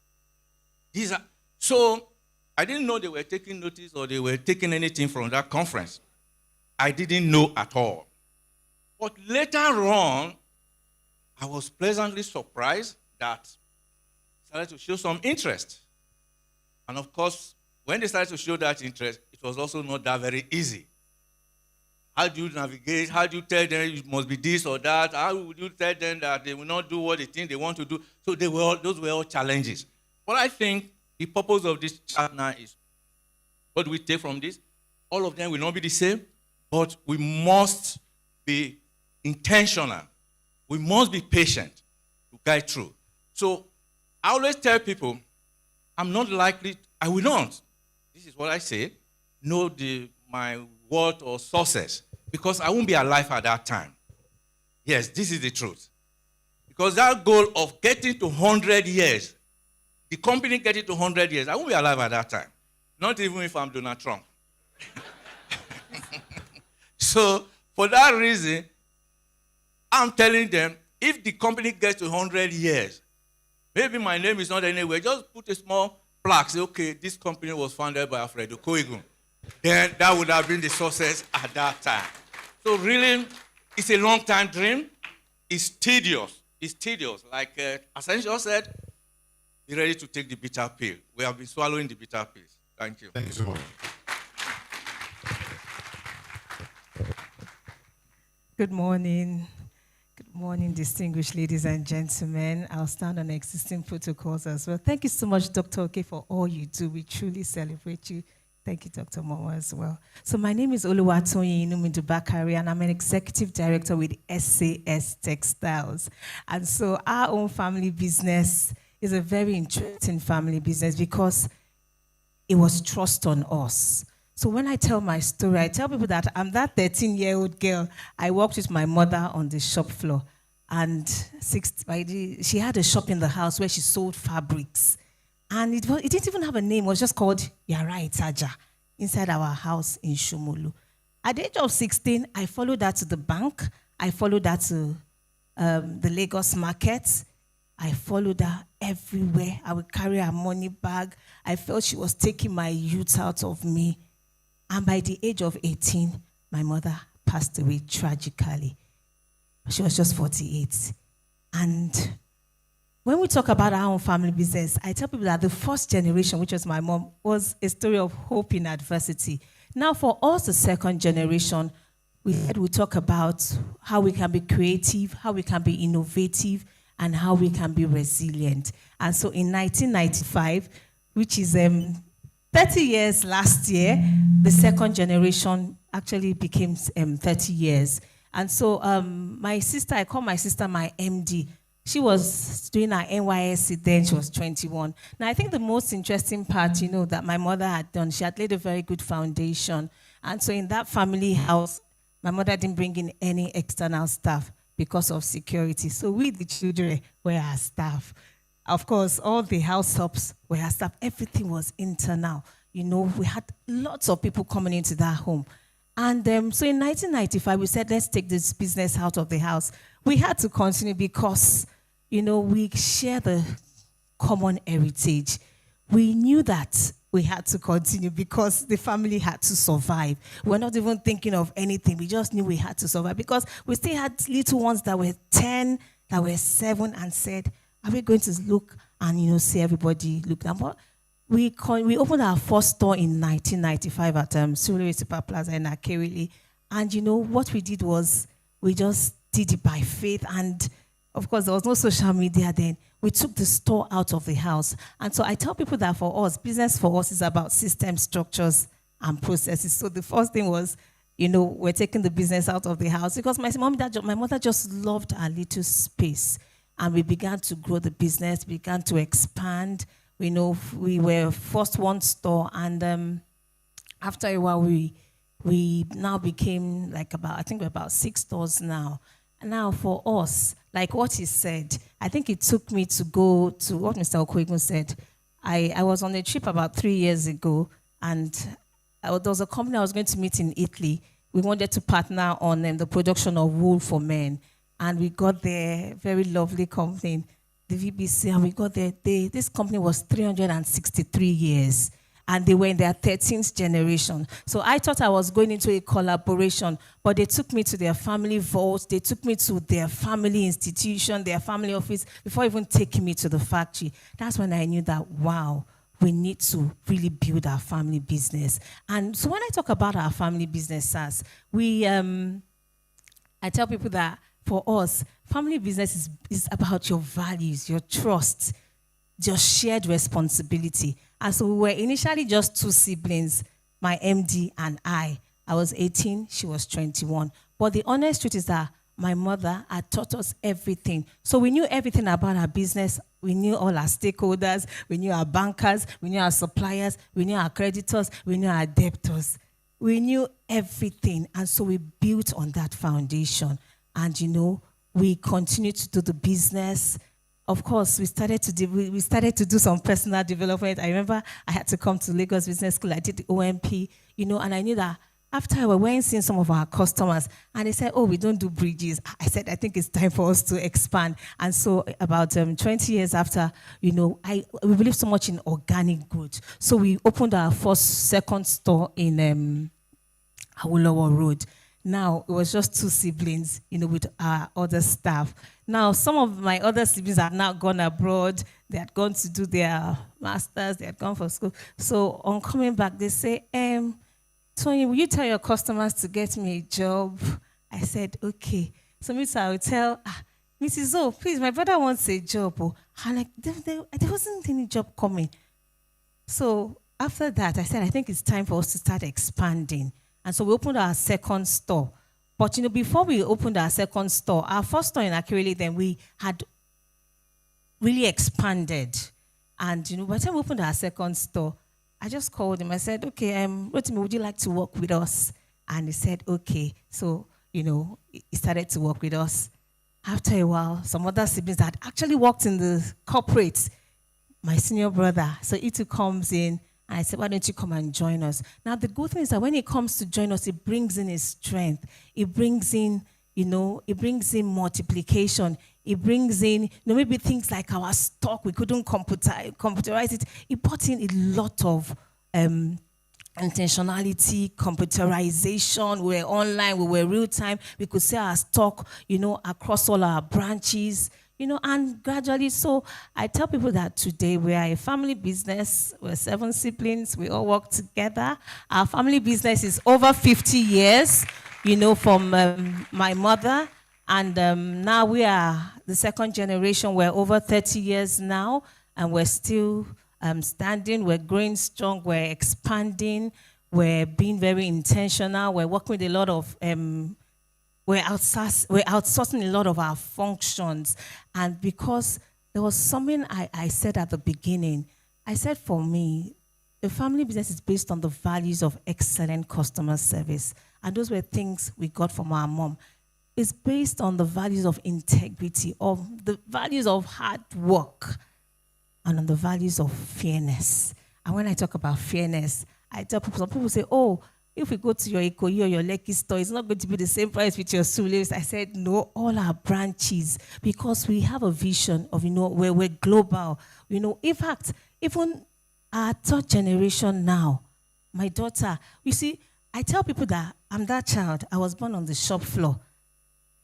So I didn't know they were taking notice or they were taking anything from that conference. I didn't know at all. But later on, I was pleasantly surprised that they started to show some interest. And of course, when they started to show that interest, it was also not that very easy. How do you navigate? How do you tell them it must be this or that? How would you tell them that they will not do what they think they want to do? So those were all challenges. But I think the purpose of this chat now is, what do we take from this? All of them will not be the same, but we must be intentional. We must be patient to guide through. So I always tell people, I will not, this is what I say, know my word or sources, because I won't be alive at that time. Yes, this is the truth. Because that goal of getting to 100 years, the company getting to 100 years, I won't be alive at that time. Not even if I'm Donald Trump. So, for that reason, I'm telling them, if the company gets to 100 years, maybe my name is not anywhere, just put a small plaque, say, okay, this company was founded by Alfredo Koigun. Then that would have been the success at that time. So really, it's a long-time dream. It's tedious. It's tedious. Like Asensio said, be ready to take the bitter pill. We have been swallowing the bitter pills. Thank you.
Thank you so much.
Good morning. Good morning, distinguished ladies and gentlemen. I'll stand on existing protocols as well. Thank you so much, Dr. Oke, for all you do. We truly celebrate you. Thank you, Dr. Momoh, as well. So my name is Oluwatoyin Inumidu Bakari, and I'm an executive director with SAS Textiles. And so our own family business is a very interesting family business because it was trust on us. So when I tell my story, I tell people that I'm that 13-year-old girl. I worked with my mother on the shop floor. And she had a shop in the house where she sold fabrics. And it didn't even have a name. It was just called Yara Itaja inside our house in Shomolu. At the age of 16, I followed her to the bank. I followed her to the Lagos market. I followed her everywhere. I would carry her money bag. I felt she was taking my youth out of me. And by the age of 18, my mother passed away tragically. She was just 48. And when we talk about our own family business, I tell people that the first generation, which was my mom, was a story of hope in adversity. Now for us, the second generation, we talk about how we can be creative, how we can be innovative, and how we can be resilient. And so in 1995, which is 30 years last year, the second generation actually became 30 years. And so my sister, I call my sister my MD. She was doing her NYSC then, she was 21. Now, I think the most interesting part, that my mother had done, she had laid a very good foundation. And so in that family house, my mother didn't bring in any external staff because of security. So we, the children, were our staff. Of course, all the house helps were our staff. Everything was internal. We had lots of people coming into that home. And so in 1995, we said, let's take this business out of the house. We had to continue because, we share the common heritage. We knew that we had to continue because the family had to survive. We're not even thinking of anything. We just knew we had to survive because we still had little ones that were 10, that were 7, and said, are we going to look and, see everybody look down? But we opened our first store in 1995 at Surulere Super Plaza in Akerele. And what we did was we just did it by faith. And of course, there was no social media then. We took the store out of the house. And so I tell people that for us, business for us is about system structures and processes. So the first thing was, we're taking the business out of the house because my mother just loved our little space. And we began to grow the business, began to expand. We were first one store, and after a while, we now became we're about 6 stores now. And now for us, like what he said, I think it took me to go to what Mr. Okoegun said. I was on a trip about 3 years ago, and there was a company I was going to meet in Italy. We wanted to partner on the production of wool for men, and we got there, very lovely company, the VBC, and we got there. This company was 363 years, and they were in their 13th generation. So I thought I was going into a collaboration, but they took me to their family vault, they took me to their family institution, their family office, before even taking me to the factory. That's when I knew that, wow, we need to really build our family business. And so when I talk about our family business, I tell people that for us, family business is about your values, your trust, your shared responsibility. And so we were initially just 2 siblings, my MD and I. I was 18, she was 21. But the honest truth is that my mother had taught us everything. So we knew everything about our business. We knew all our stakeholders. We knew our bankers. We knew our suppliers. We knew our creditors. We knew our debtors. We knew everything. And so we built on that foundation. And, we continued to do the business. Of course, we started to do some personal development. I remember I had to come to Lagos Business School. I did the OMP, and I knew that after we went seeing some of our customers, and they said, oh, we don't do bridges. I said, I think it's time for us to expand. And so about 20 years after, we believe so much in organic growth. So we opened our second store in Awolowo Road. Now, it was just 2 siblings, with our other staff. Now, some of my other siblings have now gone abroad. They had gone to do their masters. They had gone for school. So on coming back, they say, Tony, will you tell your customers to get me a job? I said, okay. So I will tell, Mrs. O, please, my brother wants a job. And there wasn't any job coming. So after that, I said, I think it's time for us to start expanding. And so we opened our second store. But, before we opened our second store, our first store in Akirele, then we had really expanded. And, by the time we opened our second store, I just called him. I said, okay, Rotimi, would you like to work with us? And he said, okay. So, he started to work with us. After a while, some other siblings that actually worked in the corporate, my senior brother, so he too comes in, and I said, why don't you come and join us? Now, the good thing is that when he comes to join us, it brings in his strength. It brings in, it brings in multiplication. It brings in, maybe things like our stock, we couldn't computerize it. It brought in a lot of intentionality, computerization. We were online, we were real time. We could see our stock, across all our branches, and gradually. So I tell people that today we are a family business. We're 7 siblings. We all work together. Our family business is over 50 years, from my mother. And now we are the second generation. We're over 30 years now, and we're still standing. We're growing strong. We're expanding. We're being very intentional. We're working with a lot of, we're outsourcing a lot of our functions. And because there was something I said at the beginning, I said for me, the family business is based on the values of excellent customer service. And those were things we got from our mom. It's based on the values of integrity, of the values of hard work, and on the values of fairness. And when I talk about fairness, I tell people, some people say, oh, if we go to your Ikoyi or your Lekki store, it's not going to be the same price with your Sules. I said, no, all our branches, because we have a vision of, where we're global. In fact, even our third generation now, my daughter, you see, I tell people that I'm that child. I was born on the shop floor.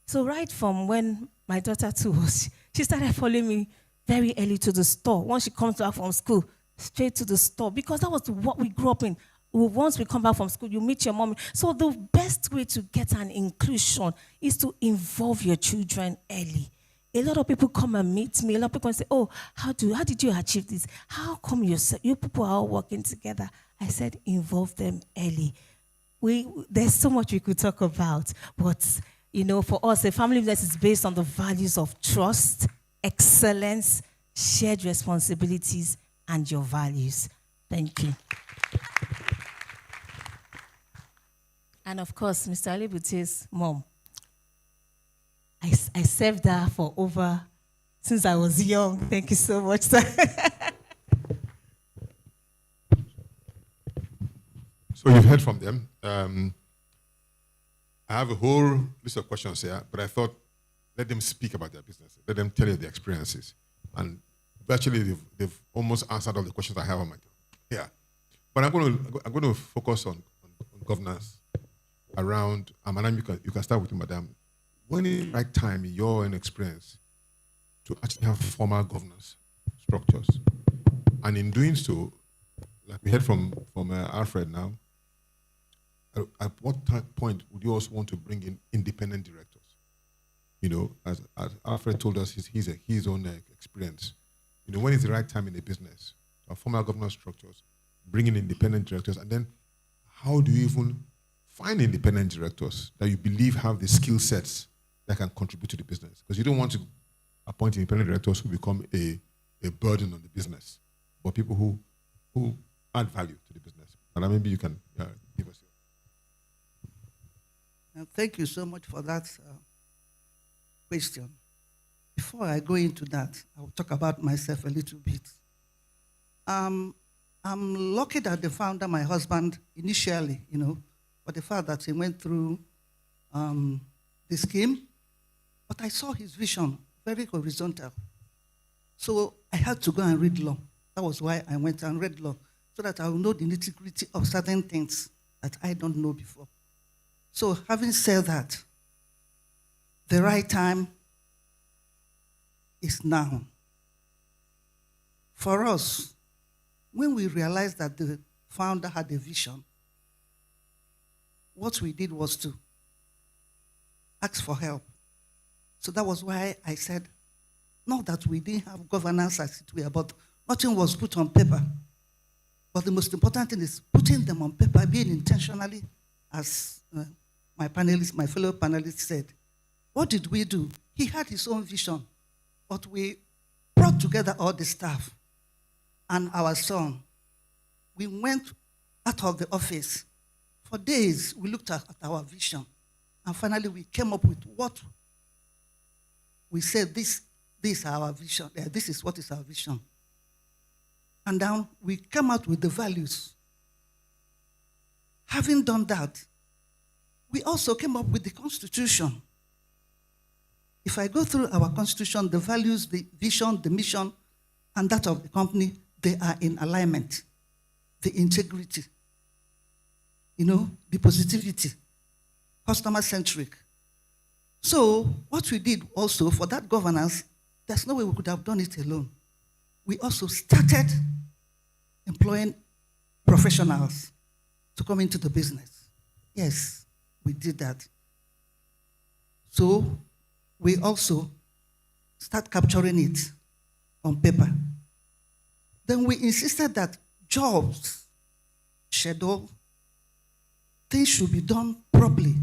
So right from when my daughter too was, she started following me very early to the store. Once she comes back from school, straight to the store, because that was what we grew up in. Once we come back from school, you meet your mom. So the best way to get an inclusion is to involve your children early. A lot of people come and meet me. A lot of people say, oh, how did you achieve this? How come you people are all working together? I said, involve them early. There's so much we could talk about, but for us, a family business is based on the values of trust, excellence, shared responsibilities, and your values. Thank you. And of course, Mr. Alibute's mom. I served her for since I was young. Thank you so much, sir.
So you've heard from them. I have a whole list of questions here, but I thought let them speak about their business. Let them tell you their experiences. And virtually, they've almost answered all the questions I have on my yeah. But I'm going to focus on governance around, Madam, you can start with you, Madam. When is the right time, in your own experience, to actually have formal governance structures? And in doing so, like we heard from Alfred now, at what point would you also want to bring in independent directors? As Alfred told us, his own experience. When is the right time in a business to have formal governance structures, bring in independent directors, and then how do you even find independent directors that you believe have the skill sets that can contribute to the business? Because you don't want to appoint independent directors who become a burden on the business, but people who add value to the business. And maybe you can give us your.
Thank you so much for that question. Before I go into that, I'll talk about myself a little bit. I'm lucky that the founder, my husband, initially, for the fact that he went through the scheme, but I saw his vision very horizontal. So I had to go and read law. That was why I went and read law, so that I will know the nitty-gritty of certain things that I don't know before. So having said that, the right time is now. For us, when we realized that the founder had a vision, what we did was to ask for help. So that was why I said, not that we didn't have governance as it were, but nothing was put on paper. But the most important thing is putting them on paper, being intentionally, as my fellow panelists said. What did we do? He had his own vision, but we brought together all the staff and our son. We went out of the office. For days, we looked at our vision. And finally, we came up with what we said, this is our vision. This is what is our vision. And then we came out with the values. Having done that, we also came up with the Constitution. If I go through our Constitution, the values, the vision, the mission, and that of the company, they are in alignment. The integrity, the positivity, customer-centric. So what we did also for that governance, there's no way we could have done it alone. We also started employing professionals to come into the business. Yes, we did that. So we also start capturing it on paper. Then we insisted that jobs, schedule, things should be done properly.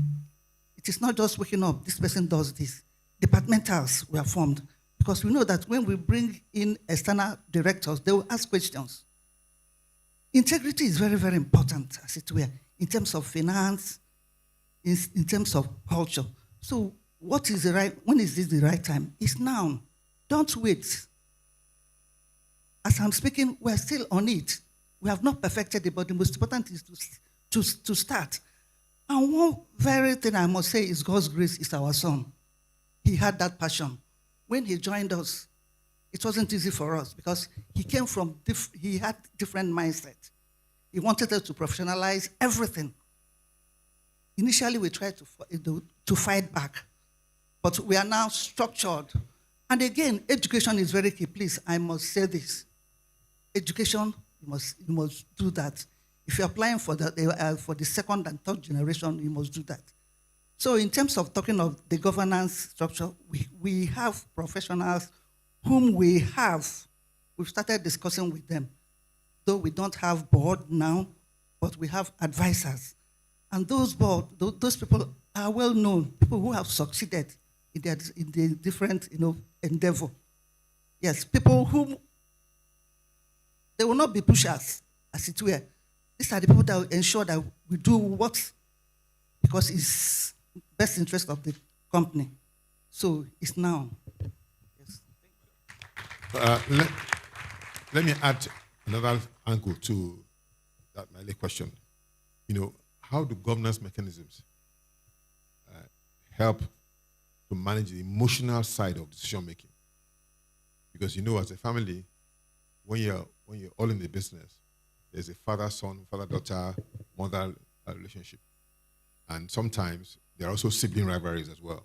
It is not just waking up, this person does this. Departmentals were formed because we know that when we bring in external directors, they will ask questions. Integrity is very, very important, as it were, in terms of finance, in terms of culture. So what is when is this the right time? It's now. Don't wait. As I'm speaking, we're still on it. We have not perfected it, but the most important is to start. And one very thing I must say is God's grace is our son. He had that passion. When he joined us, it wasn't easy for us because he came from, he had different mindset. He wanted us to professionalize everything. Initially, we tried to fight back, but we are now structured. And again, education is very key. Please, I must say this. Education, you must do that. If you're applying for the second and third generation, you must do that. So in terms of talking of the governance structure, we have professionals whom we've started discussing with them. Though we don't have board now, but we have advisors. And those people are well known, people who have succeeded in their different endeavor. Yes, people whom they will not be pushers, as it were. These are the people that will ensure that we do what, because it's best interest of the company. So it's now. Yes.
Let me add another angle to that my late question. How do governance mechanisms help to manage the emotional side of decision making? Because as a family, when you're all in the business, there's a father-son, father-daughter, mother relationship. And sometimes there are also sibling rivalries as well.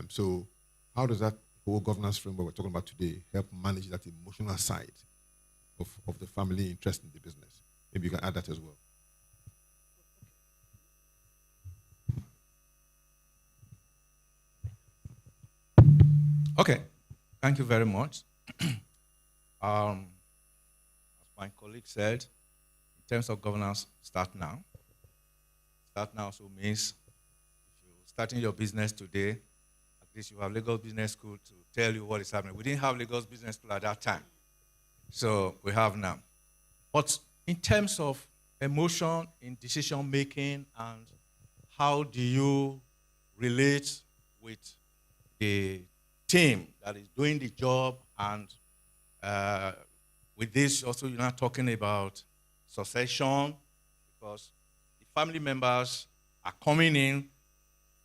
So how does that whole governance framework we're talking about today help manage that emotional side of the family interest in the business? Maybe you can add that as well.
Okay, thank you very much. As my colleague said, in terms of governance, start now. Start now also means if you're starting your business today, at least you have Lagos Business School to tell you what is happening. We didn't have Lagos Business School at that time, so we have now. But in terms of emotion in decision making and how do you relate with the team that is doing the job, and with this also you're not talking about succession, because the family members are coming in,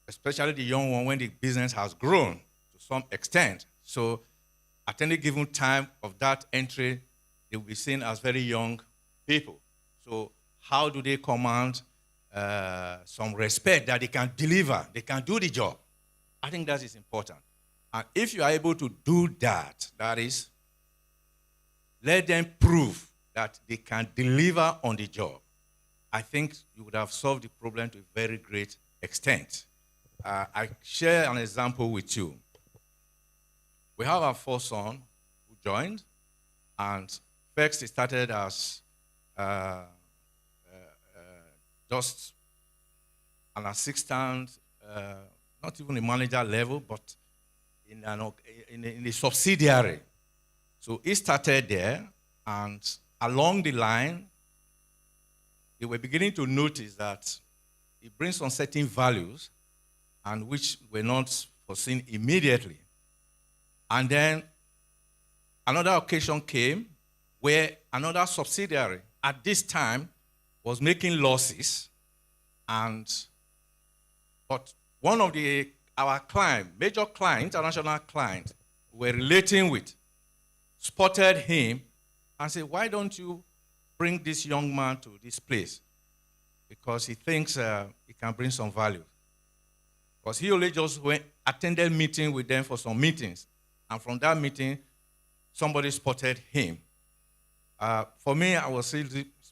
especially the young one, when the business has grown to some extent. So at any given time of that entry, they will be seen as very young people. So how do they command some respect that they can deliver, they can do the job? I think that is important. And if you are able to do that, that is, let them prove that they can deliver on the job. I think you would have solved the problem to a very great extent. I share an example with you. We have our first son who joined, and first he started as uh, just an assistant, not even a manager level, but in a subsidiary. So he started there, and along the line, they were beginning to notice that he brings on certain values, and which were not foreseen immediately. And then another occasion came where another subsidiary at this time was making losses, but one of our client, major client, international client, we're relating with, spotted him and said, "Why don't you bring this young man to this place?" Because he thinks he can bring some value. Because he only just attended meeting with them for some meetings. And from that meeting, somebody spotted him. For me, I was still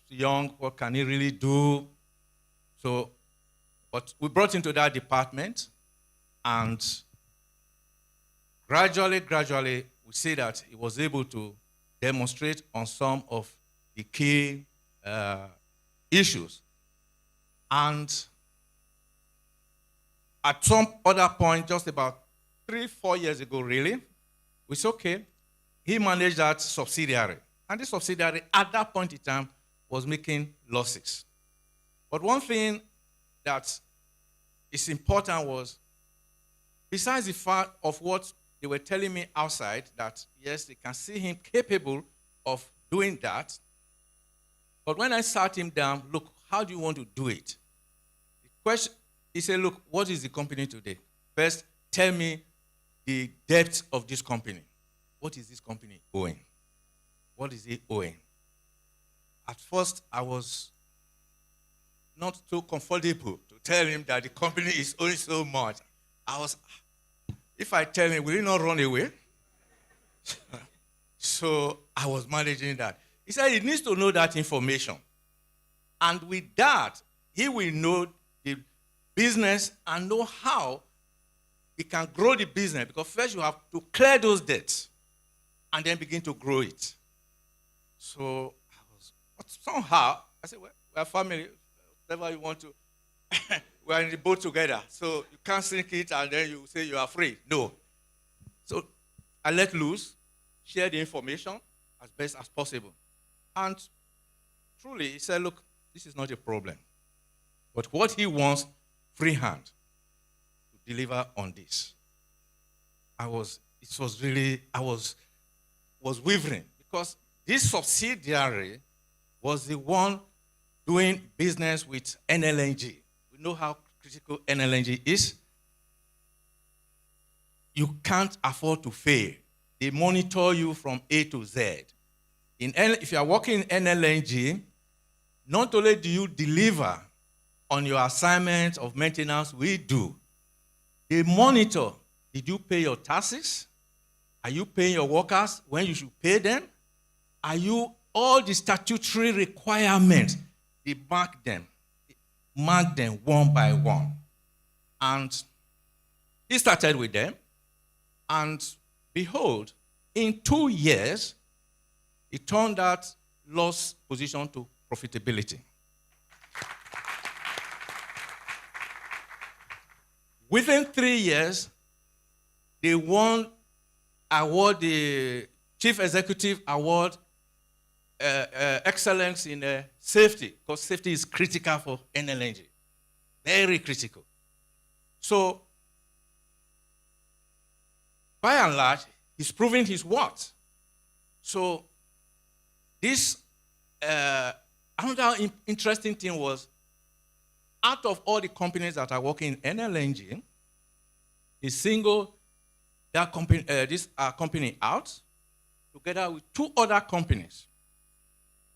young. What can he really do? So, but we brought him to that department, and gradually, we see that he was able to demonstrate on some of the key issues. And at some other point, just about 3-4 years ago, really, we said, okay, he managed that subsidiary. And this subsidiary, at that point in time, was making losses. But one thing that is important was, besides the fact of what they were telling me outside, that yes, they can see him capable of doing that. But when I sat him down, look, how do you want to do it? The question, he said, look, what is the company today? First, tell me the depth of this company. What is this company owing? What is it owing? At first, I was not so comfortable to tell him that the company is owing so much. If I tell him, will he not run away? So I was managing that. He said he needs to know that information. And with that, he will know the business and know how he can grow the business. Because first you have to clear those debts and then begin to grow it. So but somehow, I said, well, we're family, whatever you want to. We're in the boat together. So you can't sink it and then you say you are free. No. So I let loose, share the information as best as possible. And truly, he said, look, this is not a problem. But what he wants, free hand to deliver on this. I was wavering because this subsidiary was the one doing business with NLNG. We know how critical NLNG is. You can't afford to fail. They monitor you from A to Z. If you are working in NLNG, not only do you deliver on your assignment of maintenance, we do. They monitor. Did you pay your taxes? Are you paying your workers when you should pay them? Are you all the statutory requirements? They mark them one by one. And he started with them. And behold, in 2 years, he turned that loss position to profitability. Within 3 years, they won the Chief Executive Award, Excellence in Safety, because safety is critical for NLNG. Very critical. So, by and large, he's proving his worth. So, this, another interesting thing was, out of all the companies that are working in NLNG, he singled that company, this company out together with 2 other companies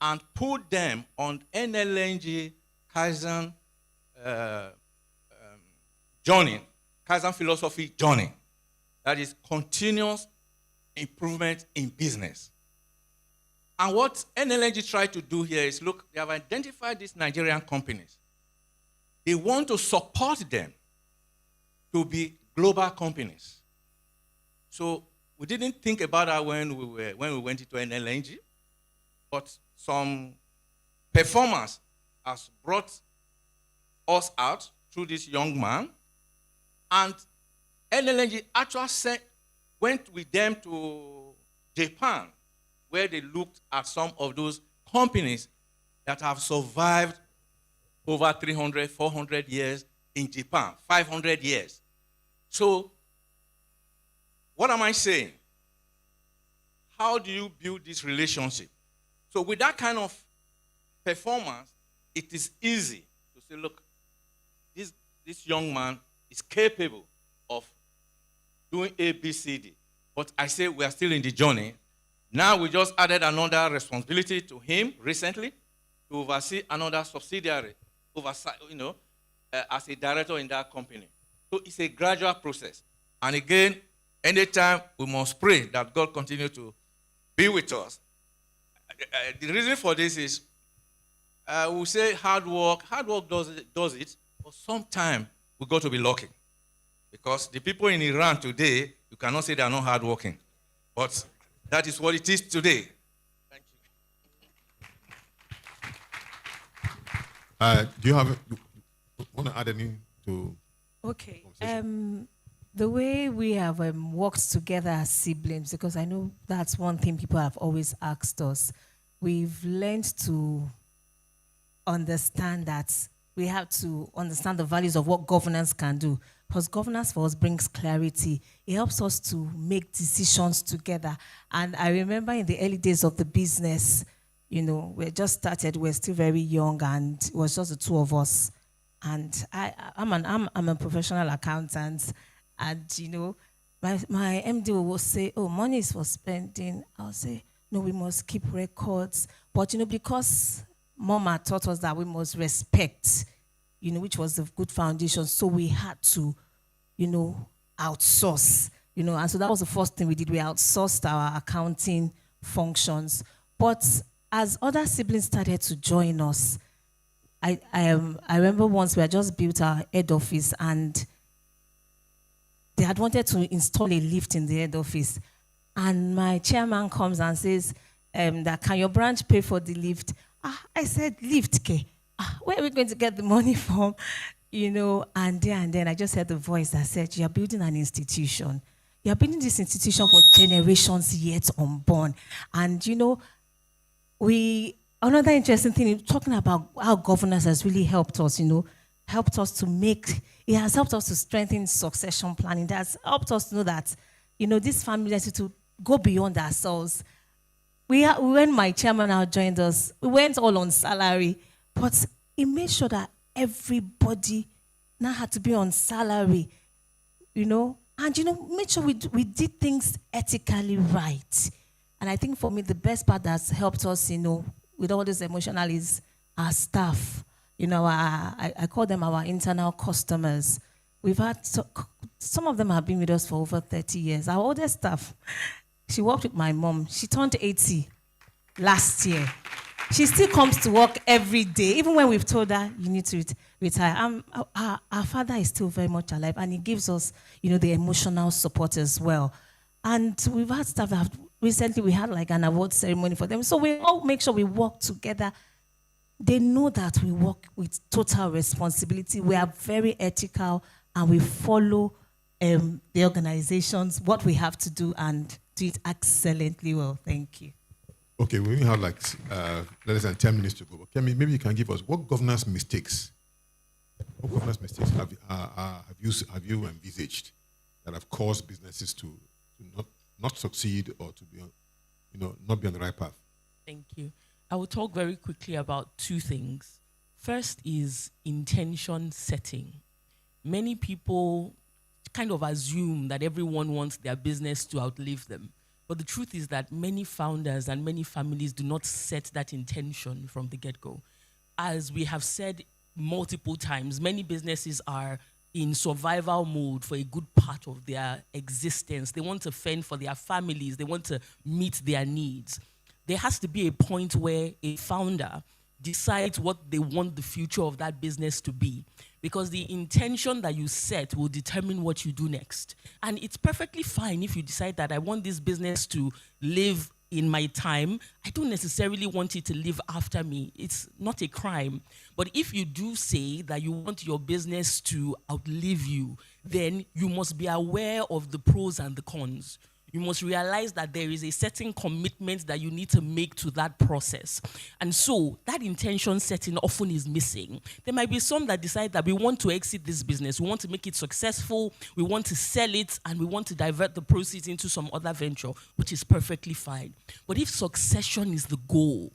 and put them on NLNG Kaizen journey, Kaizen philosophy journey. That is continuous improvement in business. And what NLNG tried to do here is, look, they have identified these Nigerian companies. They want to support them to be global companies. So we didn't think about that when we went into NLNG, but some performance has brought us out through this young man. And LLNG actually went with them to Japan, where they looked at some of those companies that have survived over 300, 400 years in Japan, 500 years. So, what am I saying? How do you build this relationship? So with that kind of performance, it is easy to say, look, this young man is capable of doing A, B, C, D. But I say we are still in the journey. Now we just added another responsibility to him recently to oversee another subsidiary, as a director in that company. So it's a gradual process. And again, anytime we must pray that God continue to be with us. The reason for this is, we say hard work does it, but sometimes we got to be lucky. Because the people in Iran today, you cannot say they are not hardworking. But that is what it is today. Thank you.
Do you want to add anything to?
Okay. The way we have worked together as siblings, because I know that's one thing people have always asked us. We've learned to understand that we have to understand the values of what governance can do. Because governance for us brings clarity. It helps us to make decisions together. And I remember in the early days of the business, we just started, we're still very young, and it was just the two of us. And I'm a professional accountant, and my MD will say, "Oh, money is for spending." I'll say, "No, we must keep records." But because Mama taught us that we must respect, which was a good foundation. So we had to, outsource, and so that was the first thing we did. We outsourced our accounting functions. But as other siblings started to join us, I remember once we had just built our head office, and they had wanted to install a lift in the head office. And my chairman comes and says, that can your branch pay for the lift? I said, lift, K. Where are we going to get the money from? And then I just heard the voice that said, you're building an institution. You're building this institution for generations yet unborn. And, another interesting thing, talking about how governance has really helped us, helped us it has helped us to strengthen succession planning. It has helped us to know that, this family has to go beyond ourselves. When my chairman now joined us, we went all on salary, but it made sure that everybody now had to be on salary, and made sure we did things ethically right. And I think for me, the best part that's helped us, with all this emotional is our staff. I call them our internal customers. We've had some of them have been with us for over 30 years. Our oldest staff, she worked with my mom. She turned 80 last year. She still comes to work every day, even when we've told her, you need to retire. Our father is still very much alive, and he gives us, the emotional support as well. And we've had staff that recently we had like an award ceremony for them. So we all make sure we work together. They know that we work with total responsibility. We are very ethical, and we follow the organizations, what we have to do, and do it excellently well. Thank you.
Okay, we only have less than 10 minutes to go. But maybe you can give us what governance mistakes have you envisaged that have caused businesses to not succeed or to be not be on the right path?
Thank you. I will talk very quickly about two things. First is intention setting. Many people kind of assume that everyone wants their business to outlive them. But the truth is that many founders and many families do not set that intention from the get-go. As we have said multiple times, many businesses are in survival mode for a good part of their existence. They want to fend for their families. They want to meet their needs. There has to be a point where a founder decides what they want the future of that business to be, because the intention that you set will determine what you do next. And it's perfectly fine if you decide that I want this business to live in my time, I don't necessarily want it to live after me. It's not a crime. But if you do say that you want your business to outlive you, then you must be aware of the pros and the cons. You must realize that there is a certain commitment that you need to make to that process. And so that intention setting often is missing. There might be some that decide that we want to exit this business, we want to make it successful, we want to sell it, and we want to divert the proceeds into some other venture, which is perfectly fine. But if succession is the goal,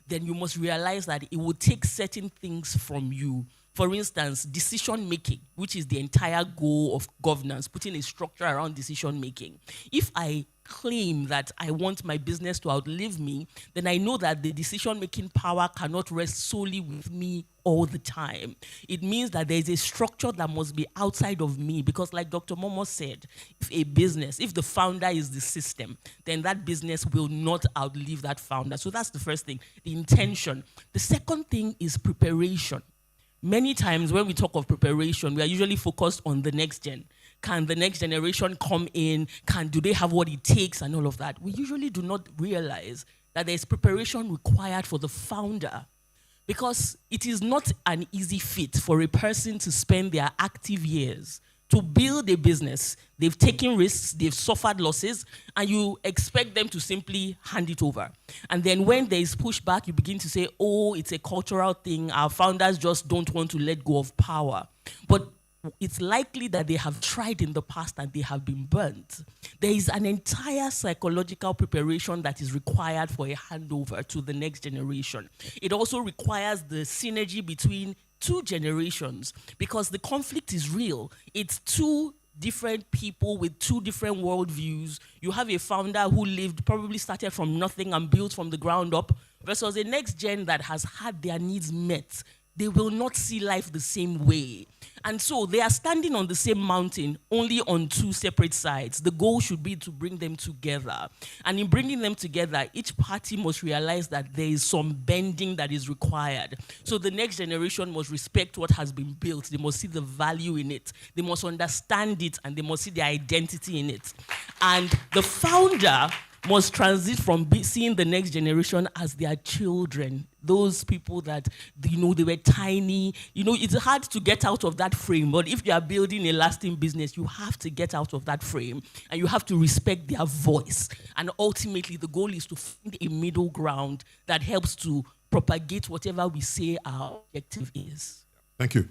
then you must realize that it will take certain things from you. For instance, decision making, which is the entire goal of governance, putting a structure around decision making. If I claim that I want my business to outlive me, then I know that the decision making power cannot rest solely with me all the time. It means that there is a structure that must be outside of me, because like Dr. Momoh said, if the founder is the system, then that business will not outlive that founder. So that's the first thing, the intention. The second thing is preparation. Many times when we talk of preparation, we are usually focused on the next gen. Can the next generation come in? Do they have what it takes and all of that? We usually do not realize that there's preparation required for the founder, because it is not an easy feat for a person to spend their active years to build a business. They've taken risks, they've suffered losses, and you expect them to simply hand it over. And then when there is pushback, you begin to say, oh, it's a cultural thing, our founders just don't want to let go of power. But it's likely that they have tried in the past and they have been burnt. There is an entire psychological preparation that is required for a handover to the next generation. It also requires the synergy between two generations, because the conflict is real. It's two different people with two different worldviews. You have a founder who probably started from nothing and built from the ground up, versus a next gen that has had their needs met. They will not see life the same way. And so they are standing on the same mountain, only on two separate sides. The goal should be to bring them together. And in bringing them together, each party must realize that there is some bending that is required. So the next generation must respect what has been built. They must see the value in it. They must understand it, and they must see their identity in it. And the founder must transit from seeing the next generation as their children. Those people that, they were tiny. It's hard to get out of that frame, but if you are building a lasting business, you have to get out of that frame, and you have to respect their voice. And ultimately, the goal is to find a middle ground that helps to propagate whatever we say our objective is.
Thank you.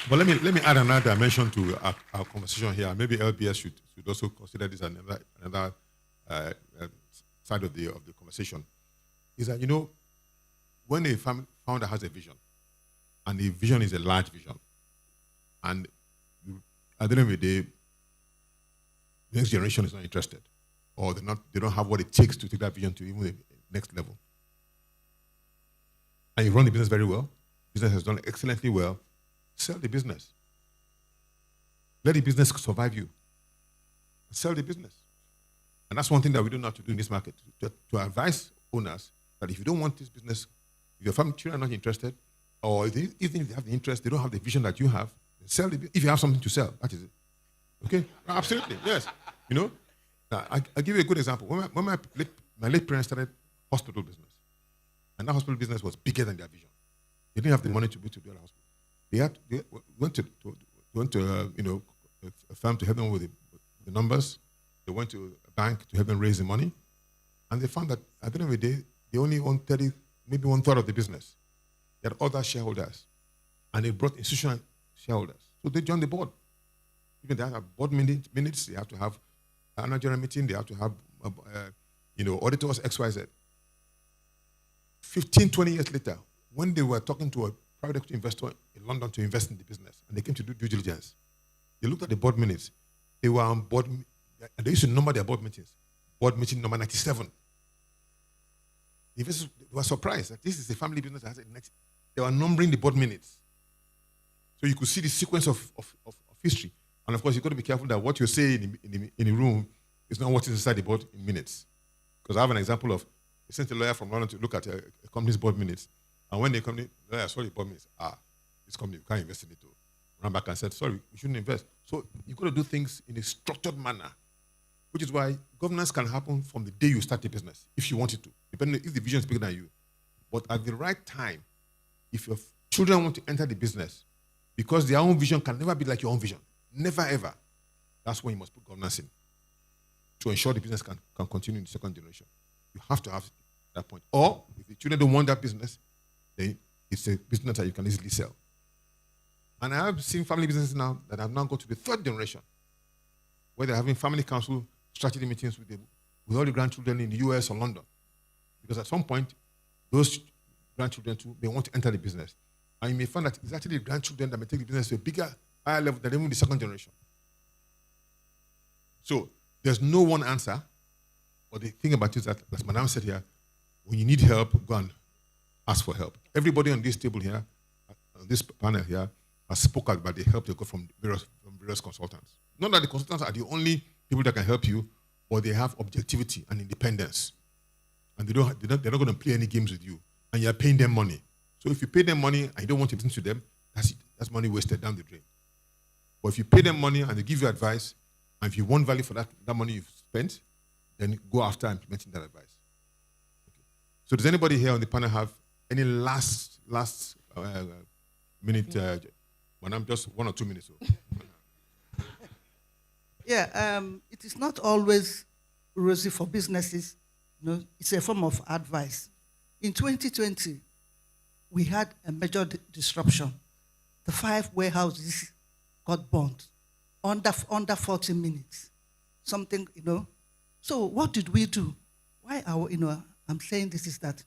But let me add another dimension to our conversation here. Maybe LBS should also consider this another side of the conversation. Is that, when a founder has a vision, and the vision is a large vision, and at the end of the day, the next generation is not interested, or they don't have what it takes to take that vision to even the next level, and you run the business very well, business has done excellently well, sell the business. Let the business survive you. Sell the business. And that's one thing that we don't have to do in this market, to advise owners that if you don't want this business, if your family children are not interested, or even if they have the interest, they don't have the vision that you have, sell the business. If you have something to sell, that is it. Okay? Absolutely, yes. Now, I'll give you a good example. When my late parents started hospital business, and that hospital business was bigger than their vision. They didn't have the money to build a hospital. They went to a firm to help them with the numbers. They went to a bank to help them raise the money, and they found that at the end of the day, they only owned maybe 1/3 of the business. They had other shareholders, and they brought institutional shareholders. So they joined the board. Even they have to have board minutes. They have to have an annual general meeting. They have to have auditors XYZ. 15, 20 years later, when they were talking to a private equity investor in London to invest in the business, and they came to do due diligence, they looked at the board minutes. They were on board, and they used to number their board meetings. Board meeting number 97. The investors were surprised that this is a family business that has a next. They were numbering the board minutes. So you could see the sequence of history. And of course, you've got to be careful that what you say in the room is not what is inside the board in minutes. Because I have an example of, they sent a lawyer from London to look at a company's board minutes. And when the company, lawyer saw the board minutes, this company, we can't invest in it. Ran back and said, sorry, we shouldn't invest. So you've got to do things in a structured manner which is why governance can happen from the day you start the business, if you want it to, depending if the vision is bigger than you. But at the right time, if your children want to enter the business, because their own vision can never be like your own vision, never ever, that's when you must put governance in to ensure the business can continue in the second generation. You have to have that point. Or if the children don't want that business, then it's a business that you can easily sell. And I have seen family businesses now that have now got to the third generation, where they're having family council strategy meetings with all the grandchildren in the US or London. Because at some point, those grandchildren too, they want to enter the business. And you may find that it's actually the grandchildren that may take the business to a bigger, higher level than even the second generation. So there's no one answer. But the thing about it is that, as Madame said here, when you need help, go and ask for help. Everybody on this table here, on this panel here, has spoken about the help they got from various consultants. Not that the consultants are the only people that can help you, but they have objectivity and independence. And they're not going to play any games with you. And you're paying them money. So if you pay them money and you don't want to listen to them, that's it. That's money wasted down the drain. But if you pay them money and they give you advice, and if you want value for that money you've spent, then go after implementing that advice. Okay. So does anybody here on the panel have any last minute? Madam, just 1 or 2 minutes.
Yeah, it is not always rosy for businesses. No, it's a form of advice. In 2020, we had a major disruption. The 5 warehouses got burned under 40 minutes. Something, So what did we do? Why I'm saying this is that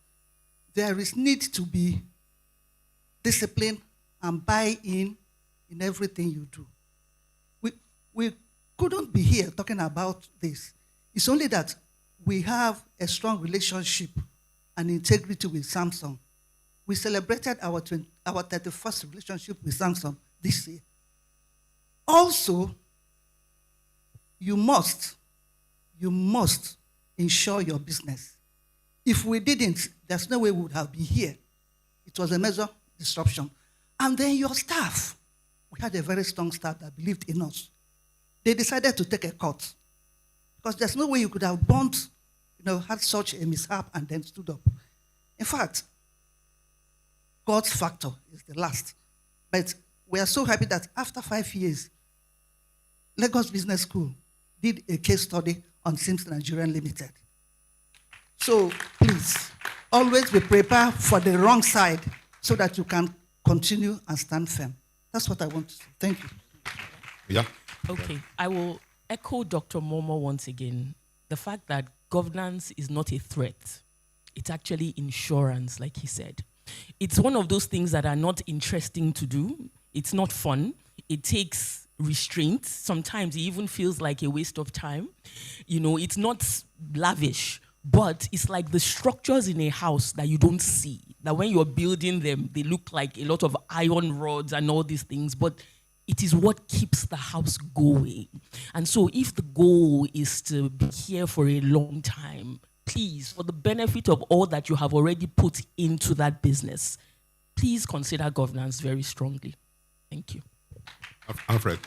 there is need to be discipline and buy-in everything you do. We couldn't be here talking about this. It's only that we have a strong relationship and integrity with Samsung. We celebrated our 31st relationship with Samsung this year. Also, you must insure your business. If we didn't, there's no way we would have been here. It was a major disruption. And then your staff. We had a very strong staff that believed in us. They decided to take a cut. Because there's no way you could have had such a mishap and then stood up. In fact, God's factor is the last. But we are so happy that after 5 years, Lagos Business School did a case study on Sims Nigerian Limited. So please, always be prepared for the wrong side so that you can continue and stand firm. That's what I want to say. Thank you.
Yeah.
Okay, I will echo Dr. Momoh once again. The fact that governance is not a threat. It's actually insurance, like he said. It's one of those things that are not interesting to do. It's not fun. It takes restraint. Sometimes it even feels like a waste of time. It's not lavish, but it's like the structures in a house that you don't see. That when you're building them, they look like a lot of iron rods and all these things, but it is what keeps the house going. And so if the goal is to be here for a long time, please, for the benefit of all that you have already put into that business, please consider governance very strongly. Thank you.
Alfred.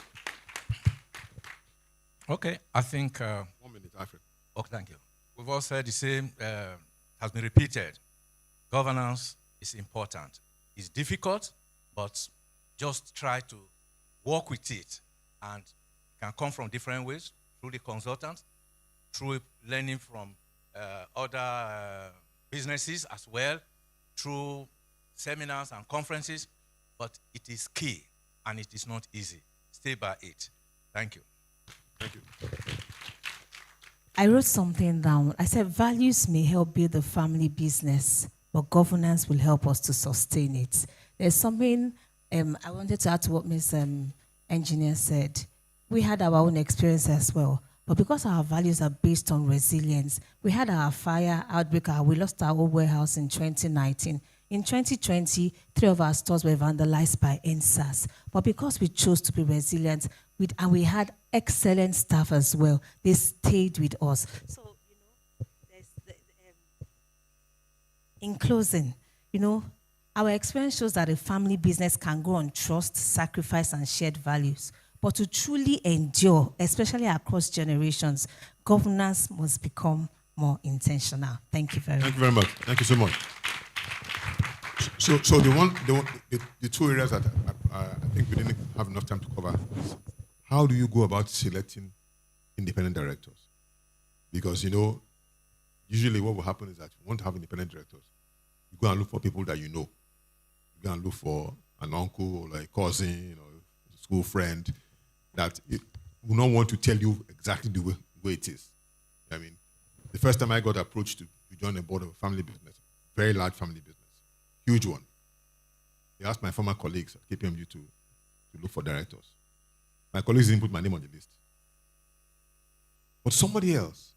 Okay, I think...
1 minute, Alfred.
Okay, thank you. We've all said the same, has been repeated. Governance is important. It's difficult, but just try to work with it. And it can come from different ways, through the consultant, through learning from other businesses as well, through seminars and conferences, but it is key and it is not easy. Stay by it. Thank you.
Thank you.
I wrote something down. I said, values may help build a family business, but governance will help us to sustain it. There's something I wanted to add to what Ms. Engineer said. We had our own experience as well, but because our values are based on resilience, we had our fire outbreak, we lost our old warehouse in 2019. In 2020, 3 of our stores were vandalized by NSAS. But because we chose to be resilient, and we had excellent staff as well, they stayed with us. So, in closing, our experience shows that a family business can grow on trust, sacrifice, and shared values. But to truly endure, especially across generations, governance must become more intentional. Thank you very much.
Thank you very much. Thank you so much. So the two areas that I think we didn't have enough time to cover is how do you go about selecting independent directors? Because, usually what will happen is that you want to have independent directors. You go and look for people that you know. You go and look for an uncle or a cousin or a school friend that will not want to tell you exactly the way it is. I mean, the first time I got approached to join a board of a family business, very large family business, huge one. They asked my former colleagues at KPMG to look for directors. My colleagues didn't put my name on the list. But somebody else,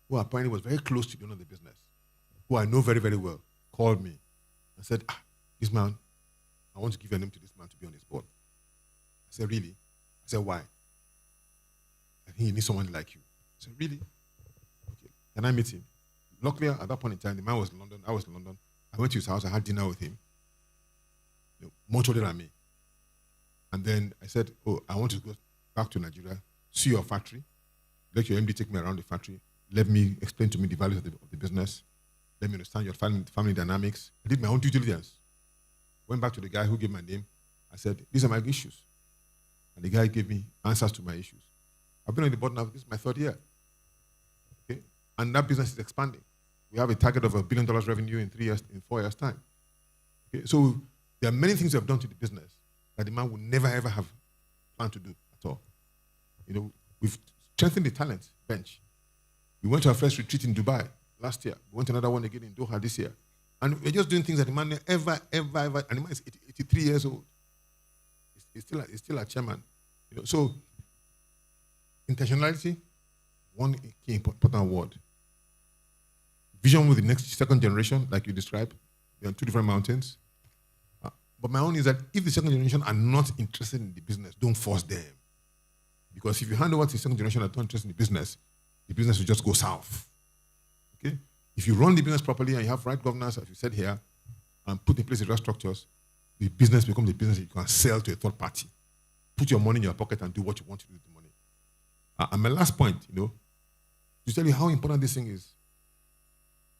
who apparently was very close to the owner of the business, who I know very, very well, called me and said, this man, I want to give your name to this man to be on his board. I said, really? I said, why? I think he needs someone like you. I said, really? Okay. Can I meet him? Luckily, at that point in time, the man was in London. I was in London. I went to his house. I had dinner with him. Much older than me. And then I said, I want to go back to Nigeria, see your factory. Let your MD take me around the factory. Let me explain to me the values of the business. Let me understand your family dynamics. I did my own due diligence. Went back to the guy who gave my name. I said, these are my issues. And the guy gave me answers to my issues. I've been on the board now. This is my third year. Okay? And that business is expanding. We have a target of $1 billion revenue in 4 years' time. Okay? So there are many things we have done to the business that the man would never, ever have planned to do at all. We've strengthened the talent bench. We went to our first retreat in Dubai last year. We went to another one again in Doha this year. And we're just doing things that the man ever, and the man is 83 years old. He's still a chairman. So intentionality, one key important word. Vision with the second generation, like you described. They're on two different mountains. But my own is that if the second generation are not interested in the business, don't force them. Because if you hand over to the second generation that are not interested in the business will just go south. Okay? If you run the business properly and you have right governance, as you said here, and put in place the right structures, the business becomes a business that you can sell to a third party. Put your money in your pocket and do what you want to do with the money. And my last point, to tell you how important this thing is,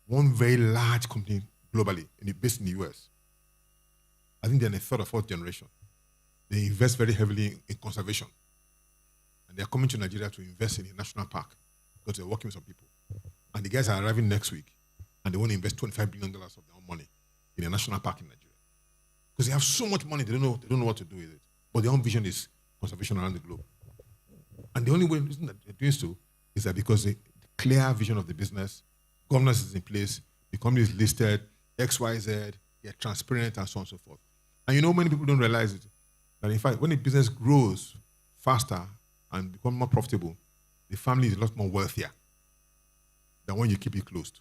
one very large company globally, based in the US, I think they're in the third or fourth generation. They invest very heavily in conservation. And they're coming to Nigeria to invest in a national park because they're working with some people. And the guys are arriving next week, and they want to invest $25 billion of their own money in a national park in Nigeria. Because they have so much money, they don't know what to do with it. But their own vision is conservation around the globe. And the only reason that they're doing so is that because the clear vision of the business, governance is in place, the company is listed, XYZ, they're transparent, and so on and so forth. And many people don't realize it, that in fact, when a business grows faster and becomes more profitable, the family is a lot more wealthier than when you keep it closed.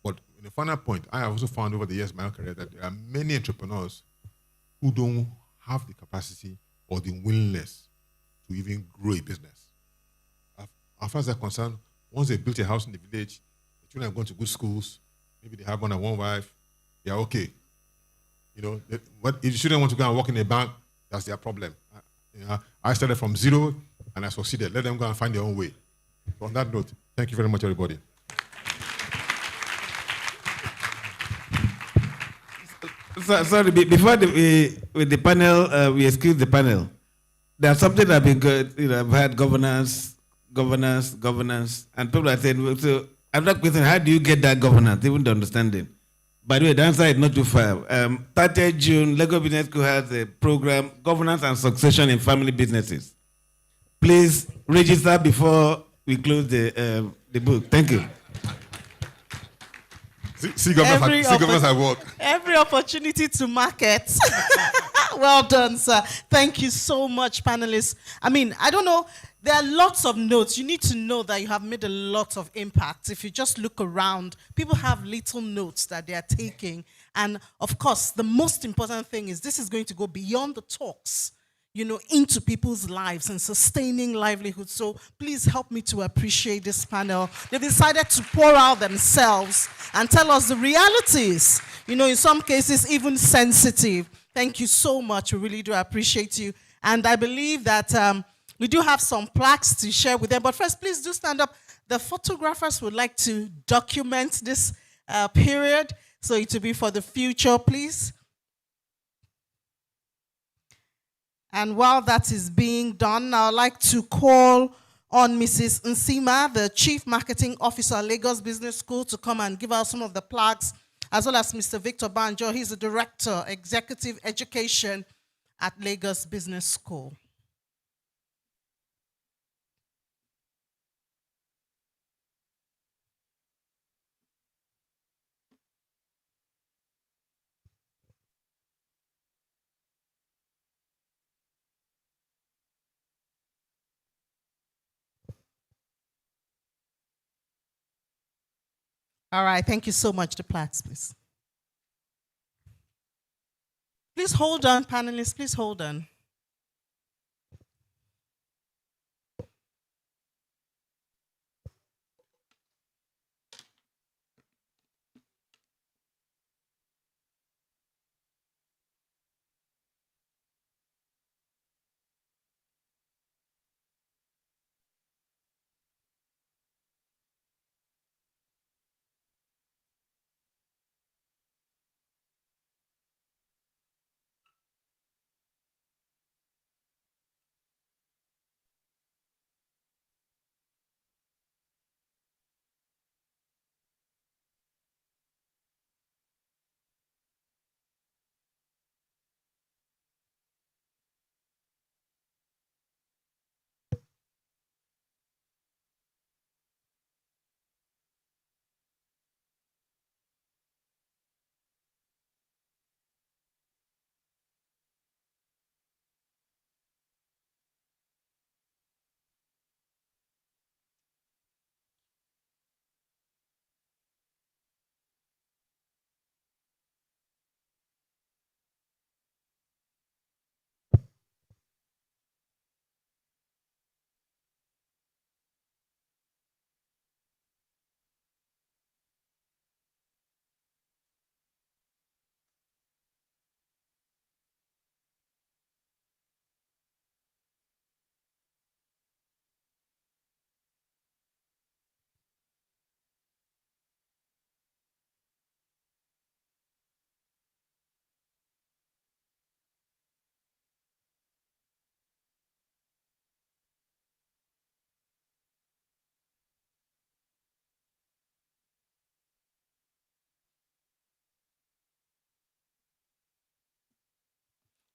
But in the final point, I have also found over the years of my career that there are many entrepreneurs who don't have the capacity or the willingness to even grow a business. As far as they're concerned, once they built a house in the village, the children have gone to good schools, maybe they have one and one wife, they are okay. If the children want to go and work in a bank, that's their problem. I started from zero and I succeeded. Let them go and find their own way. So on that note, thank you very much, everybody.
Sorry, before with the panel, we excuse the panel. There's something that been good. I've had governance, and people are saying, so I'm not questioning, how do you get that governance, even the understanding? By the way, the answer is not too far. 30th June, Lagos Business School has a program, Governance and Succession in Family Businesses. Please register before we close the book. Thank you.
See governors at work.
Every opportunity to market. Well done, sir. Thank you so much, panelists. I don't know. There are lots of notes. You need to know that you have made a lot of impact. If you just look around, people have little notes that they are taking. And of course, the most important thing is this is going to go beyond the talks, into people's lives and sustaining livelihood. So please help me to appreciate this panel. They decided to pour out themselves and tell us the realities, in some cases, even sensitive. Thank you so much. We really do appreciate you. And I believe that we do have some plaques to share with them. But first, please do stand up. The photographers would like to document this period, so it will be for the future, please. And while that is being done, I'd like to call on Mrs. Nsima, the Chief Marketing Officer at Lagos Business School, to come and give out some of the plaques, as well as Mr. Victor Banjo. He's the Director, Executive Education at Lagos Business School. All right, thank you so much. The plaques, please. Please hold on, panelists, please hold on.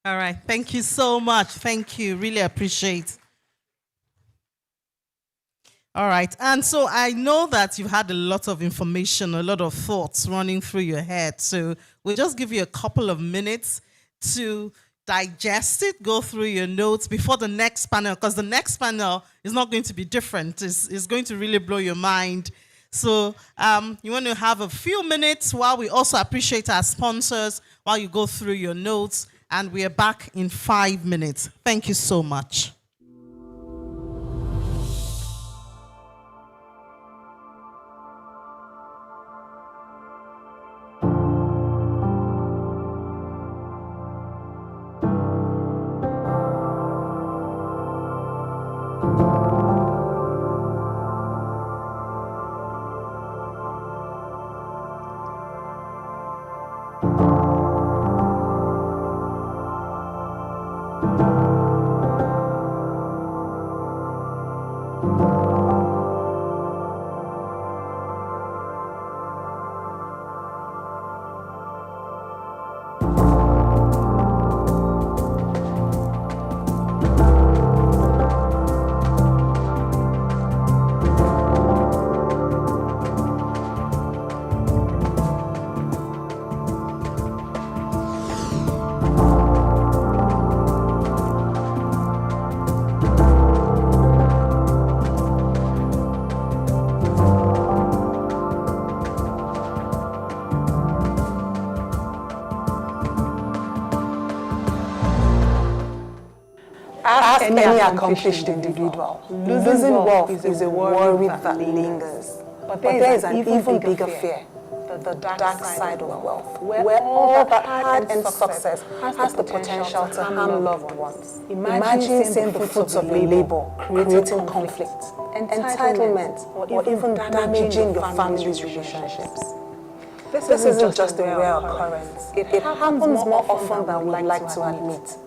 All right, thank you so much. Thank you, really appreciate. All right, and so I know that you've had a lot of information, a lot of thoughts running through your head. So we'll just give you a couple of minutes to digest it, go through your notes before the next panel, because the next panel is not going to be different. It's going to really blow your mind. So you want to have a few minutes while we also appreciate our sponsors while you go through your notes. And we are back in 5 minutes. Thank you so much.
Ask any accomplished individual. Losing wealth is a worry that lingers. But there is an even bigger fear, the the dark side of wealth, where all that hard and success has the potential to harm loved ones. Imagine seeing the fruits of your labor creating conflict, entitlement, or even damaging your family's relationships. This isn't just a rare occurrence. It happens more often than we like to admit.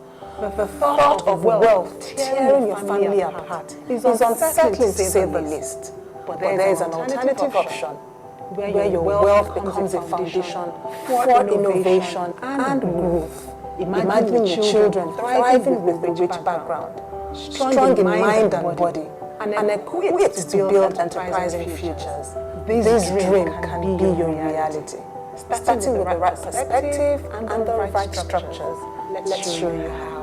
The thought of wealth tearing your family apart is unsettling to say the least. But there is an alternative option where your wealth becomes a foundation for innovation and growth. Imagine your children thriving with a rich background, strong in mind and body, and equipped to build enterprising futures. This dream can be your reality. Starting with the right perspective and the right structures. Let's show you how.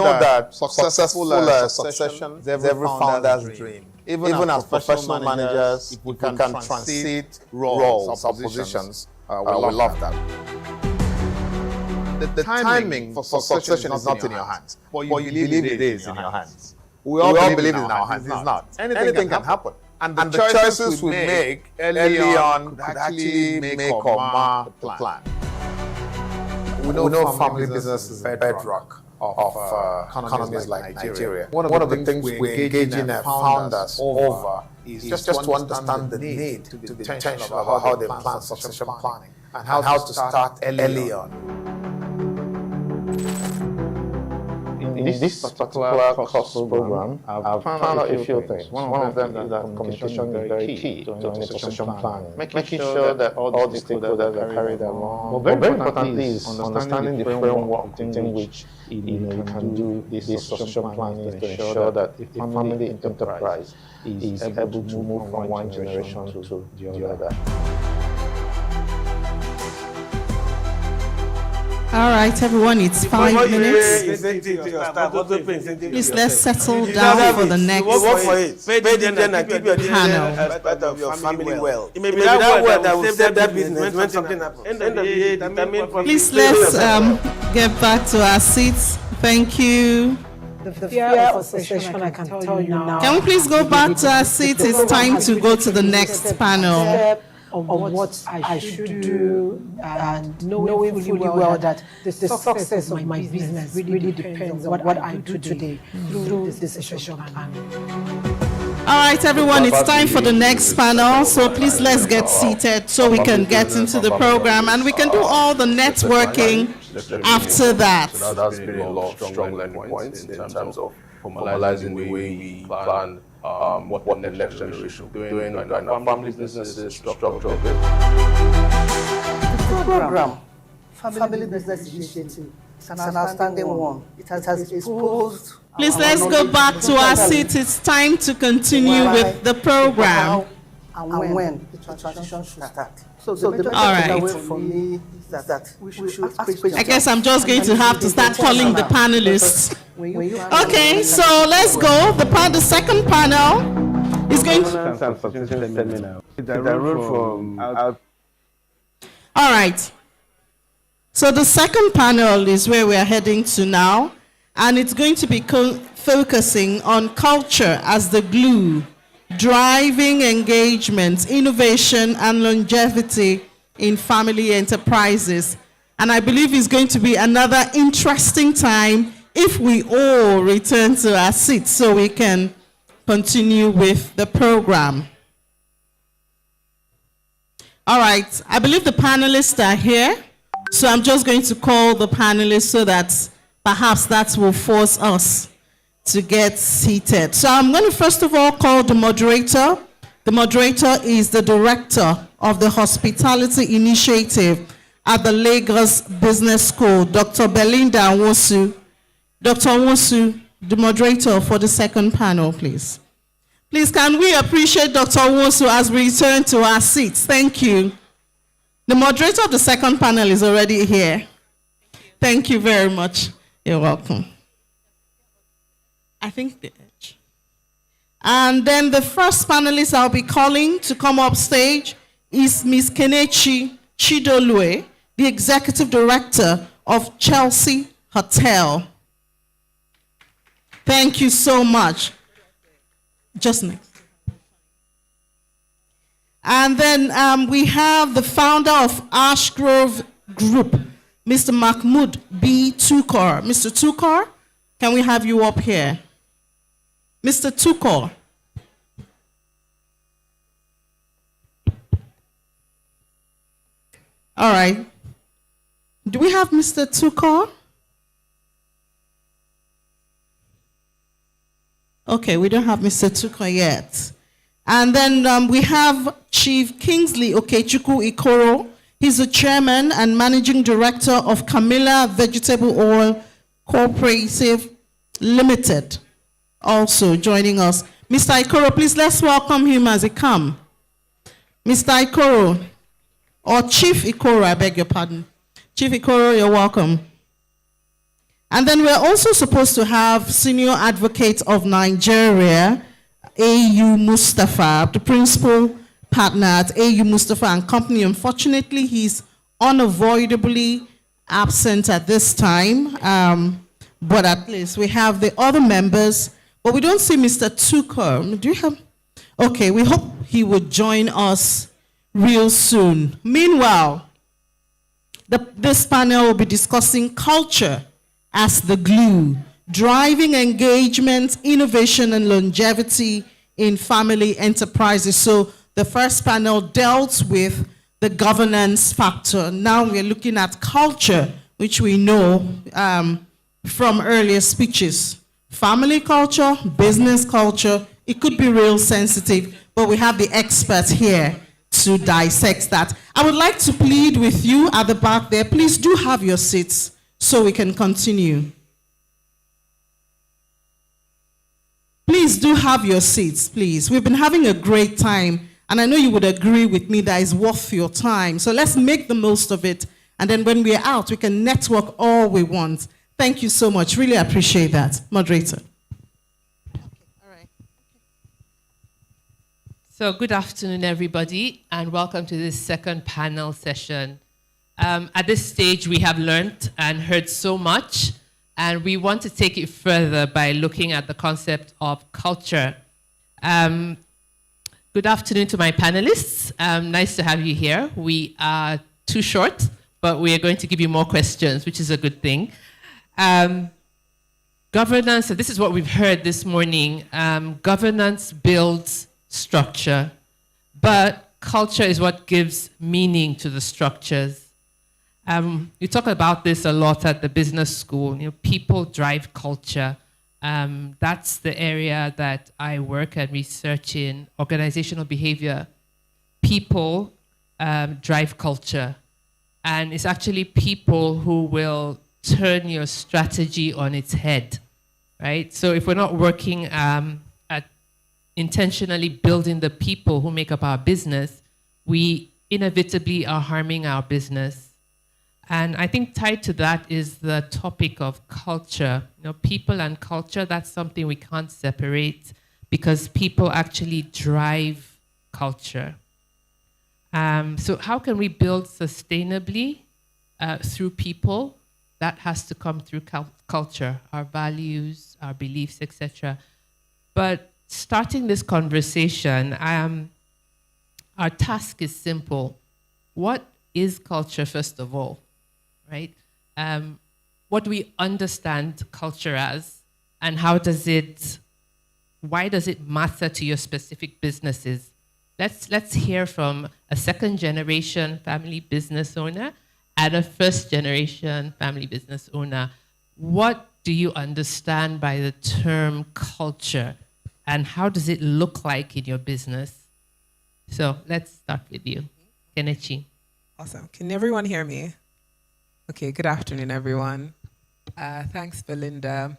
know that successful succession is every founder's dream. Even as professional managers, if we can transit roles or positions, we love that. The timing for succession is not in your hands, but you believe it is in your hands. We all believe it is in our hands. It's not. Anything can happen. And the choices we make early on could actually make or mar the plan. We know family business is a bedrock of economies like Nigeria. One of the things we're engaging our founders over is just to understand the need to be intentional about how they plan succession planning and how to start early on. In this particular course program, I've found out a few things. One of them is that communication is very key to any succession planning. Making sure that all the stakeholders are carried along. But very importantly is understanding the framework within which you can do this succession planning to ensure that the family enterprise is able to move from one generation to the other.
All right, everyone, it's 5 minutes. Please, let's settle down for the next
panel. Of your family well. It may be that word that will save that business when something happens.
Please, let's get back to our seats. Thank you.
The fear of succession, I can tell you now.
Can we please go back to our seats? It's time to go to the next panel.
Of what I should do, and knowing fully well that the success of my business really depends on what I do today through this succession plan.
All right, everyone, it's time for the next panel. So please, let's get seated so we can get into the program and we can do all the networking after that.
So that's been a lot of strong learning points in terms of formalizing the way we plan what the next generation is doing, and our family businesses, structure of it.
The program, Family Business Initiative, is an outstanding one. It has exposed.
Please, let's go back to our seats. It's time to continue with the program.
And when the transition should start. So the takeaway for me is that we should ask questions.
I guess I'm just going to have to start calling the panelists. Okay, so let's go. The second panel He's going
Governance and succession seminar. It's a road from out.
All right. So the second panel is where we are heading to now, and it's going to be focusing on culture as the glue, driving engagement, innovation, and longevity in family enterprises. And I believe it's going to be another interesting time if we all return to our seats so we can continue with the program. All right, I believe the panelists are here. So I'm just going to call the panelists so that perhaps that will force us to get seated. So I'm going to first of all call the moderator. The moderator is the director of the Hospitality Initiative at the Lagos Business School, Dr. Belinda Nwosu. Dr. Nwosu, the moderator for the second panel, please. Please, can we appreciate Dr. Nwosu as we return to our seats? Thank you. The moderator of the second panel is already here. Thank you very much. You're welcome. I think the edge. And then the first panelist I'll be calling to come up stage is Ms. Kenechi Chidolue, the Executive Director of Chelsea Hotel. Thank you so much. Just next. And then we have the founder of Ashgrove Group, Mr. Mahmoud B. Tukor. Mr. Tukor, can we have you up here? Mr. Tukor. All right. Do we have Mr. Tukor? Okay, we don't have Mr. Tukor yet. And then we have Chief Kingsley Okechukwu Ikoro. He's the chairman and managing director of Camilla Vegetable Oil Cooperative Limited, also joining us. Mr. Ikoro, please let's welcome him as he comes. Mr. Ikoro, or Chief Ikoro, I beg your pardon. Chief Ikoro, you're welcome. And then we're also supposed to have Senior Advocate of Nigeria, A.U. Mustafa, the principal partner at A.U. Mustafa and Company. Unfortunately, he's unavoidably absent at this time, but at least we have the other members, but we don't see Mr. Tukor. Do you have? Okay, we hope he would join us real soon. Meanwhile, this panel will be discussing culture as the glue, driving engagement, innovation, and longevity in family enterprises. So the first panel dealt with the governance factor. Now we're looking at culture, which we know from earlier speeches. Family culture, business culture, it could be real sensitive, but we have the experts here to dissect that. I would like to plead with you at the back there, please do have your seats so we can continue. Please do have your seats, please. We've been having a great time, and I know you would agree with me that it's worth your time. So let's make the most of it, and then when we're out, we can network all we want. Thank you so much. Really appreciate that. Moderator.
So good afternoon, everybody, and welcome to this second panel session. At this stage, we have learned and heard so much, and we want to take it further by looking at the concept of culture. Good afternoon to my panelists. Nice to have you here. We are too short, but we are going to give you more questions, which is a good thing. Governance, so this is what we've heard this morning. Governance builds structure, but culture is what gives meaning to the structures. We talk about this a lot at the business school. You know, people drive culture. That's the area that I work and research in, organizational behavior. People drive culture. And it's actually people who will turn your strategy on its head, right? So if we're not working at intentionally building the people who make up our business, we inevitably are harming our business. And I think tied to that is the topic of culture. You know, people and culture, that's something we can't separate. because people actually drive culture. So how can we build sustainably through people? That has to come through culture, our values, our beliefs, etc. But starting this conversation, our task is simple. What is culture, first of all, right? What do we understand culture as, and why does it matter to your specific businesses? Let's hear from a second-generation family business owner and a first-generation family business owner. What do you understand by the term culture, and how does it look like in your business? So let's start with you, Kenichi.
Awesome. Can everyone hear me? Okay, good afternoon, everyone. Thanks, Belinda.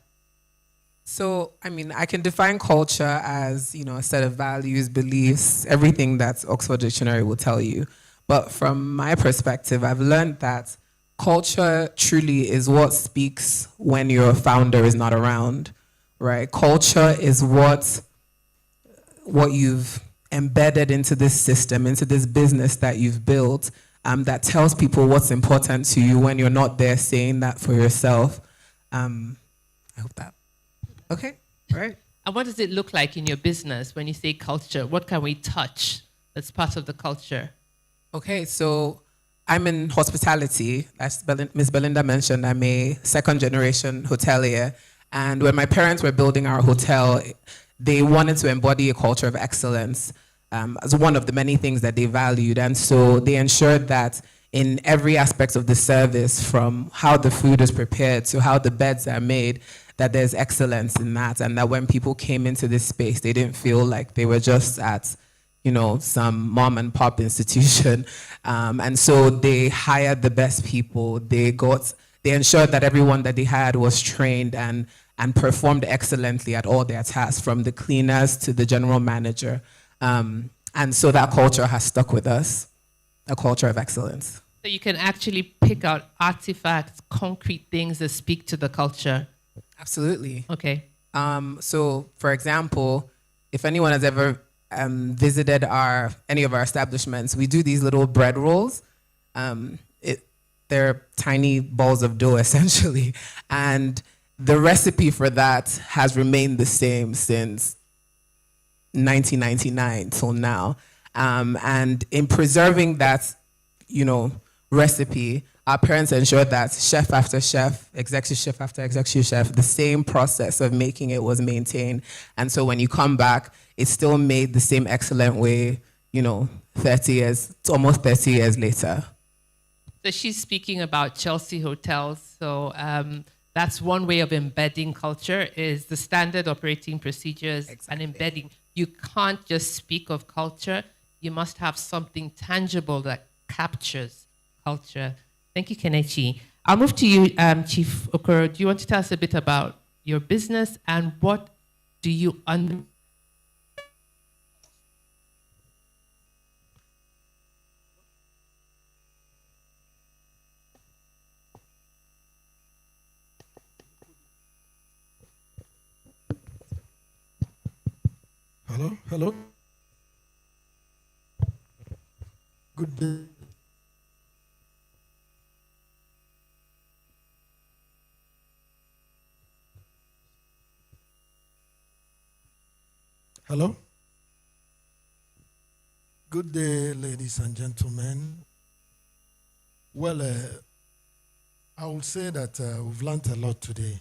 So, I can define culture as, a set of values, beliefs, everything that Oxford Dictionary will tell you. But from my perspective, I've learned that culture truly is what speaks when your founder is not around, right? Culture is what you've embedded into this system, into this business that you've built, that tells people what's important to you when you're not there saying that for yourself. I hope that. Okay, all right.
And what does it look like in your business when you say culture? What can we touch that's part of the culture?
Okay, so I'm in hospitality. As Ms. Belinda mentioned, I'm a second-generation hotelier. And when my parents were building our hotel, they wanted to embody a culture of excellence as one of the many things that they valued. And so they ensured that in every aspect of the service, from how the food is prepared to how the beds are made, that there's excellence in that. And that when people came into this space, they didn't feel like they were just at some mom and pop institution. And so they hired the best people. They ensured that everyone that they had was trained and performed excellently at all their tasks, from the cleaners to the general manager. And so that culture has stuck with us, a culture of excellence.
So you can actually pick out artifacts, concrete things that speak to the culture.
Absolutely.
Okay.
So, for example, if anyone has ever visited any of our establishments, we do these little bread rolls. They're tiny balls of dough, essentially. And the recipe for that has remained the same since 1999 till now. And in preserving that, recipe, our parents ensured that chef after chef, executive chef after executive chef, the same process of making it was maintained. And so when you come back, it's still made the same excellent way, 30 years, almost 30 years later.
So she's speaking about Chelsea hotels. So that's one way of embedding culture, is the standard operating procedures. Exactly. And embedding. You can't just speak of culture. You must have something tangible that captures culture. Thank you, Kenichi. I'll move to you, Chief Okoro. Do you want to tell us a bit about your business and what do you
Hello. Good day. Hello. Good day, ladies and gentlemen. Well, I will say that we've learned a lot today.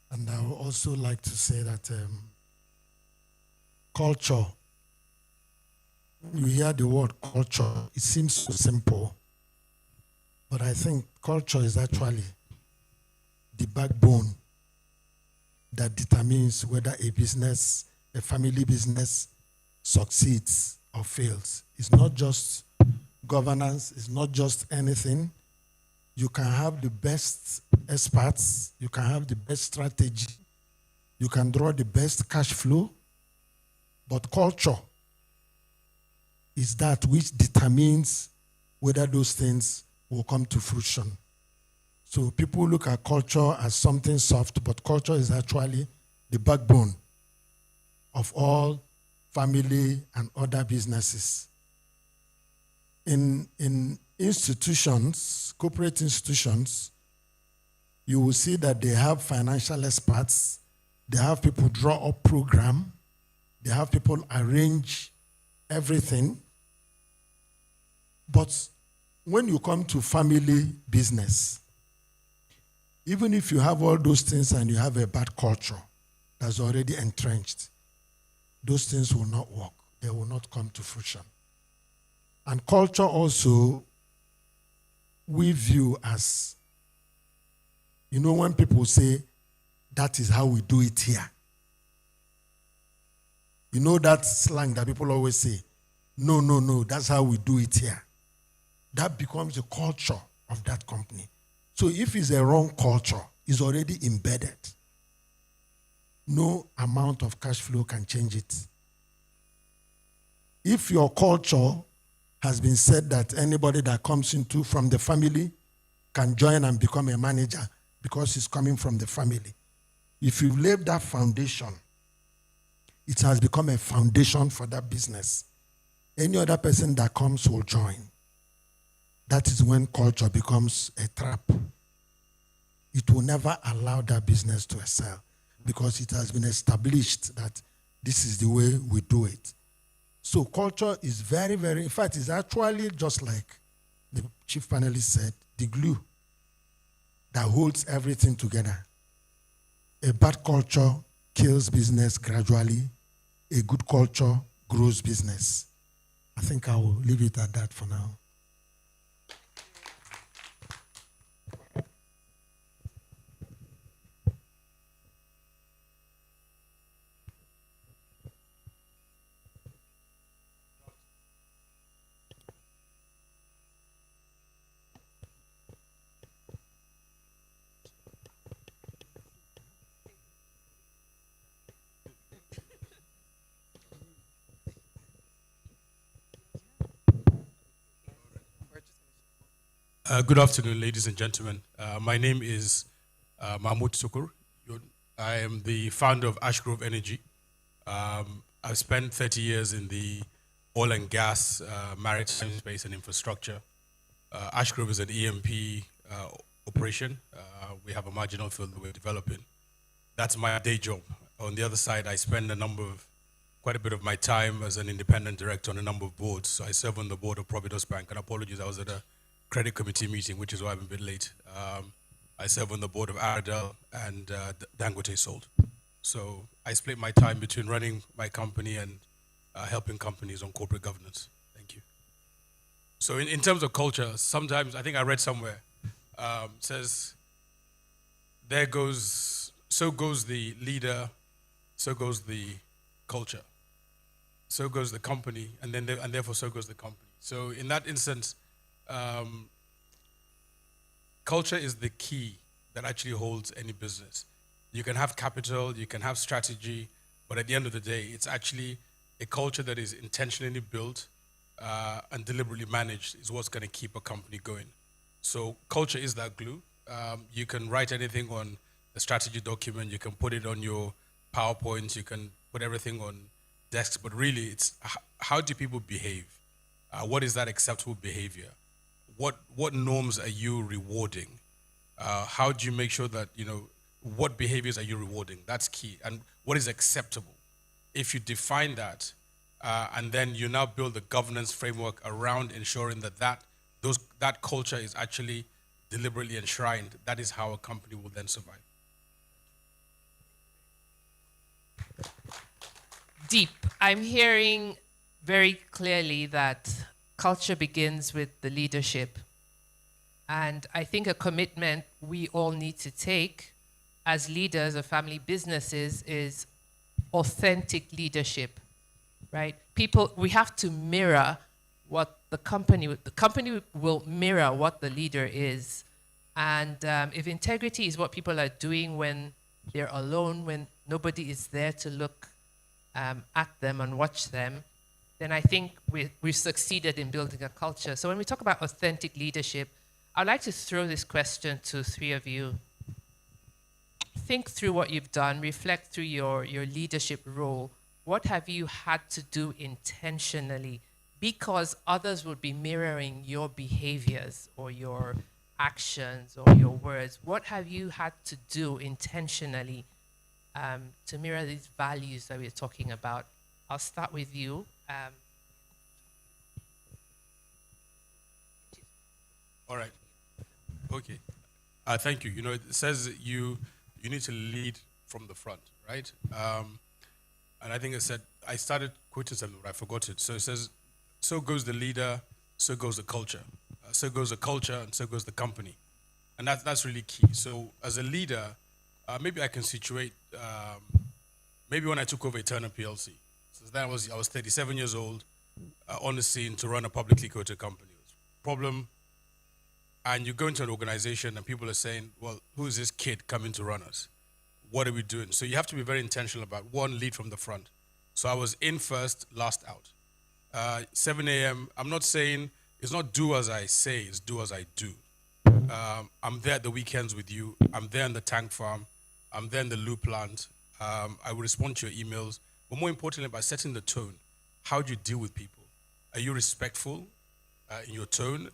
And I would also like to say that culture, when you hear the word culture, it seems so simple. But I think culture is actually the backbone that determines whether a family business succeeds or fails. It's not just governance, it's not just anything. You can have the best experts, you can have the best strategy, you can draw the best cash flow, but culture is that which determines whether those things will come to fruition. So people look at culture as something soft, but culture is actually the backbone of all family and other businesses. In institutions, corporate institutions, you will see that they have financial experts, they have people draw up program, they have people arrange everything. But when you come to family business, even if you have all those things and you have a bad culture that's already entrenched, those things will not work. They will not come to fruition. And culture also, we view as, you know, when people say, that is how we do it here. You know that slang that people always say, no, no, no, that's how we do it here. That becomes the culture of that company. So if it's a wrong culture, it's already embedded. No amount of cash flow can change it. If your culture has been said that anybody that comes into from the family can join and become a manager because he's coming from the family. If you laid that foundation, it has become a foundation for that business. Any other person that comes will join. That is when culture becomes a trap. It will never allow that business to excel because it has been established that this is the way we do it. So culture is very, very, in fact, it's actually just like the chief panelist said, the glue that holds everything together. A bad culture kills business gradually. A good culture grows business. I think I will leave it at that for now.
Good afternoon, ladies and gentlemen. My name is Mahmoud Sukur. I am the founder of Ashgrove Energy. I've spent 30 years in the oil and gas, maritime space and infrastructure. Ashgrove is an EMP operation. We have a marginal field that we're developing. That's my day job. On the other side, I spend quite a bit of my time as an independent director on a number of boards. So I serve on the board of Providus Bank, and apologies, I was at a credit committee meeting, which is why I'm a bit late. I serve on the board of Aradel and Dangote Salt. So I split my time between running my company and helping companies on corporate governance. Thank you. So in terms of culture, sometimes, I think I read somewhere, says, so goes the leader, so goes the culture, so goes the company, and therefore so goes the company. So in that instance, culture is the key that actually holds any business. You can have capital, you can have strategy, but at the end of the day, it's actually a culture that is intentionally built and deliberately managed is what's going to keep a company going. So culture is that glue. You can write anything on a strategy document, you can put it on your PowerPoint, you can put everything on desks, but really it's how do people behave? What is that acceptable behavior? What norms are you rewarding? How do you make sure that, what behaviors are you rewarding? That's key. And what is acceptable? If you define that, and then you now build a governance framework around ensuring that culture is actually deliberately enshrined, that is how a company will then survive.
Deep. I'm hearing very clearly that culture begins with the leadership. And I think a commitment we all need to take as leaders of family businesses is authentic leadership, right? We have to mirror what the company will mirror what the leader is. And if integrity is what people are doing when they're alone, when nobody is there to look at them and watch them, then I think we've succeeded in building a culture. So when we talk about authentic leadership, I'd like to throw this question to three of you. Think through what you've done, reflect through your leadership role. what have you had to do intentionally because others would be mirroring your behaviors or your actions or your words? What have you had to do intentionally to mirror these values that we're talking about? I'll start with you.
All right. Okay. Thank you. You know, it says you need to lead from the front, right? And I think I started quoting something, but I forgot it. So it says, so goes the leader, so goes the culture. So goes the culture, and so goes the company. And that's really key. So as a leader, maybe I can situate, maybe when I took over Eternal PLC. So then I was 37 years old, on the scene to run a publicly quoted company. Problem. And you go into an organization and people are saying, well, who is this kid coming to run us? What are we doing? So you have to be very intentional about, one, lead from the front. So I was in first, last out. 7 a.m., I'm not saying, it's not do as I say, it's do as I do. I'm there at the weekends with you. I'm there in the tank farm. I'm there in the loop plant. I will respond to your emails. But more importantly, by setting the tone, how do you deal with people? Are you respectful? In your tone,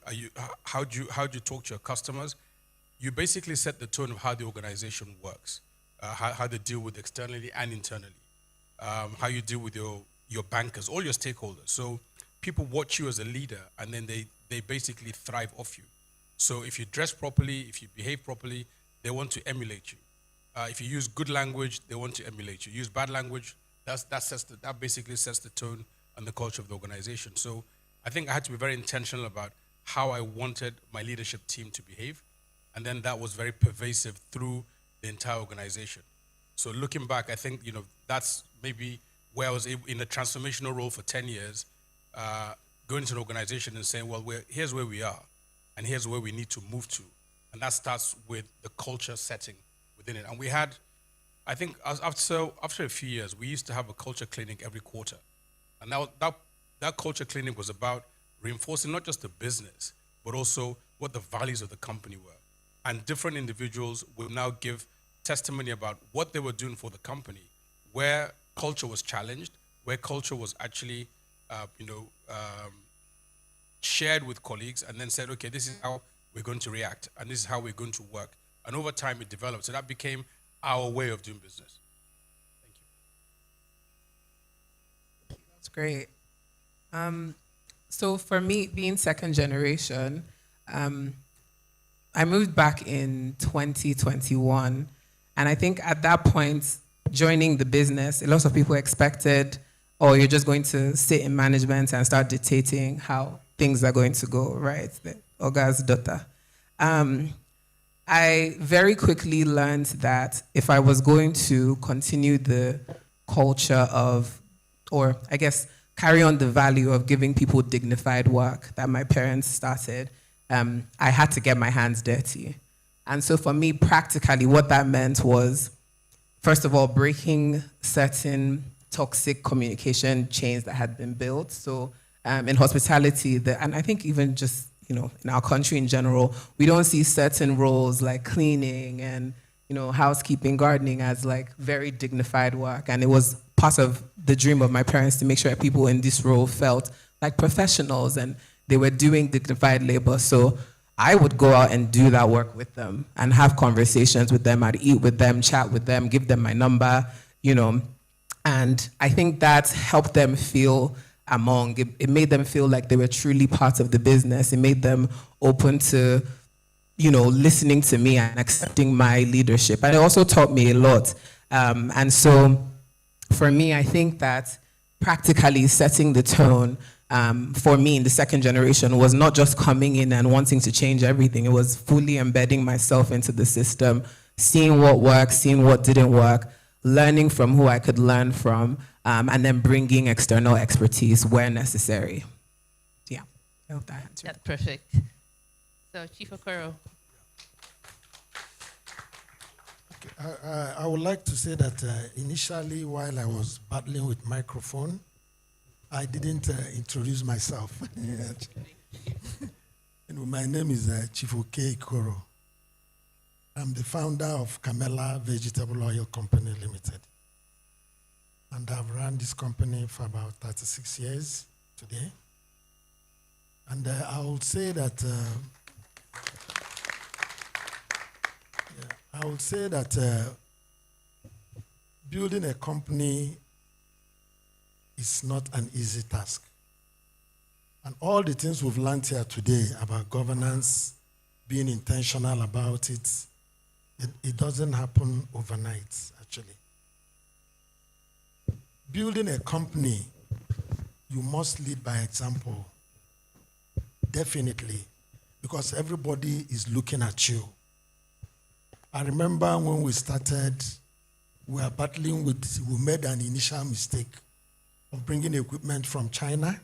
how do you talk to your customers? You basically set the tone of how the organization works, how they deal with externally and internally, how you deal with your bankers, all your stakeholders. So people watch you as a leader, and then they basically thrive off you. So if you dress properly, if you behave properly, they want to emulate you. If you use good language, they want to emulate you. Use bad language, that basically sets the tone and the culture of the organization. So I think I had to be very intentional about how I wanted my leadership team to behave. And then that was very pervasive through the entire organization. So looking back, I think, that's maybe where I was in a transformational role for 10 years, going to an organization and saying, well, here's where we are, and here's where we need to move to. And that starts with the culture setting within it. And we had, I think, after a few years, we used to have a culture clinic every quarter. And that culture clinic was about reinforcing not just the business, but also what the values of the company were. And different individuals will now give testimony about what they were doing for the company, where culture was challenged, where culture was actually, shared with colleagues, and then said, okay, this is how we're going to react, and this is how we're going to work. And over time, it developed. So that became our way of doing business.
That's great. So for me, being second generation, I moved back in 2021. And I think at that point, joining the business, a lot of people expected, oh, you're just going to sit in management and start dictating how things are going to go, right? The Oga's daughter. I very quickly learned that if I was going to continue the culture of, or I guess, carry on the value of giving people dignified work that my parents started, I had to get my hands dirty. And so for me, practically, what that meant was, first of all, breaking certain toxic communication chains that had been built. So in hospitality, and I think even just, in our country in general, we don't see certain roles like cleaning and, housekeeping, gardening as like very dignified work. And it was part of the dream of my parents to make sure that people in this role felt like professionals and they were doing dignified labor. So I would go out and do that work with them and have conversations with them. I'd eat with them, chat with them, give them my number, And I think that helped them feel among. It made them feel like they were truly part of the business. It made them open to, listening to me and accepting my leadership. And it also taught me a lot. And so for me, I think that practically setting the tone for me in the second generation was not just coming in and wanting to change everything. It was fully embedding myself into the system, seeing what worked, seeing what didn't work, learning from who I could learn from, and then bringing external expertise where necessary. Yeah, I hope that answered.
That's perfect. So, Chief Okoro.
I would like to say that initially, while I was battling with microphone, I didn't introduce myself. My name is Chief Okoro. I'm the founder of Camela Vegetable Oil Company Limited. and I've run this company for about 36 years today. And I would say that building a company is not an easy task. And all the things we've learned here today about governance, being intentional about it, it doesn't happen overnight, actually. Building a company, you must lead by example, definitely, because everybody is looking at you. I remember when we started, we made an initial mistake of bringing equipment from China,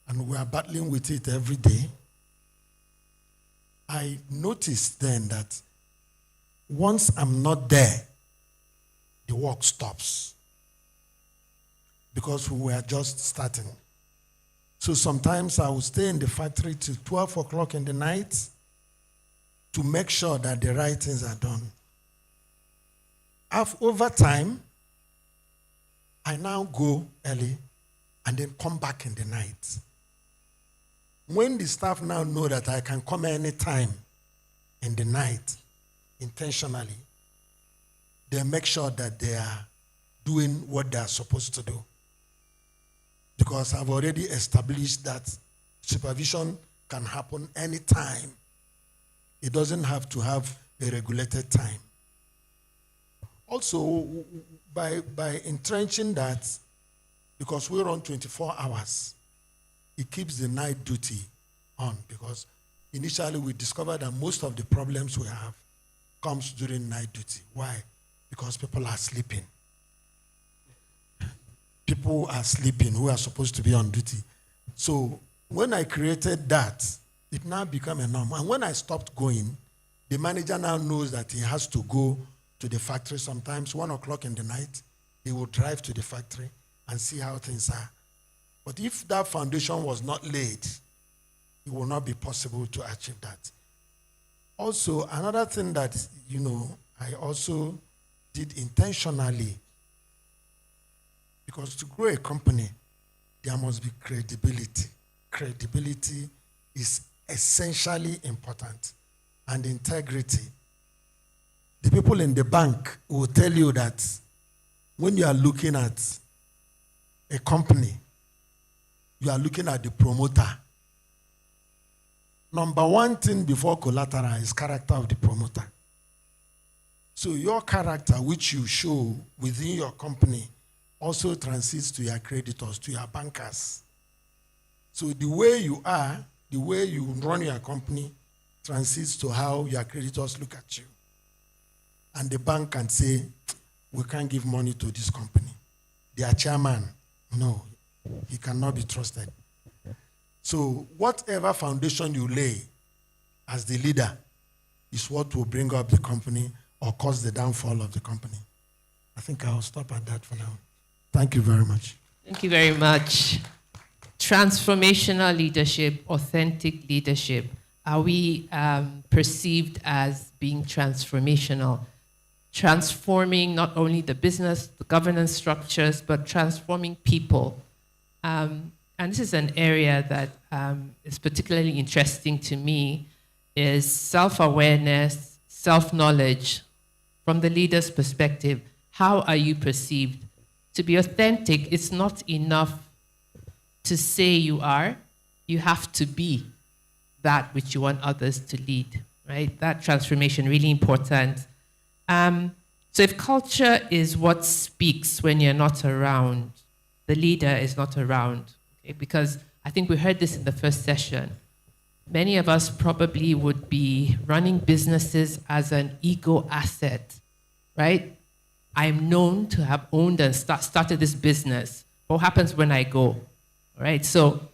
and we are battling with it every day. I noticed then that once I'm not there, the work stops because we were just starting. So sometimes I would stay in the factory till 12 o'clock in the night to make sure that the right things are done. Over time, I now go early and then come back in the night. When the staff now know that I can come anytime in the night, intentionally, they make sure that they are doing what they are supposed to do. Because I've already established that supervision can happen anytime. It doesn't have to have a regulated time. Also, by entrenching that, because we run 24 hours, it keeps the night duty on, because initially we discovered that most of the problems we have comes during night duty. Why? Because people are sleeping. People are sleeping who are supposed to be on duty. So when I created that, it now became a norm. And when I stopped going, the manager now knows that he has to go to the factory sometimes, 1 o'clock in the night. He will drive to the factory and see how things are. But if that foundation was not laid, it will not be possible to achieve that. Also, another thing that, I also did intentionally, because to grow a company, there must be credibility. Credibility is essentially important, and integrity. The people in the bank will tell you that when you are looking at a company, you are looking at the promoter. Number one thing before collateral is character of the promoter. So your character, which you show within your company, also transits to your creditors, to your bankers. So the way you are, the way you run your company, transits to how your creditors look at you. And the bank can say, we can't give money to this company. Their chairman, no, he cannot be trusted. So whatever foundation you lay as the leader is what will bring up the company or cause the downfall of the company. I think I'll stop at that for now. Thank you very much.
Thank you very much. Transformational leadership, authentic leadership. Are we perceived as being transformational? Transforming not only the business, the governance structures, but transforming people. And this is an area that is particularly interesting to me, is self-awareness, self-knowledge. From the leader's perspective, how are you perceived? To be authentic, it's not enough to say you are. You have to be that which you want others to lead, right? That transformation, really important. So if culture is what speaks when you're not around, the leader is not around, okay? Because I think we heard this in the first session. Many of us probably would be running businesses as an ego asset, right? I'm known to have owned and started this business. What happens when I go, right? So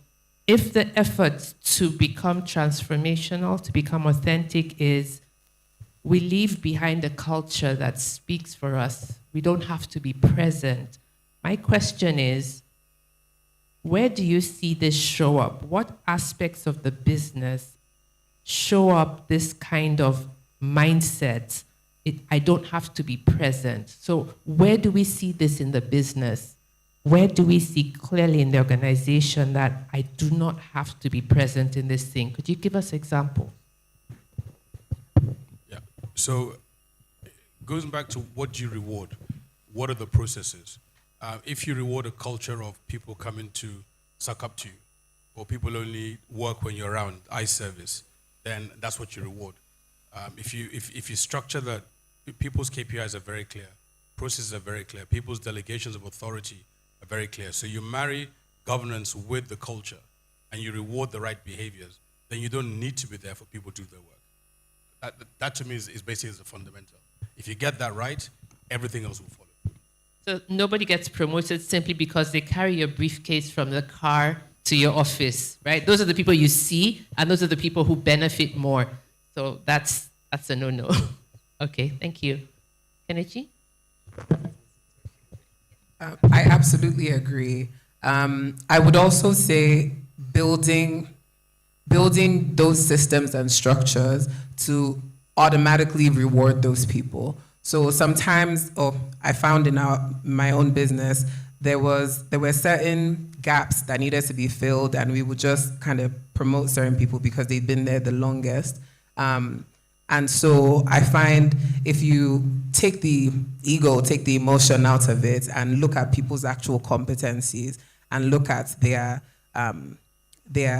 if the effort to become transformational, to become authentic is we leave behind a culture that speaks for us. We don't have to be present. My question is, where do you see this show up? What aspects of the business show up this kind of mindset I don't have to be present. So where do we see this in the business? Where do we see clearly in the organization that I do not have to be present in this thing? Could you give us an example?
Yeah. So goes back to what do you reward? What are the processes? If you reward a culture of people coming to suck up to you, or people only work when you're around, eye service, then that's what you reward. If you structure that, people's KPIs are very clear, processes are very clear, people's delegations of authority are very clear. So you marry governance with the culture, and you reward the right behaviors, then you don't need to be there for people to do their work. That to me is basically the fundamental. If you get that right, everything else will follow.
So nobody gets promoted simply because they carry your briefcase from the car to your office, right? Those are the people you see, and those are the people who benefit more. So that's a no-no. Okay, thank you. Kenichi?
I absolutely agree. I would also say building those systems and structures to automatically reward those people. So sometimes, I found in my own business, there were certain gaps that needed to be filled, and we would just kind of promote certain people because they'd been there the longest. And so I find if you take the ego, take the emotion out of it, and look at people's actual competencies and look at their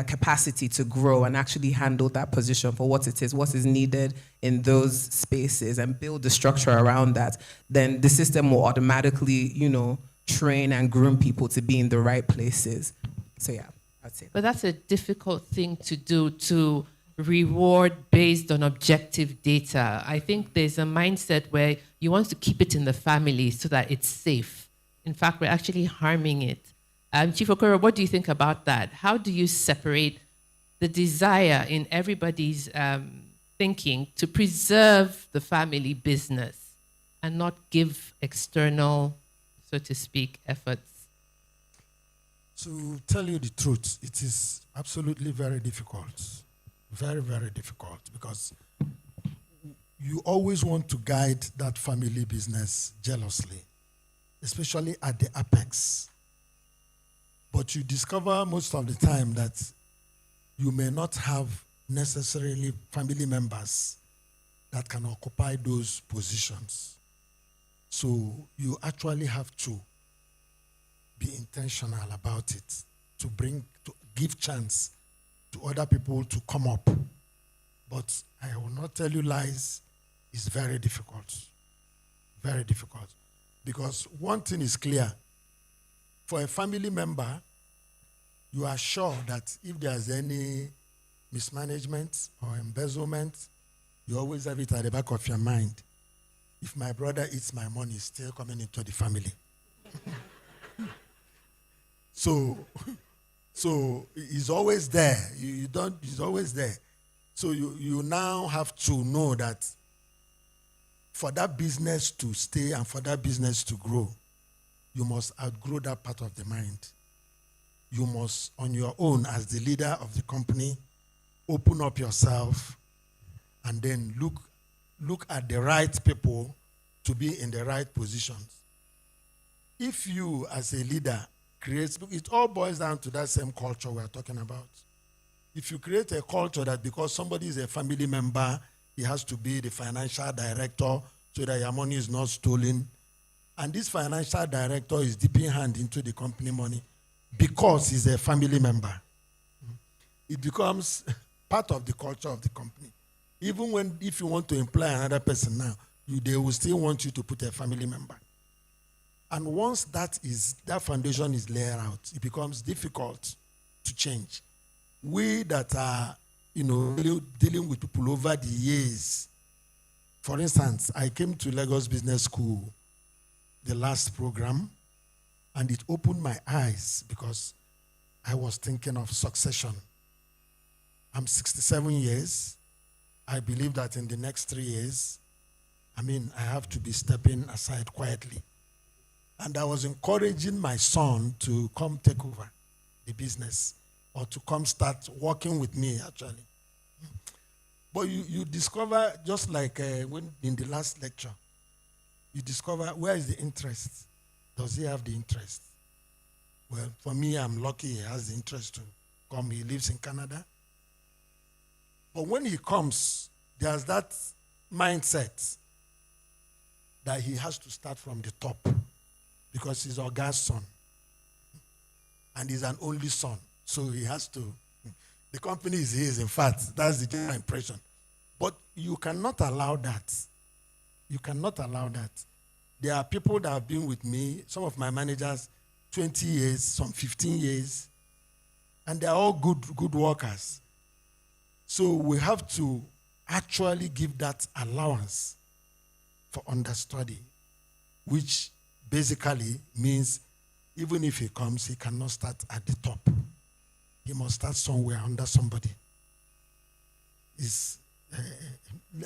capacity to grow and actually handle that position for what it is, what is needed in those spaces, and build the structure around that, then the system will automatically, train and groom people to be in the right places. So yeah, I'd say.
But that's a difficult thing to do, to reward based on objective data. I think there's a mindset where you want to keep it in the family so that it's safe. In fact, we're actually harming it. Chief Okoro, what do you think about that? How do you separate the desire in everybody's thinking to preserve the family business and not give external, so to speak, efforts?
To tell you the truth, it is absolutely very difficult. Very, very difficult, because you always want to guide that family business jealously, especially at the apex. But you discover most of the time that you may not have necessarily family members that can occupy those positions. So you actually have to be intentional about it, to give chance to other people to come up. But I will not tell you lies, it's very difficult. Very difficult. Because one thing is clear. For a family member, you are sure that if there's any mismanagement or embezzlement, you always have it at the back of your mind. If my brother eats my money, it's still coming into the family. So he's always there. He's always there. So you now have to know that for that business to stay and for that business to grow, you must outgrow that part of the mind. You must, on your own, as the leader of the company, open up yourself and then look at the right people to be in the right positions. If you, as a leader, it all boils down to that same culture we're talking about. If you create a culture that because somebody is a family member, he has to be the financial director so that your money is not stolen, and this financial director is dipping hand into the company money because he's a family member, it becomes part of the culture of the company. Even if you want to employ another person now, they will still want you to put a family member. And once that foundation is laid out, it becomes difficult to change. We that are, dealing with people over the years. For instance, I came to Lagos Business School, the last program, and it opened my eyes because I was thinking of succession. I'm 67 years. I believe that in the next 3 years, I have to be stepping aside quietly. And I was encouraging my son to come take over the business or to come start working with me, actually. But you discover, just like when in the last lecture, you discover where is the interest. Does he have the interest? Well, for me, I'm lucky he has the interest to come. He lives in Canada. But when he comes, there's that mindset that he has to start from the top because he's our God's son. And he's an only son. So he has to, the company is his, in fact. That's the general impression. But you cannot allow that. You cannot allow that. There are people that have been with me, some of my managers, 20 years, some 15 years, and they're all good workers. So we have to actually give that allowance for understudy, which basically means even if he comes, he cannot start at the top. He must start somewhere under somebody.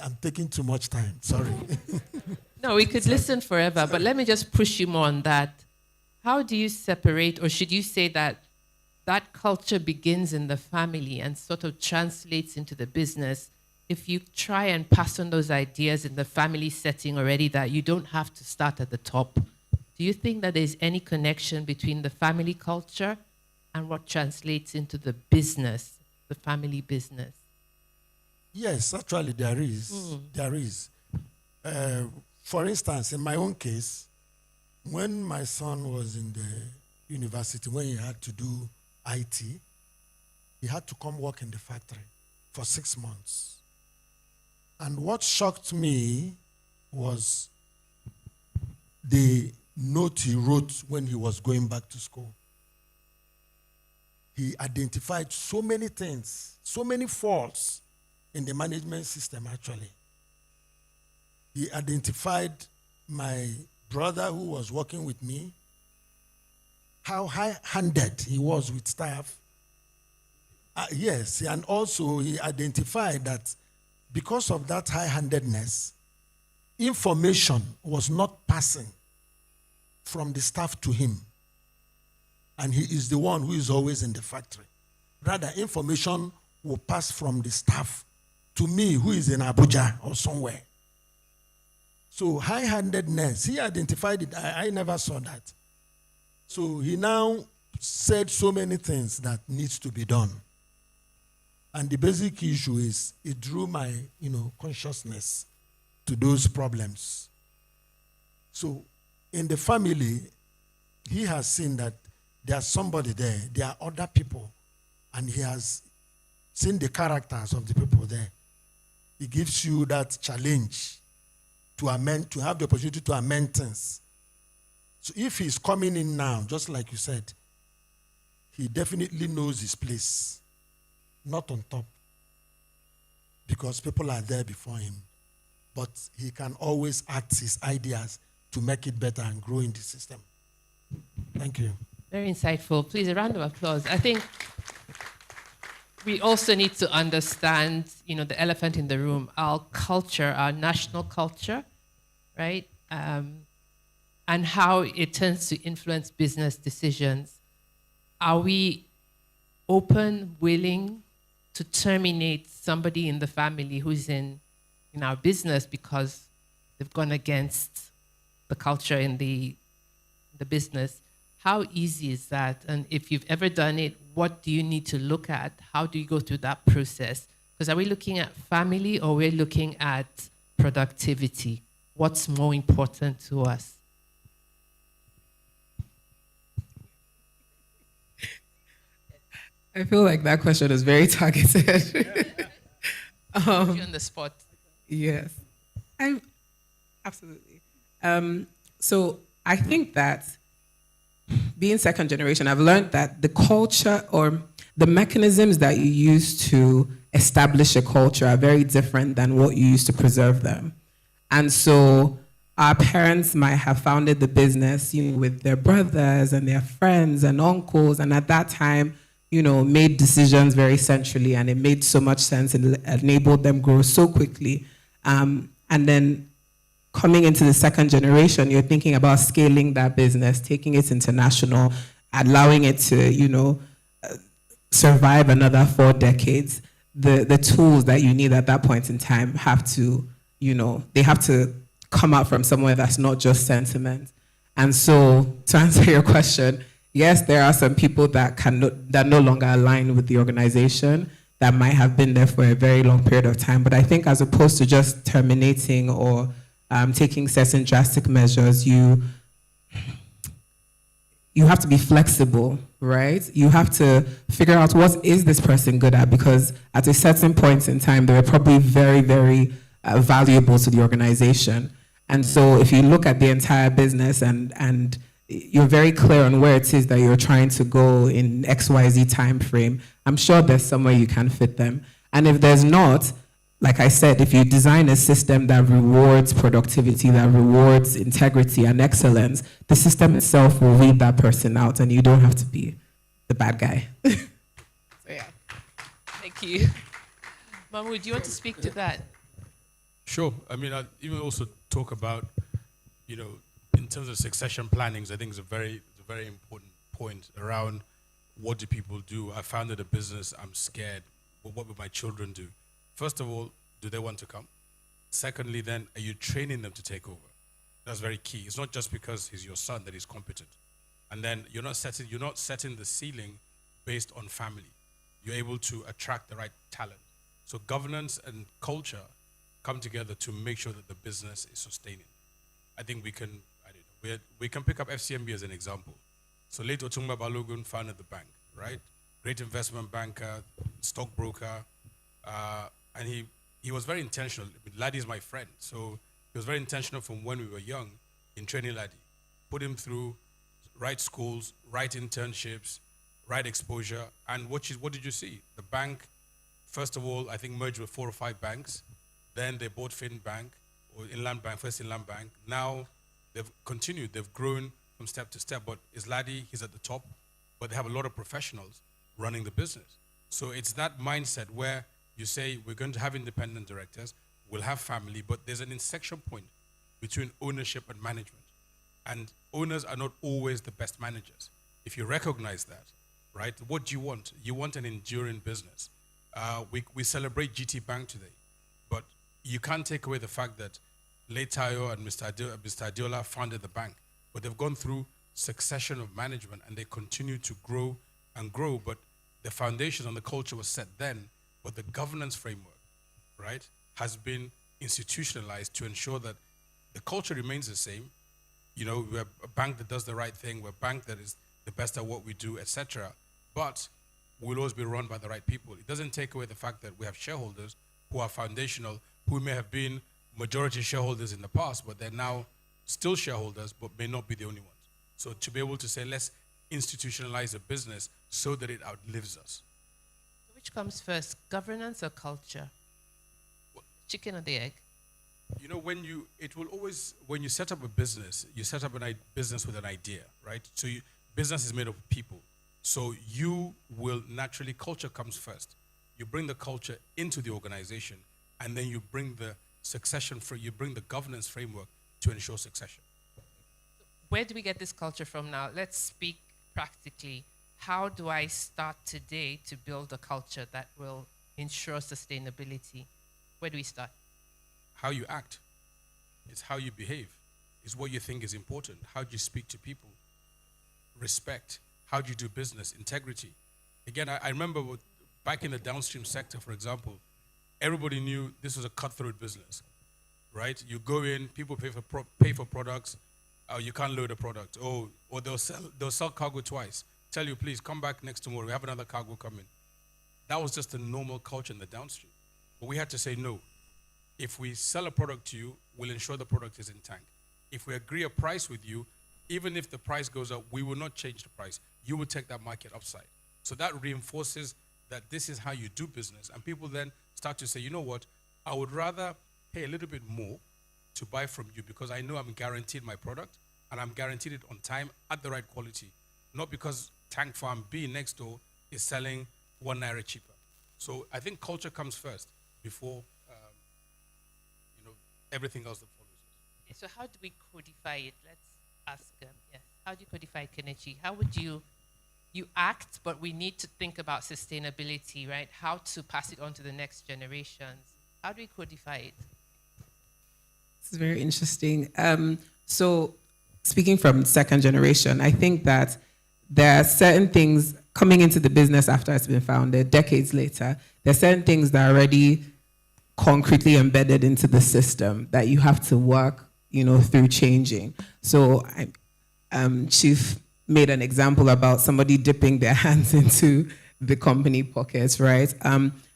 I'm taking too much time, sorry.
No, we could listen forever, but let me just push you more on that. How do you separate, or should you say that that culture begins in the family and sort of translates into the business? If you try and pass on those ideas in the family setting already, that you don't have to start at the top, do you think that there's any connection between the family culture and what translates into the business, the family business?
Yes, actually there is. There is. For instance, in my own case, when my son was in the university, when he had to do IT, he had to come work in the factory for 6 months. And what shocked me was the note he wrote when he was going back to school. He identified so many things, so many faults in the management system, actually. He identified my brother who was working with me, how high-handed he was with staff. Yes, and also he identified that because of that high-handedness, information was not passing from the staff to him. And he is the one who is always in the factory. Rather, information will pass from the staff to me, who is in Abuja or somewhere. So high-handedness, he identified it. I never saw that. So he now said so many things that needs to be done. And the basic issue is it drew my, consciousness to those problems. So in the family, he has seen that there's somebody there, there are other people, and he has seen the characters of the people there. He gives you that challenge to amend, to have the opportunity to amend things. So if he's coming in now, just like you said, he definitely knows his place, not on top, because people are there before him. But he can always act his ideas to make it better and grow in the system. Thank you.
Very insightful. Please, a round of applause. I think we also need to understand, the elephant in the room, our culture, our national culture, right? And how it tends to influence business decisions. Are we open, willing to terminate somebody in the family who's in our business because they've gone against the culture in the business? How easy is that? And if you've ever done it, what do you need to look at? How do you go through that process? Because are we looking at family or we're looking at productivity? What's more important to us?
I feel like that question is very targeted.
You're on the spot.
Yes, absolutely. So I think that being second generation, I've learned that the culture or the mechanisms that you use to establish a culture are very different than what you use to preserve them. And so our parents might have founded the business, with their brothers and their friends and uncles, and at that time, made decisions very centrally, and it made so much sense and enabled them grow so quickly. And then coming into the second generation, you're thinking about scaling that business, taking it international, allowing it to, survive another 4 decades. the tools that you need at that point in time have to, they have to come out from somewhere that's not just sentiment. And so, to answer your question, yes, there are some people that no longer align with the organization that might have been there for a very long period of time. But I think as opposed to just terminating or taking certain drastic measures, you have to be flexible, right? You have to figure out what is this person good at, because at a certain point in time, they were probably very, very valuable to the organization. And so if you look at the entire business and you're very clear on where it is that you're trying to go in XYZ time frame, I'm sure there's somewhere you can fit them. And if there's not, like I said, if you design a system that rewards productivity, that rewards integrity and excellence, the system itself will weed that person out and you don't have to be the bad guy.
So yeah, thank you. Mahmoud, do you want to speak to that?
Sure. I mean, I'd even also talk about, in terms of succession plannings, I think it's a very important point around what do people do. I founded a business, I'm scared, but what will my children do? First of all, do they want to come? Secondly, then, are you training them to take over? That's very key. It's not just because he's your son that he's competent. And then you're not setting the ceiling based on family. You're able to attract the right talent. So governance and culture come together to make sure that the business is sustaining. I think we can pick up FCMB as an example. So late Otumba Balogun founded the bank, right? Great investment banker, stockbroker, and he was very intentional. Laddie is my friend, so he was very intentional from when we were young in training Laddie. Put him through right schools, right internships, right exposure, and what did you see? The bank, first of all, I think merged with 4 or 5 banks. Then they bought Bank or Inland Bank, first Inland Bank. Now they've continued, they've grown from step to step, but Laddie, he's at the top, but they have a lot of professionals running the business. So it's that mindset where you say, we're going to have independent directors, we'll have family, but there's an intersection point between ownership and management. And owners are not always the best managers. If you recognize that, right, what do you want? You want an enduring business. We celebrate GT Bank today, but you can't take away the fact that late Tayo and Mr. Adiola founded the bank, but they've gone through succession of management and they continue to grow and grow, but the foundation and the culture was set then, but the governance framework, right, has been institutionalized to ensure that the culture remains the same. We're a bank that does the right thing, we're a bank that is the best at what we do, etc. But we'll always be run by the right people. It doesn't take away the fact that we have shareholders who are foundational, who may have been majority shareholders in the past, but they're now still shareholders, but may not be the only ones. So to be able to say, let's institutionalize a business so that it outlives us.
Which comes first, governance or culture? Chicken or the egg?
When you set up a business, you set up a business with an idea, right? So business is made up of people. So you will naturally, culture comes first. You bring the culture into the organization, and then you bring the you bring the governance framework to ensure succession.
Where do we get this culture from now? Let's speak practically. How do I start today to build a culture that will ensure sustainability? Where do we start?
How you act. It's how you behave. It's what you think is important. How do you speak to people? Respect. How do you do business? Integrity. Again, I remember back in the downstream sector, for example, everybody knew this was a cutthroat business, right? You go in, people pay for products, you can't load a product, or they'll sell cargo twice. Tell you, please come back next tomorrow. We have another cargo coming. That was just a normal culture in the downstream. But we had to say no. If we sell a product to you, we'll ensure the product is in tank. If we agree a price with you, even if the price goes up, we will not change the price. You will take that market upside. So that reinforces that this is how you do business. And people then start to say, you know what, I would rather pay a little bit more to buy from you because I know I'm guaranteed my product and I'm guaranteed it on time at the right quality. Not because Tank Farm B next door is selling ₦1 cheaper. So I think culture comes first before everything else that follows.
Okay, so how do we codify it? Let's ask. Yes. How do you codify Kenichi? How would you you act, but we need to think about sustainability, right? How to pass it on to the next generations. How do we codify it?
This is very interesting. So speaking from second generation, I think that there are certain things coming into the business after it's been founded, decades later, there are certain things that are already concretely embedded into the system that you have to work, through changing. So Chief made an example about somebody dipping their hands into the company pockets, right?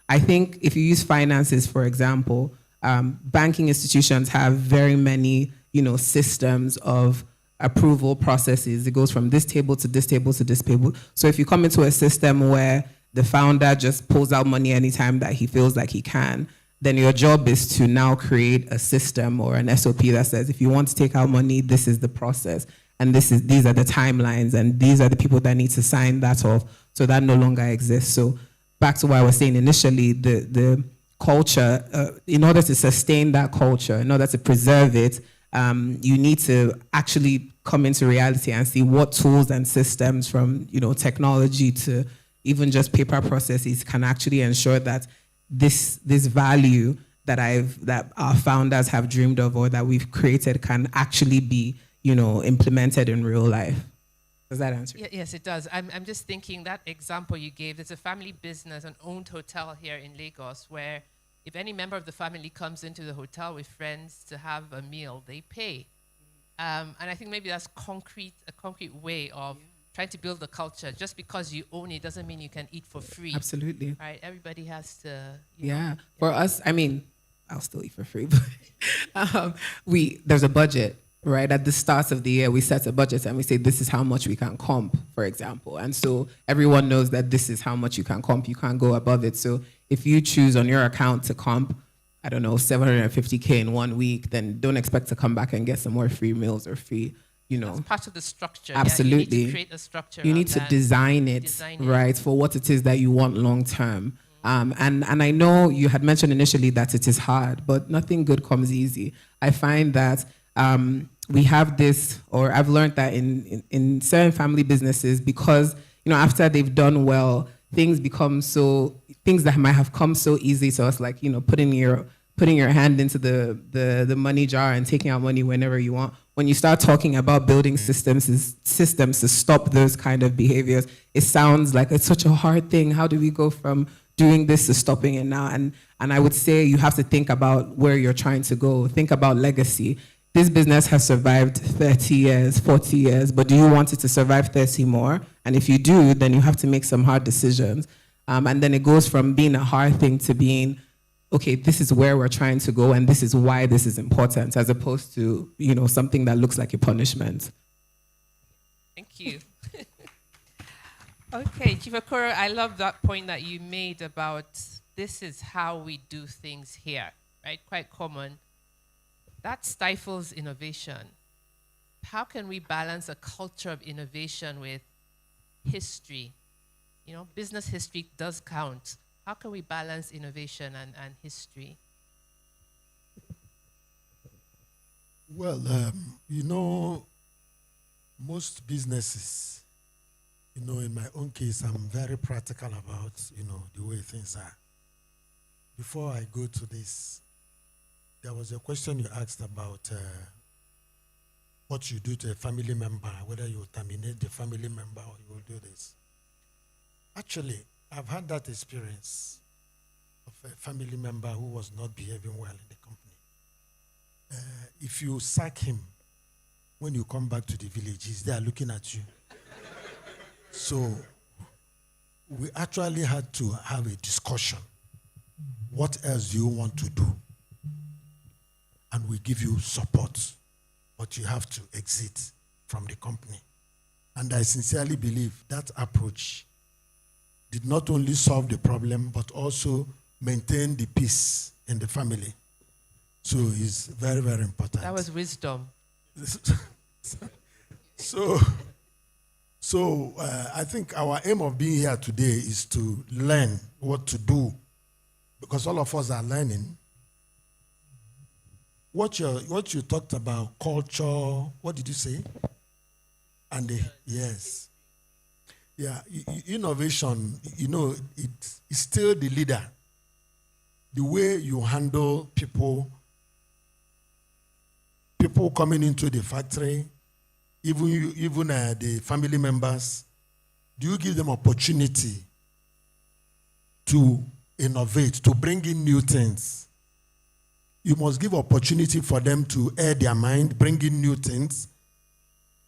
I think if you use finances, for example, banking institutions have very many, systems of approval processes. It goes from this table to this table to this table. So if you come into a system where the founder just pulls out money anytime that he feels like he can, then your job is to now create a system or an SOP that says, if you want to take out money, this is the process. And these are the timelines, and these are the people that need to sign that off. So that no longer exists. So back to what I was saying initially, the culture, in order to sustain that culture, in order to preserve it, you need to actually come into reality and see what tools and systems, from technology to even just paper processes, can actually ensure that this value that our founders have dreamed of or that we've created can actually be implemented in real life. Does that answer?
Yes, it does. I'm just thinking that example you gave. There's a family business, an owned hotel here in Lagos, where if any member of the family comes into the hotel with friends to have a meal, they pay. And I think maybe that's a concrete way of trying to build the culture. Just because you own it doesn't mean you can eat for free.
Absolutely.
Right? Everybody has to.
For us, I'll still eat for free, but there's a budget. Right, at the start of the year, we set a budget and we say, this is how much we can comp, for example. And so everyone knows that this is how much you can comp. You can't go above it. So if you choose on your account to comp, 750K in 1 week, then don't expect to come back and get some more free meals or free,
That's part of the structure.
Absolutely.
Yeah, you need to create a structure.
You need to design it, right, for what it is that you want long term. And I know you had mentioned initially that it is hard, but nothing good comes easy. I find that we have this, or I've learned that in certain family businesses, because after they've done well, things that might have come so easy to us, like putting your hand into the money jar and taking out money whenever you want. When you start talking about building systems to stop those kind of behaviors, it sounds like it's such a hard thing. How do we go from doing this to stopping it now? And I would say you have to think about where you're trying to go. Think about legacy. This business has survived 30 years, 40 years, but do you want it to survive 30 more? And if you do, then you have to make some hard decisions. And then it goes from being a hard thing to being, okay, this is where we're trying to go, and this is why this is important, as opposed to, something that looks like a punishment.
Thank you. Okay, Chief Okoro, I love that point that you made about this is how we do things here, right? Quite common. That stifles innovation. How can we balance a culture of innovation with history? Business history does count. How can we balance innovation and history?
Well, most businesses, in my own case, I'm very practical about, the way things are. Before I go to this, there was a question you asked about what you do to a family member, whether you terminate the family member or you will do this. Actually, I've had that experience of a family member who was not behaving well in the company. If you sack him, when you come back to the village, he's there looking at you. So we actually had to have a discussion. What else do you want to do? And we give you support, but you have to exit from the company. And I sincerely believe that approach did not only solve the problem, but also maintain the peace in the family. So it's very, very important.
That was wisdom.
So I think our aim of being here today is to learn what to do, because all of us are learning. What you talked about, culture, what did you say? And yes. Yeah, innovation, it's still the leader. The way you handle people coming into the factory, even the family members, do you give them opportunity to innovate, to bring in new things? You must give opportunity for them to air their mind, bring in new things,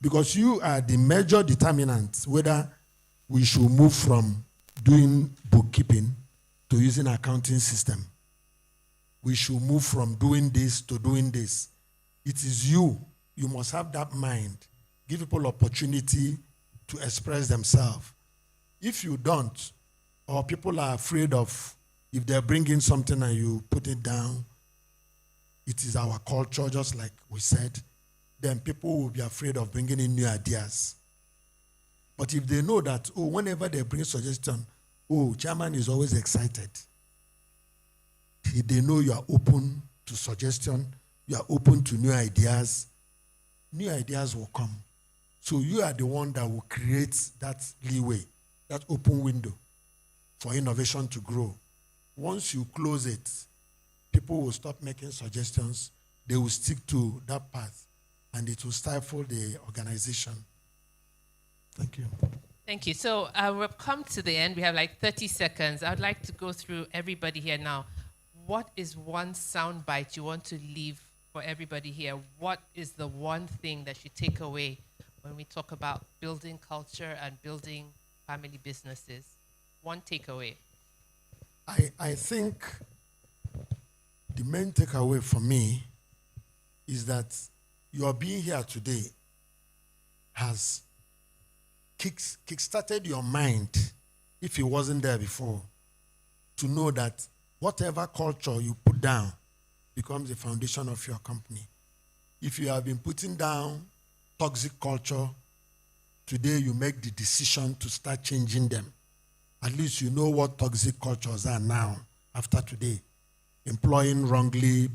because you are the major determinant whether we should move from doing bookkeeping to using accounting system. We should move from doing this to doing this. It is you. You must have that mind. Give people opportunity to express themselves. If you don't, or people are afraid of, if they're bringing something and you put it down, it is our culture, just like we said, then people will be afraid of bringing in new ideas. But if they know that, whenever they bring suggestion, chairman is always excited. If they know you are open to suggestion, you are open to new ideas will come. So you are the one that will create that leeway, that open window for innovation to grow. Once you close it, people will stop making suggestions. They will stick to that path, and it will stifle the organization. Thank you.
Thank you. So we've come to the end. We have like 30 seconds. I'd like to go through everybody here now. What is one sound bite you want to leave for everybody here? What is the one thing that you take away when we talk about building culture and building family businesses? One takeaway.
I think the main takeaway for me is that your being here today has kick-started your mind, if it wasn't there before, to know that whatever culture you put down becomes the foundation of your company. If you have been putting down toxic culture, today you make the decision to start changing them. At least you know what toxic cultures are now, after today. Employing wrongly,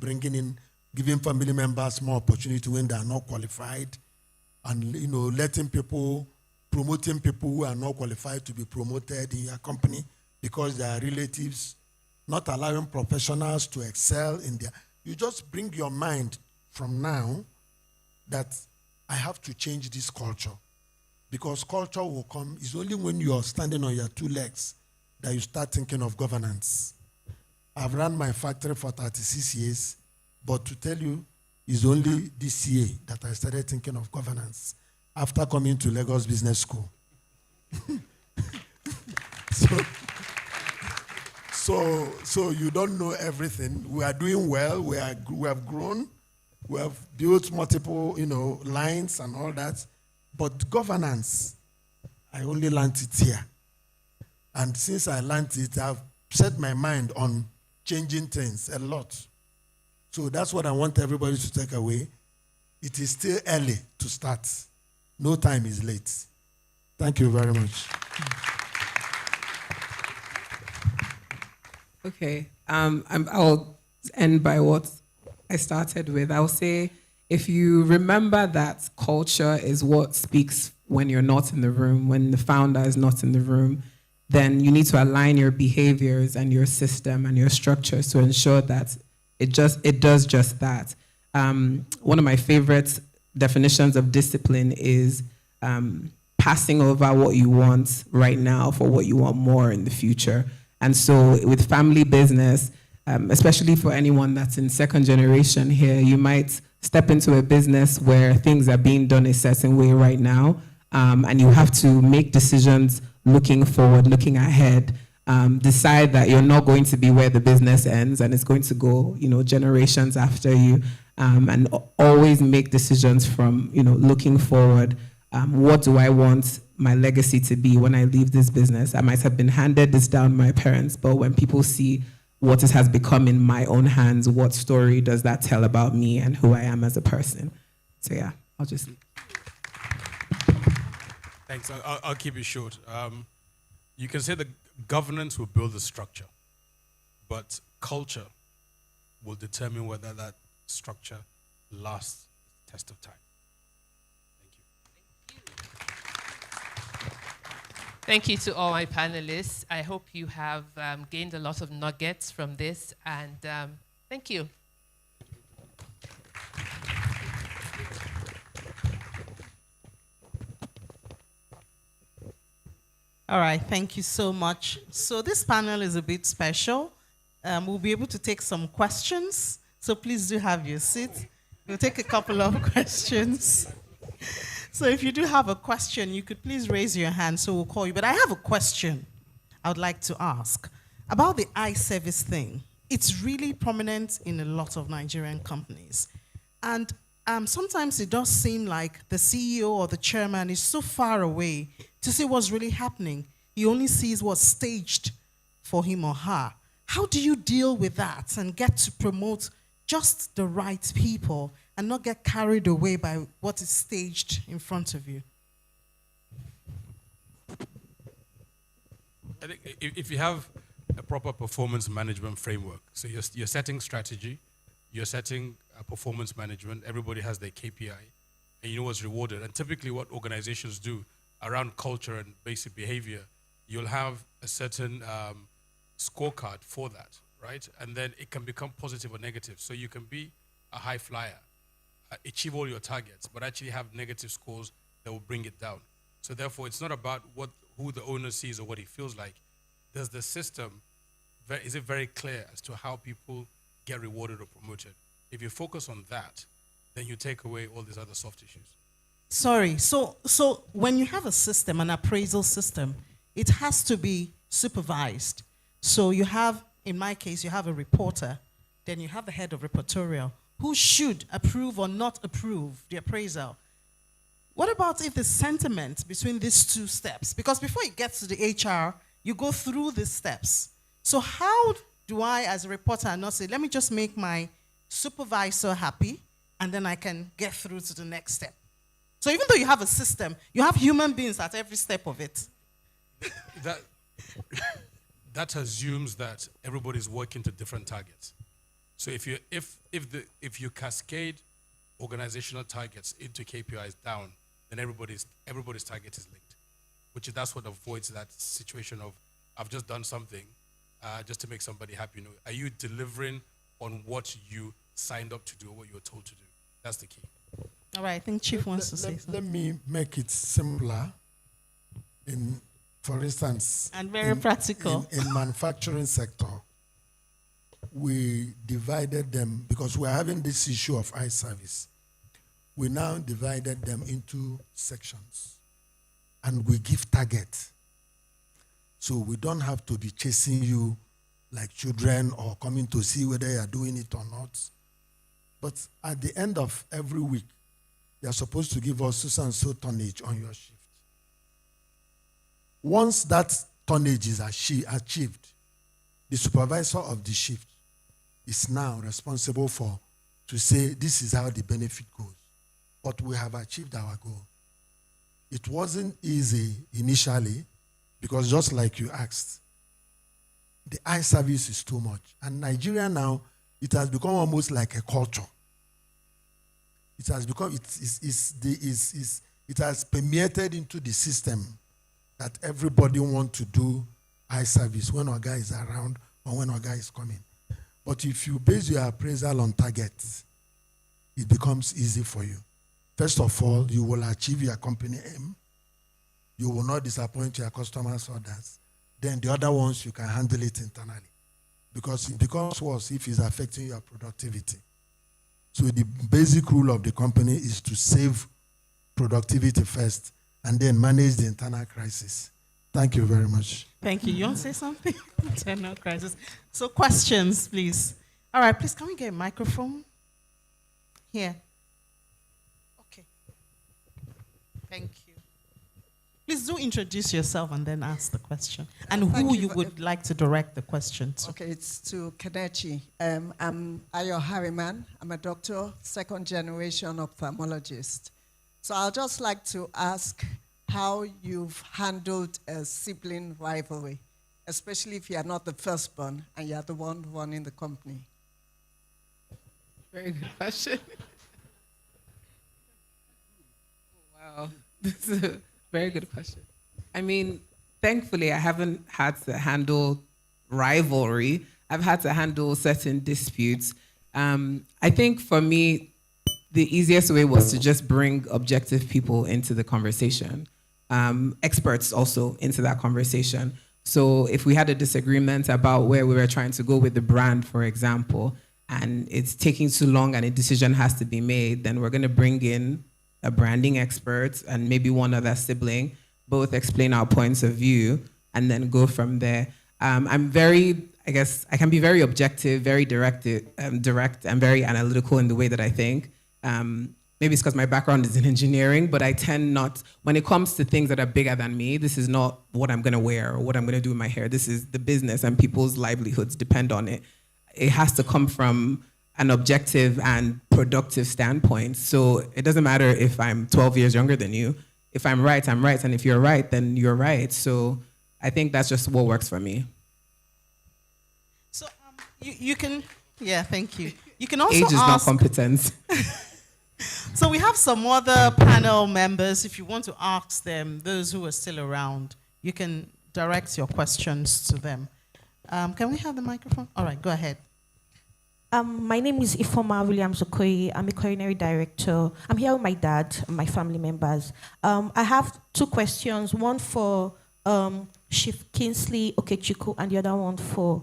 giving family members more opportunity when they are not qualified, and letting people, promoting people who are not qualified to be promoted in your company because they are relatives, not allowing professionals to excel in their... You just bring your mind from now that I have to change this culture, because culture will come. It's only when you are standing on your two legs that you start thinking of governance. I've run my factory for 36 years, but to tell you, it's only this year that I started thinking of governance after coming to Lagos Business School. So you don't know everything. We are doing well. We have grown. We have built multiple, lines and all that. But governance, I only learned it here. And since I learned it, I've set my mind on changing things a lot. So that's what I want everybody to take away. It is still early to start. No time is late. Thank you very much.
Okay, I'll end by what I started with. I'll say, if you remember that culture is what speaks when you're not in the room, when the founder is not in the room, then you need to align your behaviors and your system and your structures to ensure that it does just that. One of my favorite definitions of discipline is passing over what you want right now for what you want more in the future. And so with family business, especially for anyone that's in second generation here, you might step into a business where things are being done a certain way right now, and you have to make decisions looking forward, looking ahead, decide that you're not going to be where the business ends and it's going to go, generations after you, and always make decisions from, looking forward. What do I want my legacy to be when I leave this business? I might have been handed this down by my parents, but when people see what it has become in my own hands, what story does that tell about me and who I am as a person? So yeah, I'll just leave.
Thanks. I'll keep it short. You can say that governance will build the structure, but culture will determine whether that structure lasts the test of time.
Thank you to all my panelists. I hope you have gained a lot of nuggets from this, and thank you.
All right, thank you so much. So this panel is a bit special. We'll be able to take some questions, so please do have your seat. We'll take a couple of questions. So if you do have a question, you could please raise your hand so we'll call you. But I have a question I would like to ask about the iService thing. It's really prominent in a lot of Nigerian companies. And sometimes it does seem like the CEO or the chairman is so far away to see what's really happening. He only sees what's staged for him or her. How do you deal with that and get to promote just the right people and not get carried away by what is staged in front of you?
I think if you have a proper performance management framework, so you're setting strategy, you're setting performance management, everybody has their KPI, and you know what's rewarded. And typically what organizations do around culture and basic behavior, you'll have a certain scorecard for that, right? And then it can become positive or negative. So you can be a high flyer, achieve all your targets, but actually have negative scores that will bring it down. So therefore, it's not about who the owner sees or what he feels like. Does the system, is it very clear as to how people get rewarded or promoted? If you focus on that, then you take away all these other soft issues.
Sorry, so when you have a system, an appraisal system, it has to be supervised. So you have, in my case, you have a reporter, then you have the head of reportorial, who should approve or not approve the appraisal. What about if the sentiment between these two steps? Because before it gets to the HR, you go through these steps. So how do I, as a reporter, not say, let me just make my supervisor happy, and then I can get through to the next step? So even though you have a system, you have human beings at every step of it.
That assumes that everybody's working to different targets. So if you cascade organizational targets into KPIs down, then everybody's target is linked, that's what avoids that situation of I've just done something just to make somebody happy. Are you delivering on what you signed up to do or what you were told to do? That's the key.
All right, I think Chief wants to say something.
Let me make it simpler. For instance,
and very practical.
In manufacturing sector, we divided them because we're having this issue of iService. We now divided them into sections, and we give targets. So we don't have to be chasing you like children or coming to see whether you are doing it or not. But at the end of every week, they are supposed to give us so and so tonnage on your shift. Once that tonnage is achieved, the supervisor of the shift is now responsible to say this is how the benefit goes. But we have achieved our goal. It wasn't easy initially because just like you asked, the iService is too much. And Nigeria now, it has become almost like a culture. It has become, it has permeated into the system that everybody wants to do iService when our guy is around or when our guy is coming. But if you base your appraisal on targets, it becomes easy for you. First of all, you will achieve your company aim. You will not disappoint your customers or others. Then the other ones, you can handle it internally. Because it becomes worse if it's affecting your productivity. So the basic rule of the company is to save productivity first and then manage the internal crisis. Thank you very much.
Thank you. You want to say something? Internal crisis. So questions, please. All right, please, can we get a microphone? Here. Okay. Thank you. Please do introduce yourself and then ask the question. And who you would like to direct the question to.
Okay, it's to Kenechi. I'm Ayo Harriman. I'm a doctor, second generation ophthalmologist. So I'll just like to ask how you've handled a sibling rivalry, especially if you are not the firstborn and you are the one running the company.
Very good question. Wow, this is a very good question. I mean,
thankfully, I haven't had to handle rivalry. I've had to handle certain disputes. I think for me, the easiest way was to just bring objective people into the conversation, experts also into that conversation. So if we had a disagreement about where we were trying to go with the brand, for example, and it's taking too long and a decision has to be made, then we're going to bring in a branding expert and maybe one other sibling, both explain our points of view, and then go from there. I can be very objective, very direct and very analytical in the way that I think. Maybe it's because my background is in engineering, but I tend not, when it comes to things that are bigger than me, this is not what I'm going to wear or what I'm going to do with my hair. This is the business, and people's livelihoods depend on it. It has to come from an objective and productive standpoint. So it doesn't matter if I'm 12 years younger than you. If I'm right, I'm right. And if you're right, then you're right. So I think that's just what works for me.
So you can, yeah, thank you. You can also
Age is not competence.
So we have some other panel members. If you want to ask them, those who are still around, you can direct your questions to them. Can we have the microphone? All right, go ahead.
My name is Ifoma Williams Okoye. I'm a culinary director. I'm here with my dad and my family members. I have two questions, one for Chief Kingsley Okechukwu and the other one for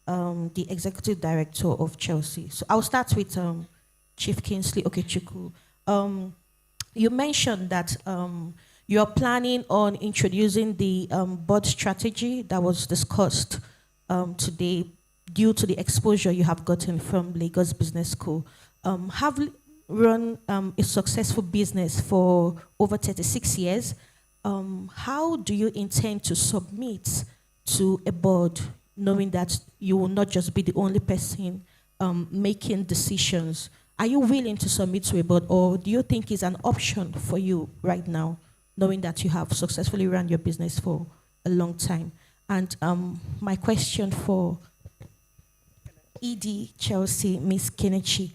the executive director of Chelsea. So I'll start with Chief Kingsley Okechukwu. You mentioned that you're planning on introducing the board strategy that was discussed today due to the exposure you have gotten from Lagos Business School. Have run a successful business for over 36 years. How do you intend to submit to a board, knowing that you will not just be the only person making decisions? Are you willing to submit to a board, or do you think it's an option for you right now, knowing that you have successfully run your business for a long time? And my question for ED Chelsea, Ms. Kenichi,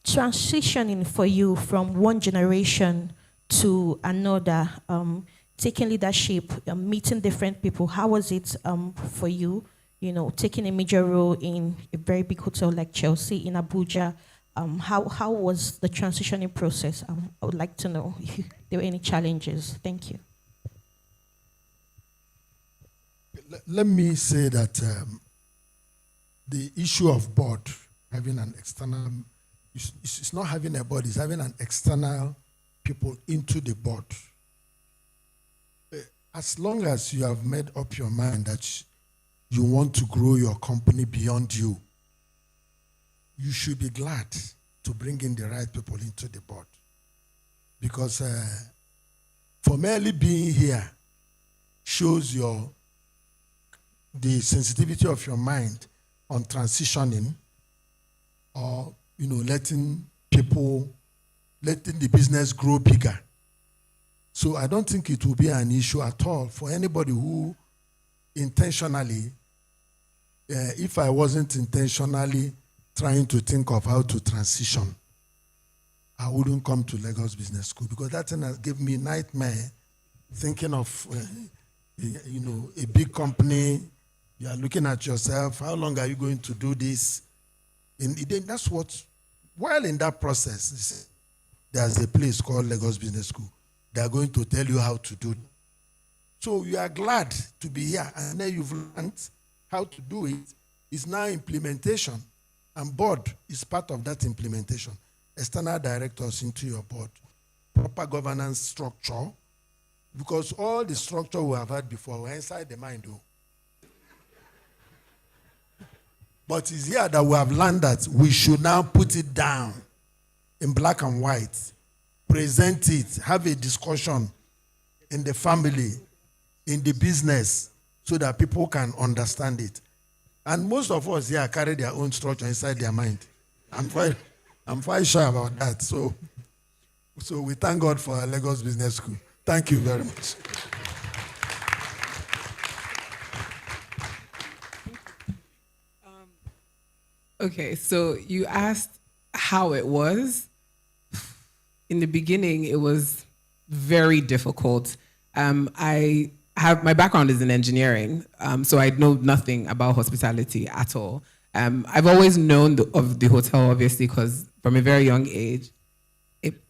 transitioning for you from one generation to another, taking leadership, meeting different people, how was it for you? You know, taking a major role in a very big hotel like Chelsea in Abuja. How was the transitioning process? I would like to know if there were any challenges. Thank you.
Let me say that the issue of board, having an external, it's not having a board, it's having an external people into the board. As long as you have made up your mind that you want to grow your company beyond you, you should be glad to bring in the right people into the board. Because for merely being here shows the sensitivity of your mind on transitioning, or letting the business grow bigger. So I don't think it will be an issue at all for anybody who intentionally, if I wasn't intentionally trying to think of how to transition, I wouldn't come to Lagos Business School, because that thing has given me nightmare thinking of a big company. You are looking at yourself, how long are you going to do this? And that's what, while in that process, there's a place called Lagos Business School. They are going to tell you how to do it. So you are glad to be here, and then you've learned how to do it. It's now implementation, and board is part of that implementation. External directors into your board, proper governance structure, because all the structure we have had before were inside the mind, though. But it's here that we have learned that we should now put it down in black and white, present it, have a discussion in the family, in the business, so that people can understand it. And most of us here carry their own structure inside their mind. I'm quite sure about that. So we thank God for our Lagos Business School. Thank you very much.
Okay, so you asked how it was. In the beginning, it was very difficult. I have my background is in engineering, so I know nothing about hospitality at all. I've always known of the hotel, obviously, because from a very young age,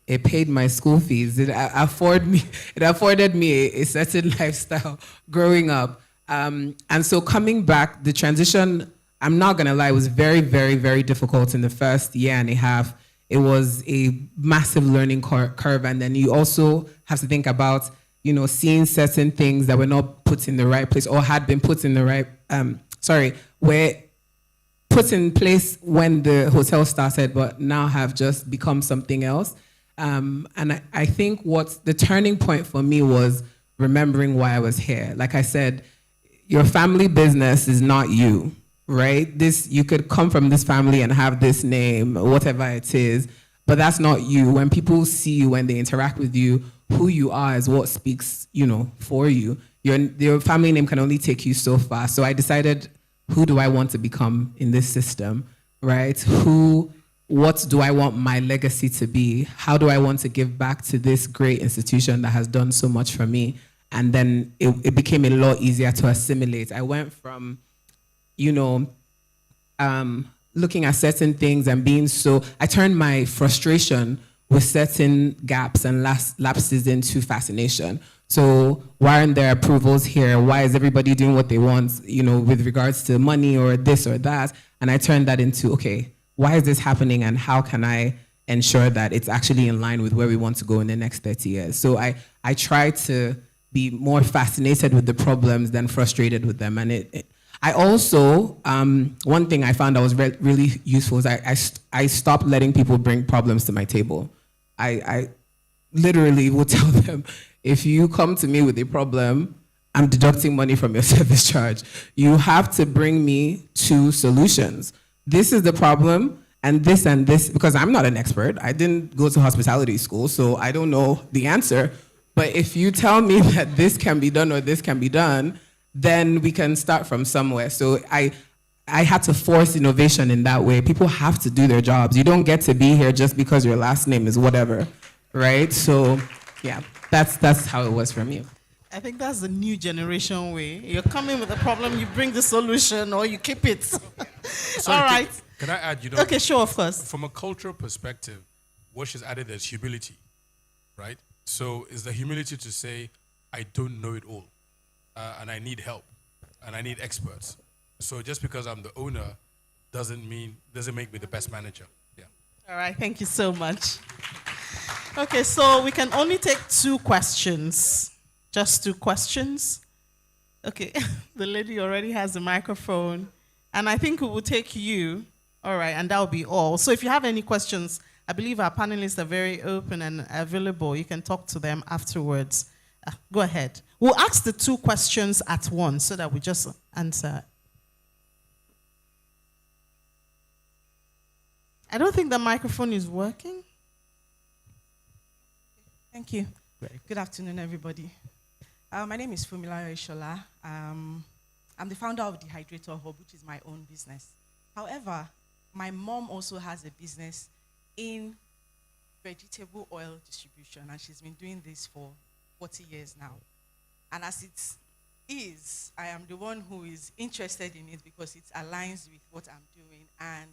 it paid my school fees. It afforded me a certain lifestyle growing up. And so coming back, the transition, I'm not gonna lie, was very, very, very difficult in the first year and a half. It was a massive learning curve. And then you also have to think about, seeing certain things that were not put in the right place or had been put in the right, were put in place when the hotel started, but now have just become something else. And I think what the turning point for me was remembering why I was here. Like I said, your family business is not you, right? You could come from this family and have this name, whatever it is, but that's not you. When people see you, when they interact with you, who you are is what speaks, for you. Your family name can only take you so far. So I decided, who do I want to become in this system, right? What do I want my legacy to be? How do I want to give back to this great institution that has done so much for me? And then it became a lot easier to assimilate. I went from, looking at certain things and I turned my frustration with certain gaps and lapses into fascination. So why aren't there approvals here? Why is everybody doing what they want, with regards to money or this or that? And I turned that into, okay, why is this happening and how can I ensure that it's actually in line with where we want to go in the next 30 years? So I try to be more fascinated with the problems than frustrated with them. And I also, one thing I found that was really useful is I stopped letting people bring problems to my table. I literally would tell them, if you come to me with a problem, I'm deducting money from your service charge. You have to bring me 2 solutions. This is the problem, and this, because I'm not an expert. I didn't go to hospitality school, so I don't know the answer. But if you tell me that this can be done or this can be done, then we can start from somewhere. So I had to force innovation in that way. People have to do their jobs. You don't get to be here just because your last name is whatever, right? So yeah, that's how it was for me.
I think that's the new generation way. You're coming with a problem, you bring the solution, or you keep it.
Sorry,
all right.
Can I add,
Okay, sure, of course.
From a cultural perspective, what she's added is humility, right? So it's the humility to say, I don't know it all, and I need help, and I need experts. So just because I'm the owner doesn't make me the best manager. Yeah.
All right, thank you so much. Okay, so we can only take 2 questions. Just 2 questions. Okay, the lady already has the microphone. And I think we will take you. All right, and that will be all. So if you have any questions, I believe our panelists are very open and available. You can talk to them afterwards. Go ahead. We'll ask the 2 questions at once so that we just answer. I don't think the microphone is working.
Thank you. Good afternoon, everybody. My name is Fumila Ishola. I'm the founder of the Hydrator Hub, which is my own business. However, my mom also has a business in vegetable oil distribution, and she's been doing this for 40 years now. And as it is, I am the one who is interested in it because it aligns with what I'm doing. And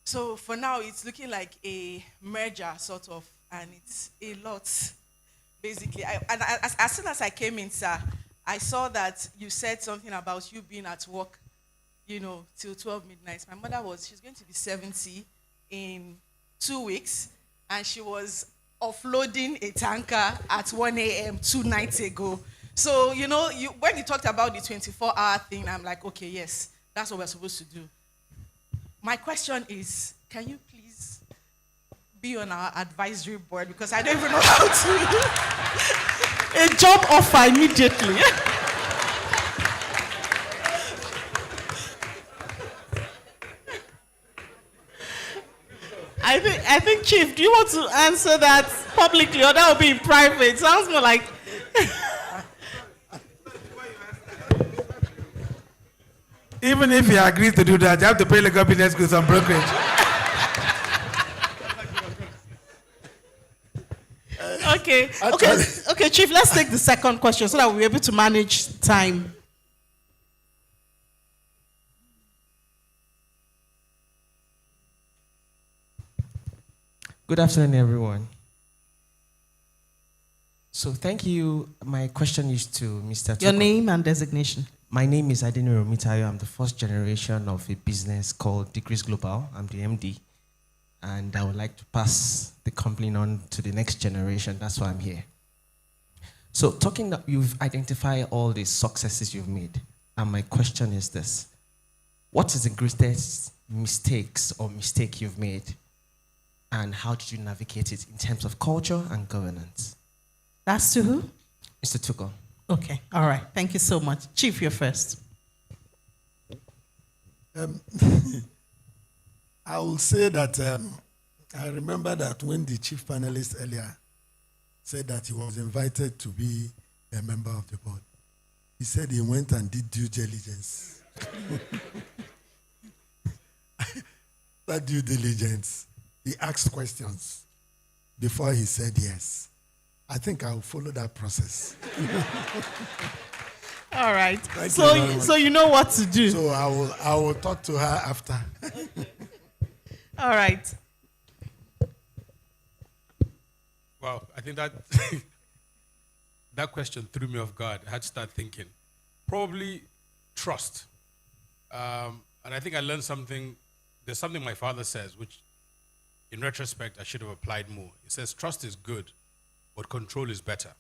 so for now, it's looking like a merger, sort of, and it's a lot. Basically, as soon as I came in, sir, I saw that you said something about you being at work, till 12 midnight. My mother she's going to be 70 in 2 weeks, and she was offloading a tanker at 1 a.m. 2 nights ago. So, when you talked about the 24-hour thing, I'm like, okay, yes, that's what we're supposed to do. My question is, can you please be on our advisory board, because I don't even know how to.
A job offer immediately. I think, Chief, do you want to answer that publicly, or that will be in private? Sounds more like.
Even if he agrees to do that, you have to pay LagosBusinessSchool some brokerage.
Okay. Okay, Chief, let's take the second question so that we're able to manage time.
Good afternoon, everyone. So thank you. My question is to Mr.
Your
Tuko.
name and designation.
My name is Adeniran Romitayo. I'm the first generation of a business called Degrees Global. I'm the MD. And I would like to pass the company on to the next generation. That's why I'm here. So talking that you've identified all the successes you've made. And my question is this. What is the greatest mistakes or mistake you've made? And how did you navigate it in terms of culture and governance?
That's to who?
Mr. Tuko.
Okay, all right. Thank you so much. Chief, you're first.
I will say that I remember that when the chief panelist earlier said that he was invited to be a member of the board, he said he went and did due diligence. That due diligence, he asked questions before he said yes. I think I'll follow that process.
All right. So you know what to do.
So I will talk to her after.
All right.
Well, I think that that question threw me off guard. I had to start thinking. Probably trust. And I think I learned something. There's something my father says, which in retrospect, I should have applied more. He says, trust is good, but control is better.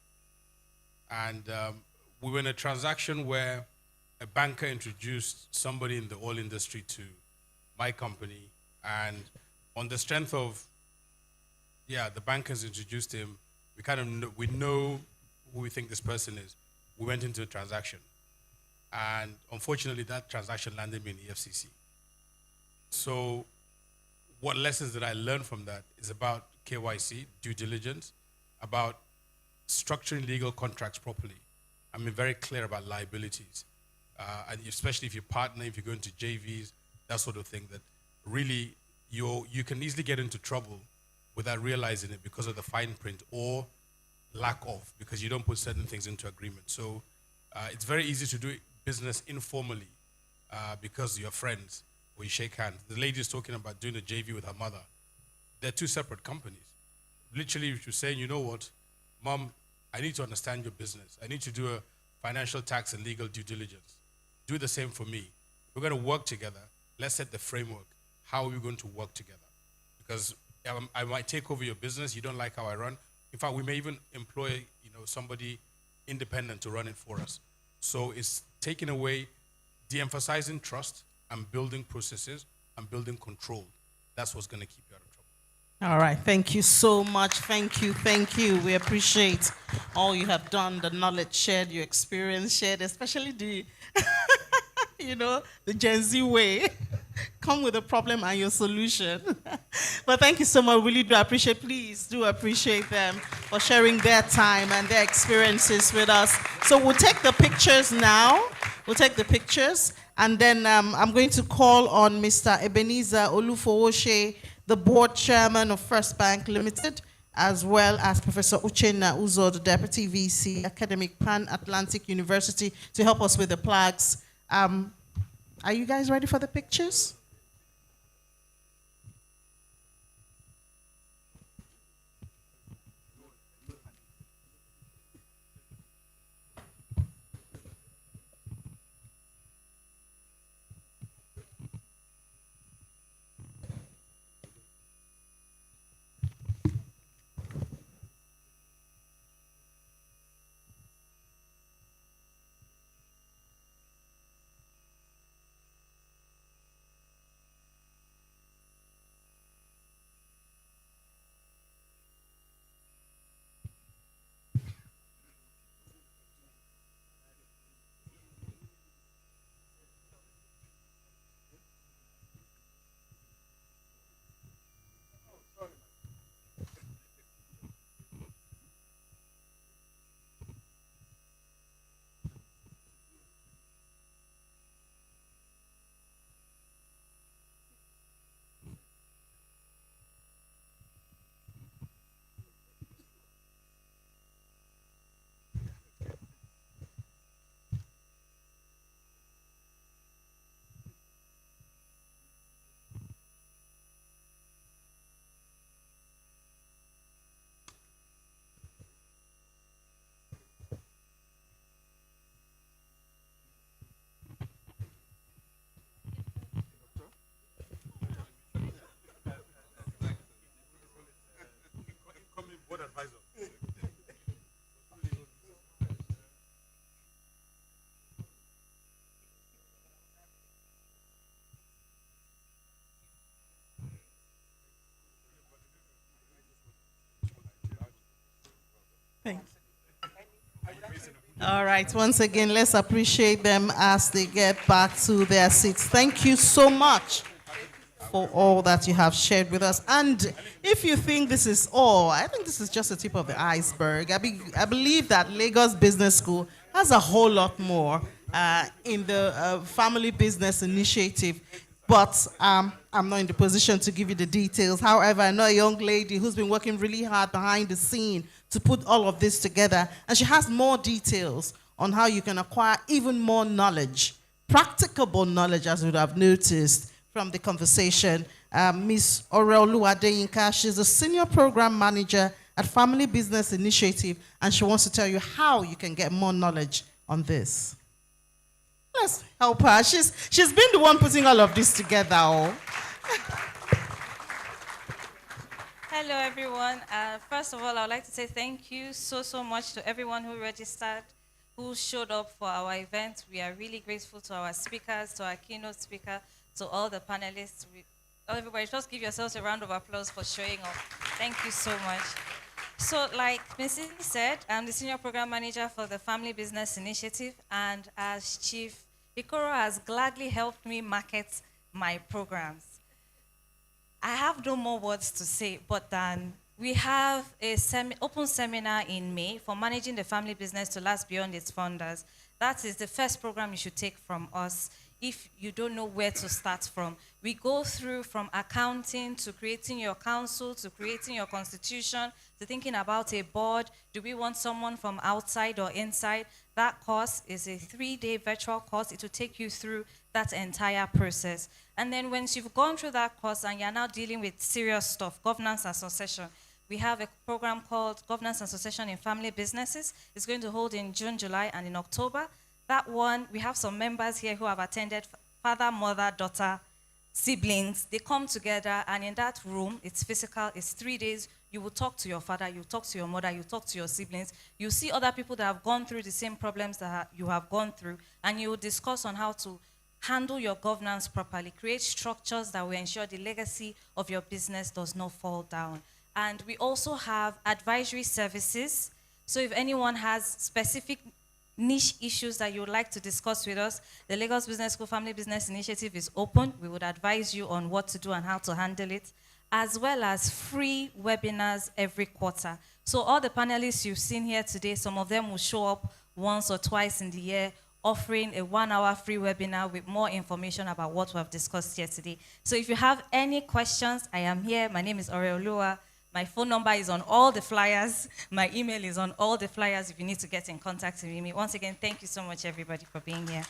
And we were in a transaction where a banker introduced somebody in the oil industry to my company. And on the strength of, the bankers introduced him, we know who we think this person is. We went into a transaction. And unfortunately, that transaction landed me in the FCC. So what lessons did I learn from that is about KYC, due diligence, about structuring legal contracts properly. I'm very clear about liabilities. And especially if you partner, if you go into JVs, that sort of thing, that really you can easily get into trouble without realizing it because of the fine print or lack of, because you don't put certain things into agreement. So it's very easy to do business informally because you're friends or you shake hands. The lady is talking about doing a JV with her mother. They're two separate companies. Literally, if you're saying, you know what, Mom, I need to understand your business. I need to do a financial, tax, and legal due diligence. Do the same for me. We're going to work together. Let's set the framework. How are we going to work together? Because I might take over your business. You don't like how I run. In fact, we may even employ somebody independent to run it for us. So it's taking away, de-emphasizing trust and building processes and building control. That's what's going to keep you out of trouble.
All right. Thank you so much. Thank you. Thank you. We appreciate all you have done, the knowledge shared, your experience shared, especially the, the Gen Z way. Come with a problem and your solution. But thank you so much. We really do appreciate, please do appreciate them for sharing their time and their experiences with us. So we'll take the pictures now. We'll take the pictures. And then I'm going to call on Mr. Ebenezer Olufowoshe, the board chairman of First Bank Limited, as well as Professor Uchenna Uzo, the deputy VC, Academic Pan-Atlantic University, to help us with the plaques. Are you guys ready for the pictures? Thanks. All right, once again, let's appreciate them as they get back to their seats. Thank you so much for all that you have shared with us. And if you think this is all, I think this is just the tip of the iceberg. I believe that Lagos Business School has a whole lot more in the Family Business Initiative. But I'm not in the position to give you the details. However, I know a young lady who's been working really hard behind the scene to put all of this together. And she has more details on how you can acquire even more knowledge, practicable knowledge, as you would have noticed from the conversation. Ms. Oreoluwa Adeyinka, she's a senior program manager at Family Business Initiative, and she wants to tell you how you can get more knowledge on this. Let's help her. She's been the one putting all of this together. Oh.
Hello, everyone. First of all, I would like to say thank you so much to everyone who registered, who showed up for our event. We are really grateful to our speakers, to our keynote speaker, to all the panelists. Everybody, just give yourselves a round of applause for showing up. Thank you so much. So, like Ms. Cindy said, I'm the Senior Program Manager for the Family Business Initiative, and as Chief, Ikoro has gladly helped me market my programs. I have no more words to say, but we have a open seminar in May for managing the family business to last beyond its founders. That is the first program you should take from us if you don't know where to start from. We go through from accounting to creating your council, to creating your constitution, to thinking about a board. Do we want someone from outside or inside? That course is a 3-day virtual course. It will take you through that entire process. And then once you've gone through that course and you're now dealing with serious stuff, governance and succession, we have a program called Governance and Succession in Family Businesses. It's going to hold in June, July, and in October. That one, we have some members here who have attended father, mother, daughter, siblings. They come together, and in that room, it's physical, it's 3 days. You will talk to your father, you talk to your mother, you talk to your siblings. You see other people that have gone through the same problems that you have gone through, and you will discuss on how to handle your governance properly, create structures that will ensure the legacy of your business does not fall down. And we also have advisory services. So if anyone has specific niche issues that you would like to discuss with us, the Lagos Business School Family Business Initiative is open. We would advise you on what to do and how to handle it, as well as free webinars every quarter. So all the panelists you've seen here today, some of them will show up once or twice in the year, offering a 1-hour free webinar with more information about what we have discussed here today. So if you have any questions, I am here. My name is Oreoluwa. My phone number is on all the flyers. My email is on all the flyers if you need to get in contact with me. Once again, thank you so much, everybody, for being here.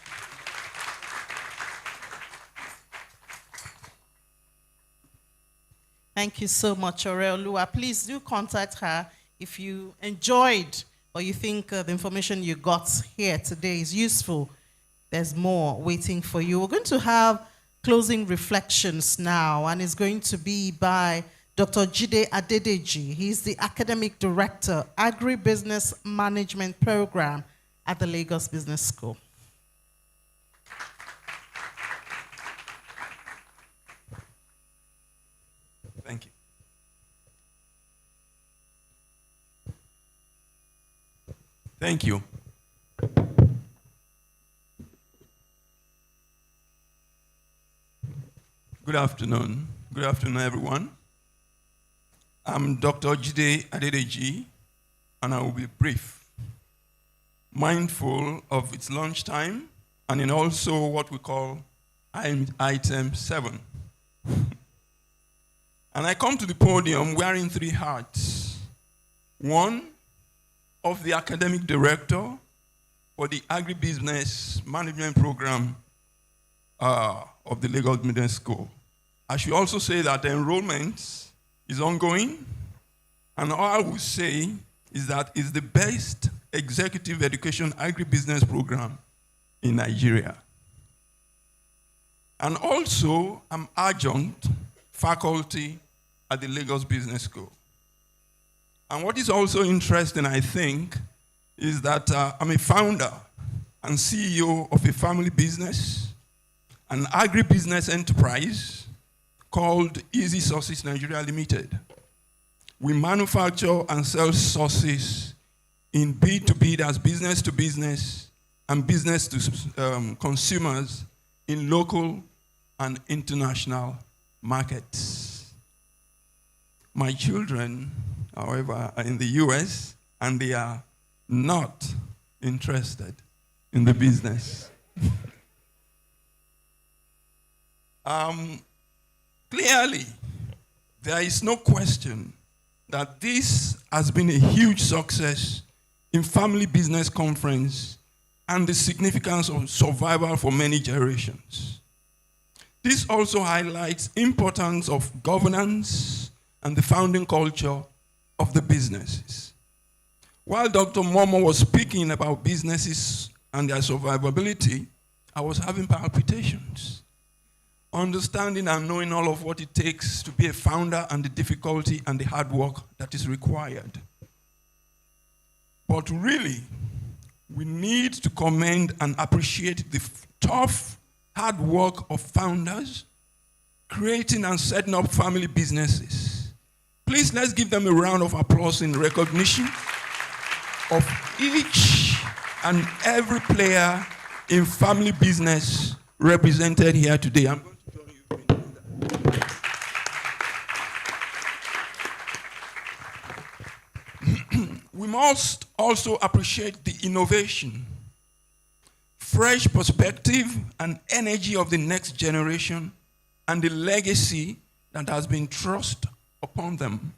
Thank you so much, Oreoluwa. Please do contact her if you enjoyed or you think the information you got here today is useful. There's more waiting for you. We're going to have closing reflections now, and it's going to be by Dr. Jide Adedeji. He's the Academic Director, Agribusiness Management Program at the Lagos Business School.
Thank you. Thank you. Good afternoon. Good afternoon, everyone. I'm Dr. Jide Adedeji, and I will be brief, mindful of its launch time, and in also what we call item 7. And I come to the podium wearing 3 hats. One, of the academic director for the agribusiness management program of the Lagos Business School. I should also say that the enrollment is ongoing, and all I will say is that it's the best executive education agribusiness program in Nigeria. And also, I'm adjunct faculty at the Lagos Business School. And what is also interesting, I think, is that I'm a founder and CEO of a family business, an agribusiness enterprise called Easy Sources Nigeria Limited. We manufacture and sell sauces in B2B, that's business to business, and business to consumers in local and international markets. My children, however, are in the US, and they are not interested in the business. Clearly, there is no question that this has been a huge success in Family Business Conference and the significance of survival for many generations. This also highlights importance of governance and the founding culture of the businesses. While Dr. Momoh was speaking about businesses and their survivability, I was having palpitations, understanding and knowing all of what it takes to be a founder and the difficulty and the hard work that is required. But really, we need to commend and appreciate the tough, hard work of founders creating and setting up family businesses. Please, let's give them a round of applause in recognition of each and every player in family business represented here today. I'm going to join you in doing that. We must also appreciate the innovation, fresh perspective, and energy of the next generation and the legacy that has been thrust upon them.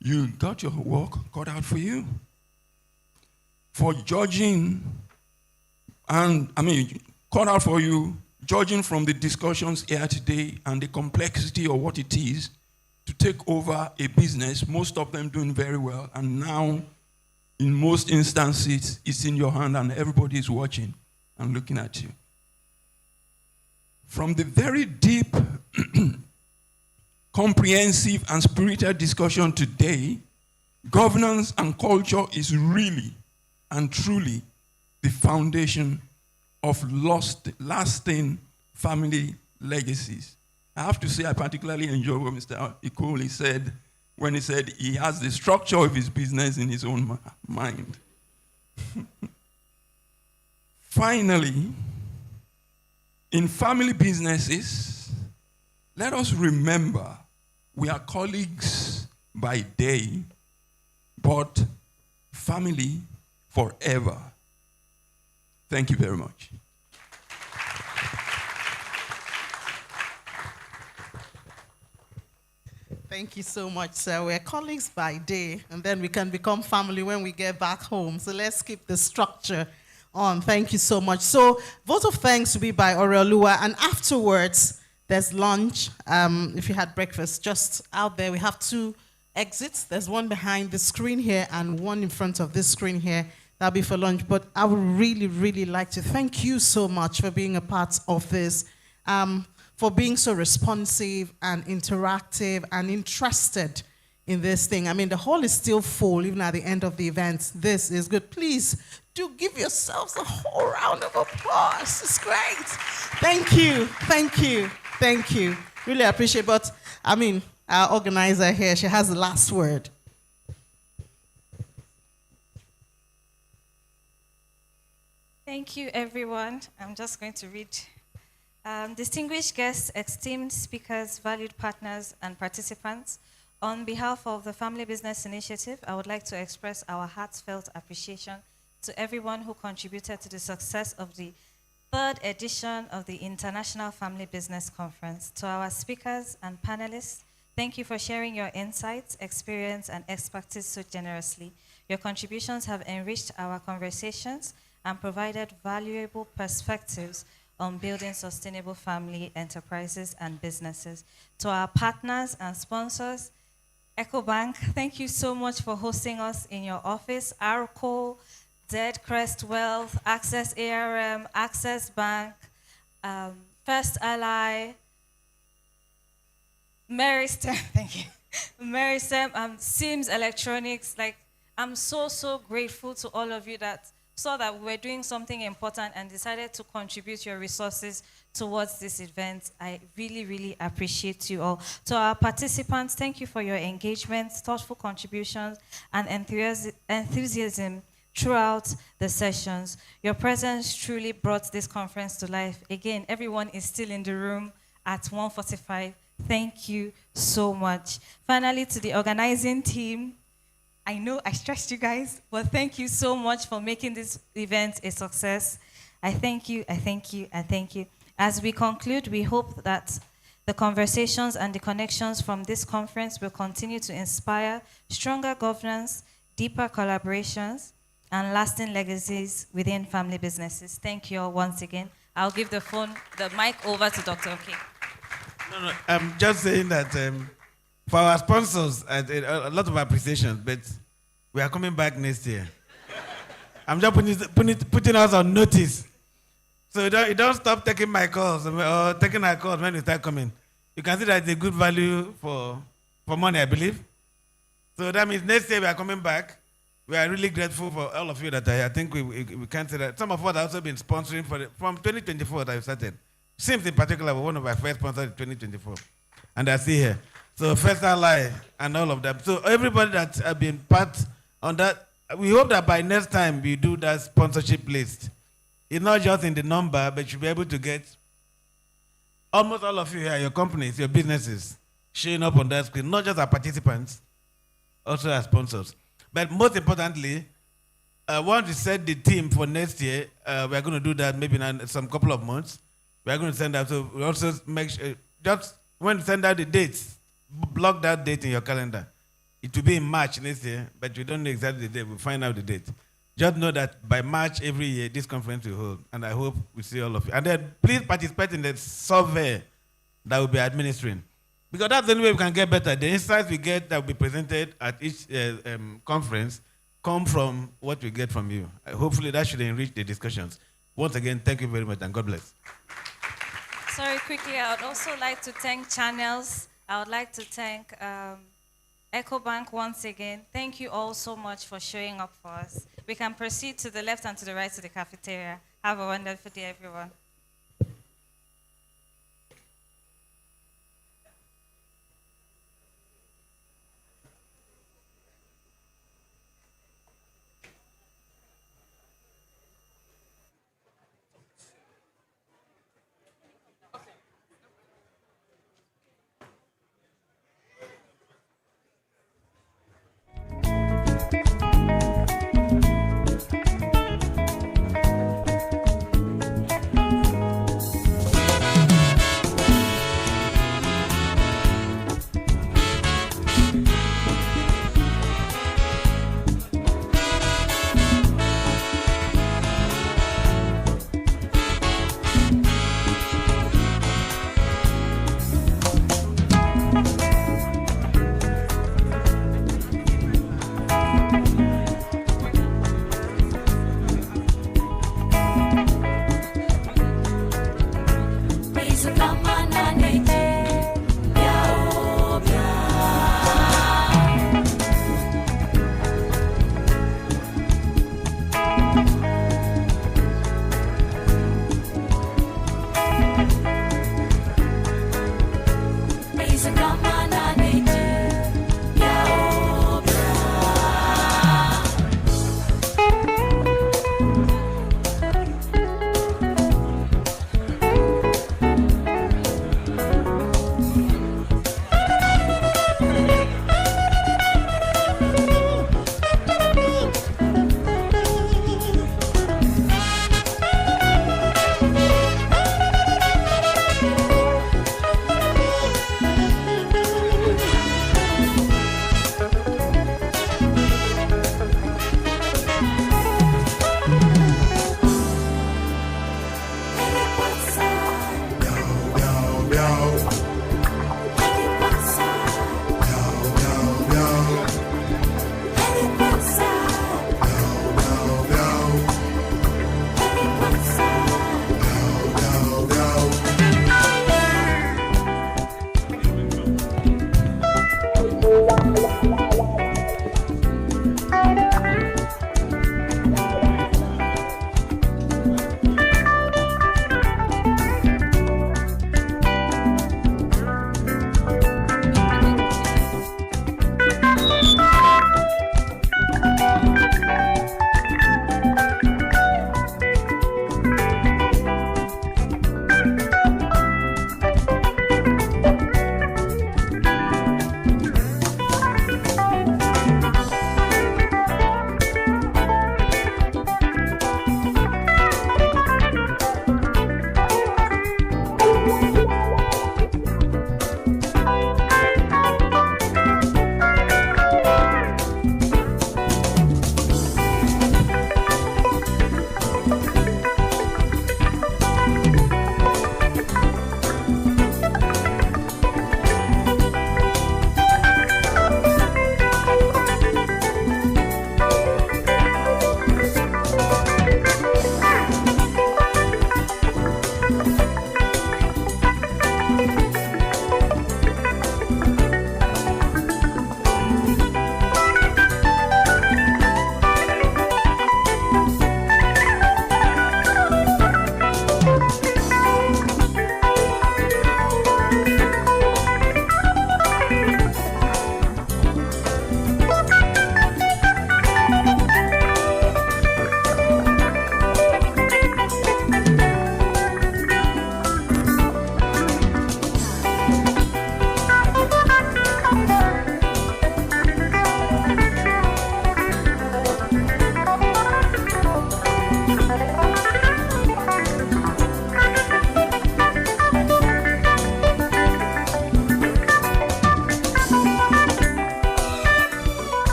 You got your work cut out for you. For judging, cut out for you, judging from the discussions here today and the complexity of what it is to take over a business, most of them doing very well, and now, in most instances, it's in your hand and everybody is watching and looking at you. From the very deep, comprehensive, and spirited discussion today, governance and culture is really and truly the foundation of lasting family legacies. I have to say I particularly enjoy what Mr. Ikoli said when he said he has the structure of his business in his own mind. Finally, in family businesses, let us remember we are colleagues by day, but family forever. Thank you very much.
Thank you so much, sir. We're colleagues by day, and then we can become family when we get back home. So let's keep the structure on. Thank you so much. So, vote of thanks to be by Oreoluwa, and afterwards, there's lunch. If you had breakfast, just out there, we have 2 exits. There's one behind the screen here and one in front of this screen here. That'll be for lunch. But I would really, really like to thank you so much for being a part of this. For being so responsive and interactive and interested in this thing. I mean, the hall is still full even at the end of the event. This is good. Please do give yourselves a whole round of applause. It's great. Thank you. Thank you. Thank you. Really appreciate it. But, I mean, our organizer here, she has the last word.
Thank you, everyone. I'm just going to read. Distinguished guests, esteemed speakers, valued partners, and participants, on behalf of the Family Business Initiative, I would like to express our heartfelt appreciation to everyone who contributed to the success of the 3rd edition of the International Family Business Conference. To our speakers and panelists, thank you for sharing your insights, experience, and expertise so generously. Your contributions have enriched our conversations and provided valuable perspectives on building sustainable family enterprises and businesses. To our partners and sponsors, Ecobank, thank you so much for hosting us in your office. Arco, Dead Crest Wealth, Access ARM, Access Bank, First Ally, Mary Stem, thank you. Meristem, Sims Electronics. Like, I'm so grateful to all of you that saw that we're doing something important and decided to contribute your resources towards this event. I really appreciate you all. To our participants, thank you for your engagement, thoughtful contributions, and enthusiasm throughout the sessions. Your presence truly brought this conference to life. Again, everyone is still in the room at 1:45. Thank you so much. Finally, to the organizing team, I know I stressed you guys, but thank you so much for making this event a success. I thank you, I thank you, I thank you. As we conclude, we hope that the conversations and the connections from this conference will continue to inspire stronger governance, deeper collaborations, and lasting legacies within family businesses. Thank you all once again. I'll give the mic over to Dr. Oke.
No, I'm just saying that for our sponsors, a lot of appreciation, but we are coming back next year. I'm just putting us on notice. So you don't stop taking my calls or taking our calls when you start coming. You can see that it's a good value for money, I believe. So that means next year we are coming back. We are really grateful for all of you that I think we can't say that. Some of us have also been sponsoring from 2024 that I started. Sims in particular were one of my first sponsors in 2024. And I see here. So First Ally and all of them. So everybody that have been part on that, we hope that by next time we do that sponsorship list. It's not just in the number, but you'll be able to get almost all of you here, your companies, your businesses, showing up on that screen, not just as participants, also as sponsors. But most importantly, once we set the team for next year, we're going to do that maybe in some couple of months. We're going to send out, so we also make sure, just when we send out the dates, block that date in your calendar. It will be in March next year, but we don't know exactly the date. We'll find out the date. Just know that by March every year, this conference will hold, and I hope we see all of you. And then please participate in the survey that we'll be administering. Because that's the only way we can get better. The insights we get that will be presented at each conference come from what we get from you. Hopefully that should enrich the discussions. Once again, thank you very much, and God bless.
Sorry, quickly, I would also like to thank Channels. I would like to thank Ecobank once again. Thank you all so much for showing up for us. We can proceed to the left and to the right to the cafeteria. Have a wonderful day, everyone.